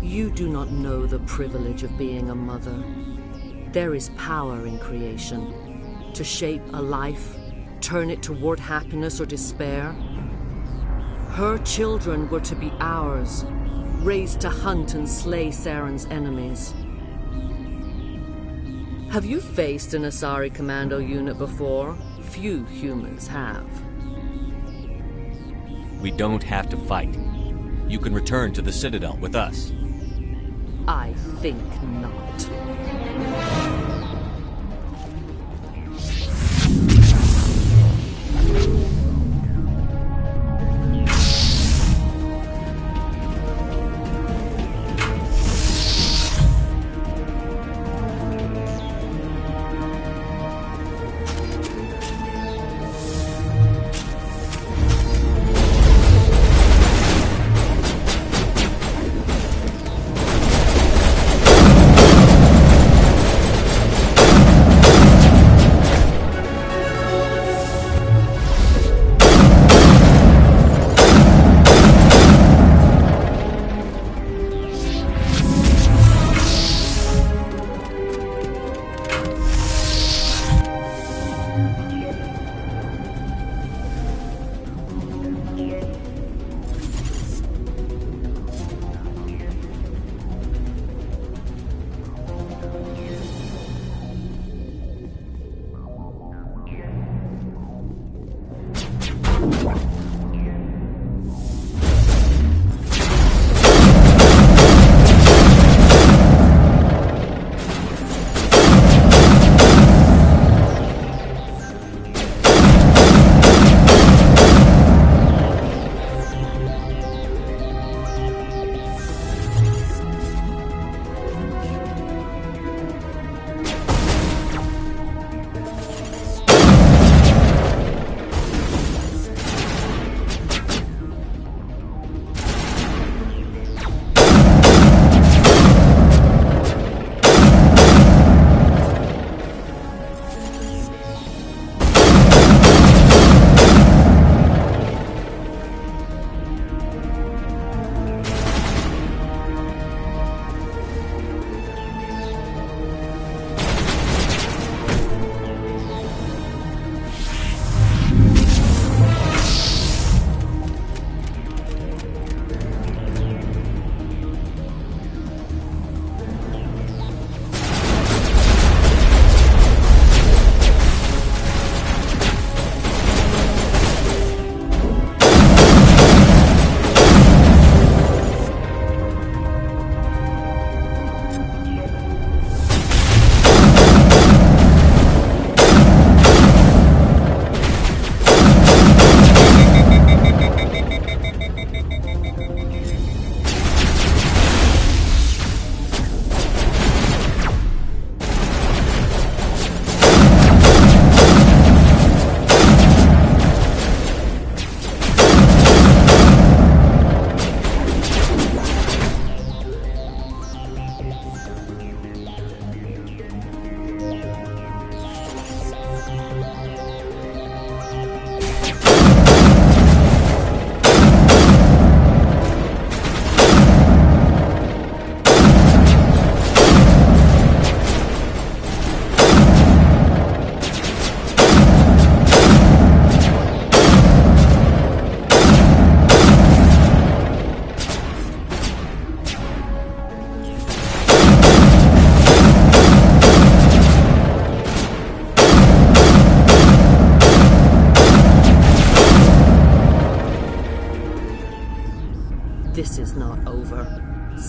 You do not know the privilege of being a mother. There is power in creation. To shape a life, turn it toward happiness or despair. Her children were to be ours, raised to hunt and slay Saren's enemies. Have you faced an Asari commando unit before? Few humans have. We don't have to fight. You can return to the Citadel with us. I think not.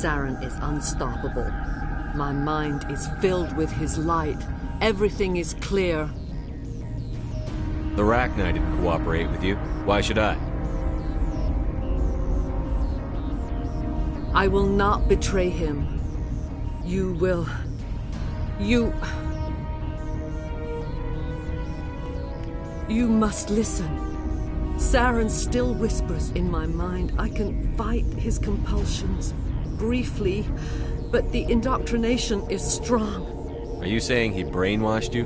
Saren is unstoppable. My mind is filled with his light. Everything is clear. The Rachni didn't cooperate with you. Why should I? I will not betray him. You will... You must listen. Saren still whispers in my mind. I can fight his compulsions, briefly, but the indoctrination is strong. Are you saying he brainwashed you?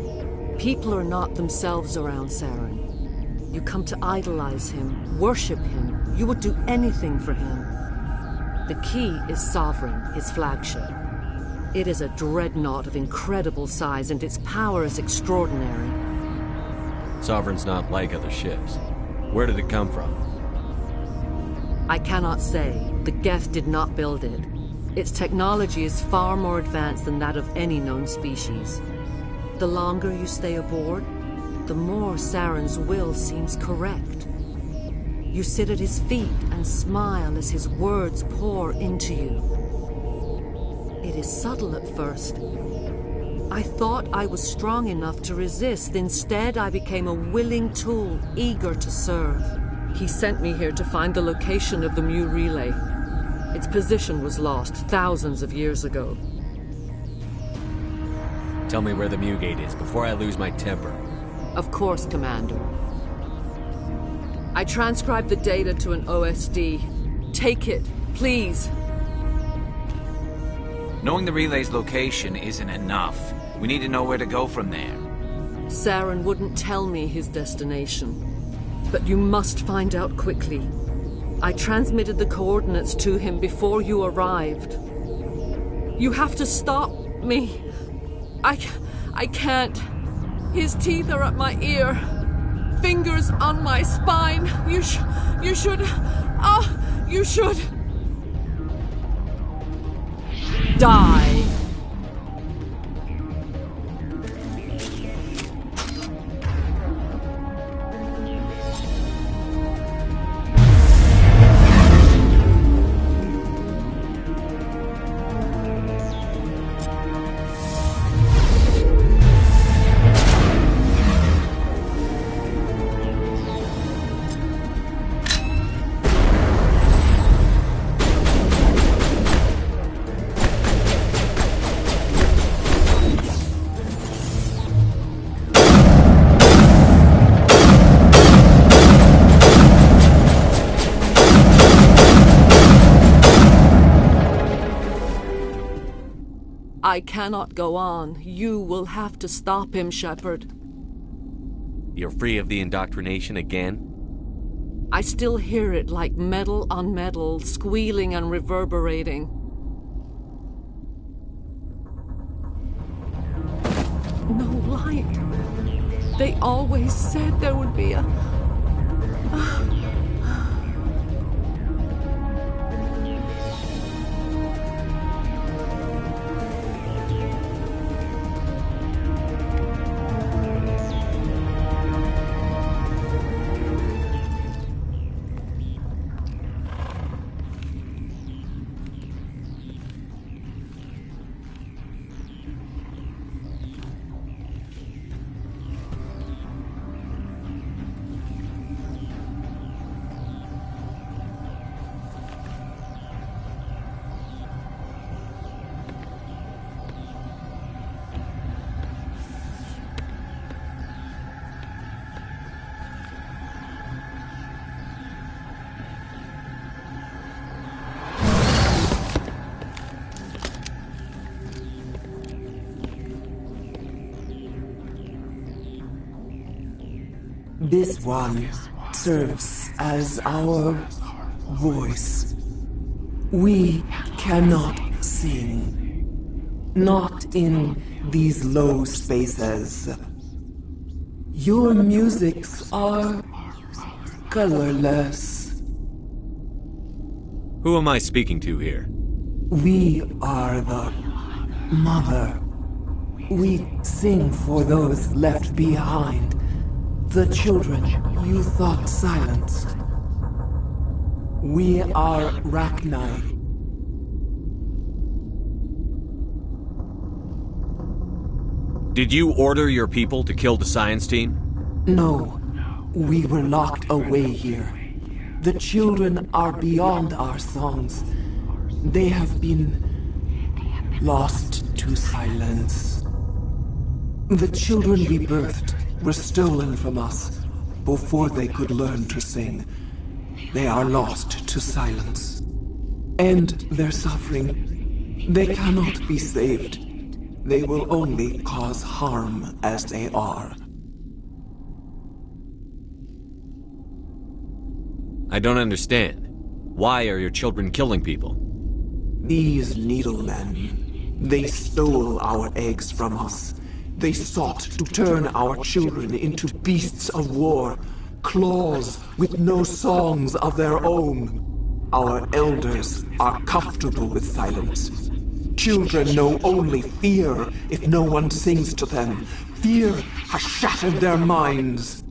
People are not themselves around Saren. You come to idolize him, worship him. You would do anything for him. The key is Sovereign, his flagship. It is a dreadnought of incredible size, and its power is extraordinary. Sovereign's not like other ships. Where did it come from? I cannot say. The Geth did not build it. Its technology is far more advanced than that of any known species. The longer you stay aboard, the more Saren's will seems correct. You sit at his feet and smile as his words pour into you. It is subtle at first. I thought I was strong enough to resist. Instead, I became a willing tool, eager to serve. He sent me here to find the location of the Mu relay. Its position was lost thousands of years ago. Tell me where the Mu gate is before I lose my temper. Of course, Commander. I transcribed the data to an OSD. Take it, please. Knowing the relay's location isn't enough. We need to know where to go from there. Saren wouldn't tell me his destination. But you must find out quickly. I transmitted the coordinates to him before you arrived. You have to stop me. I can't. His teeth are at my ear. Fingers on my spine. You should... you should... die. I cannot go on. You will have to stop him, Shepard. You're free of the indoctrination again? I still hear it like metal on metal, squealing and reverberating. No light. They always said there would be a... This one serves as our voice. We cannot sing. Not in these low spaces. Your musics are colorless. Who am I speaking to here? We are the Mother. We sing for those left behind. The children you thought silenced. We are Rachni. Did you order your people to kill the science team? No. We were locked away here. The children are beyond our songs. They have been lost to silence. The children we birthed were stolen from us before they could learn to sing. They are lost to silence. And their suffering, they cannot be saved. They will only cause harm as they are. I don't understand. Why are your children killing people? These needlemen, they stole our eggs from us. They sought to turn our children into beasts of war, claws with no songs of their own. Our elders are comfortable with silence. Children know only fear if no one sings to them. Fear has shattered their minds.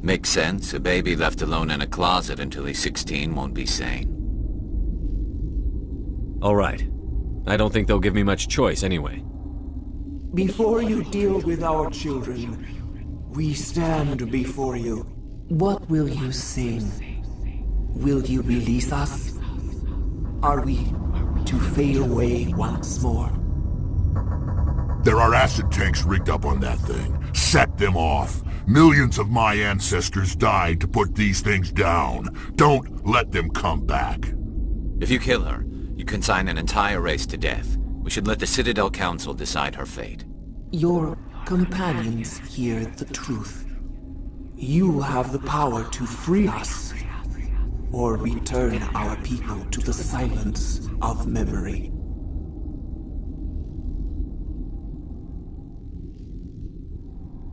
Makes sense. A baby left alone in a closet until he's 16 won't be sane. All right. I don't think they'll give me much choice anyway. Before you deal with our children, we stand before you. What will you sing? Will you release us? Are we to fade away once more? There are acid tanks rigged up on that thing. Set them off. Millions of my ancestors died to put these things down. Don't let them come back. If you kill her, you consign an entire race to death. We should let the Citadel Council decide her fate. Your companions hear the truth. You have the power to free us, or return our people to the silence of memory.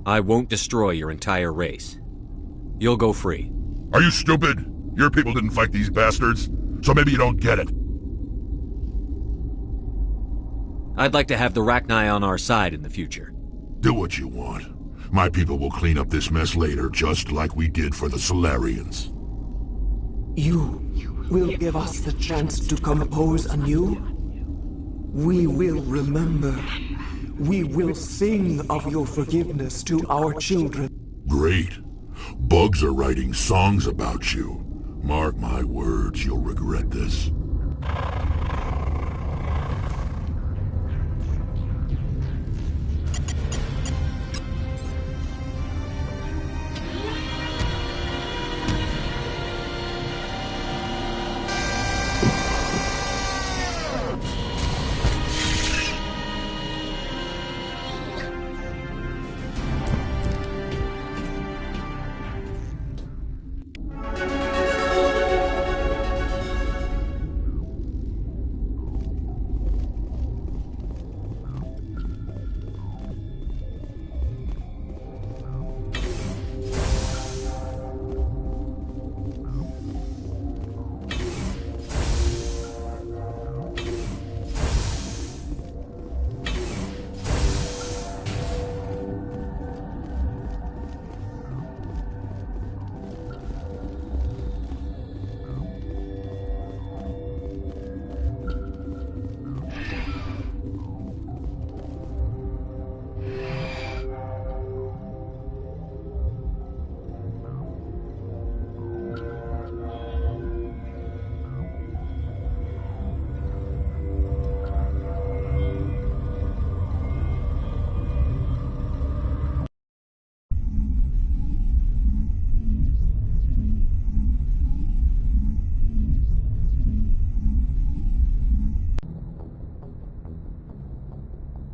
I won't destroy your entire race. You'll go free. Are you stupid? Your people didn't fight these bastards, so maybe you don't get it. I'd like to have the Rachni on our side in the future. Do what you want. My people will clean up this mess later, just like we did for the Solarians. You will give us the chance to compose anew? We will remember. We will sing of your forgiveness to our children. Great. Bugs are writing songs about you. Mark my words, you'll regret this.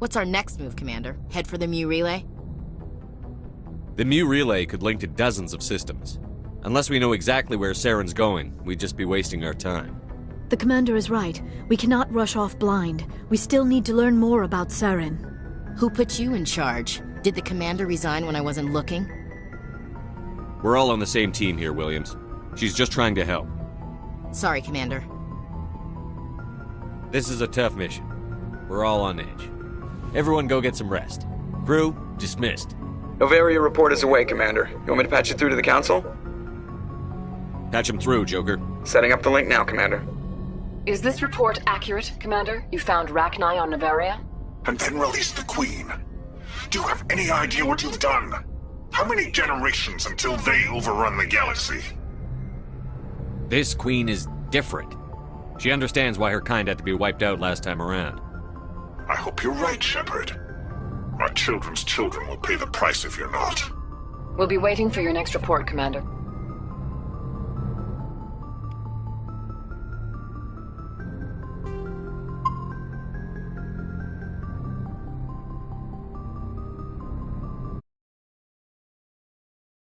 What's our next move, Commander? Head for the Mu Relay? The Mu Relay could link to dozens of systems. Unless we know exactly where Saren's going, we'd just be wasting our time. The Commander is right. We cannot rush off blind. We still need to learn more about Saren. Who put you in charge? Did the Commander resign when I wasn't looking? We're all on the same team here, Williams. She's just trying to help. Sorry, Commander. This is a tough mission. We're all on edge. Everyone go get some rest. Crew, dismissed. Noveria report is away, Commander. You want me to patch it through to the Council? Patch him through, Joker. Setting up the link now, Commander. Is this report accurate, Commander? You found Rachni on Noveria? and then release the Queen. Do you have any idea what you've done? How many generations until they overrun the galaxy? This Queen is different. She understands why her kind had to be wiped out last time around. I hope you're right, Shepard. My children's children will pay the price if you're not. We'll be waiting for your next report, Commander.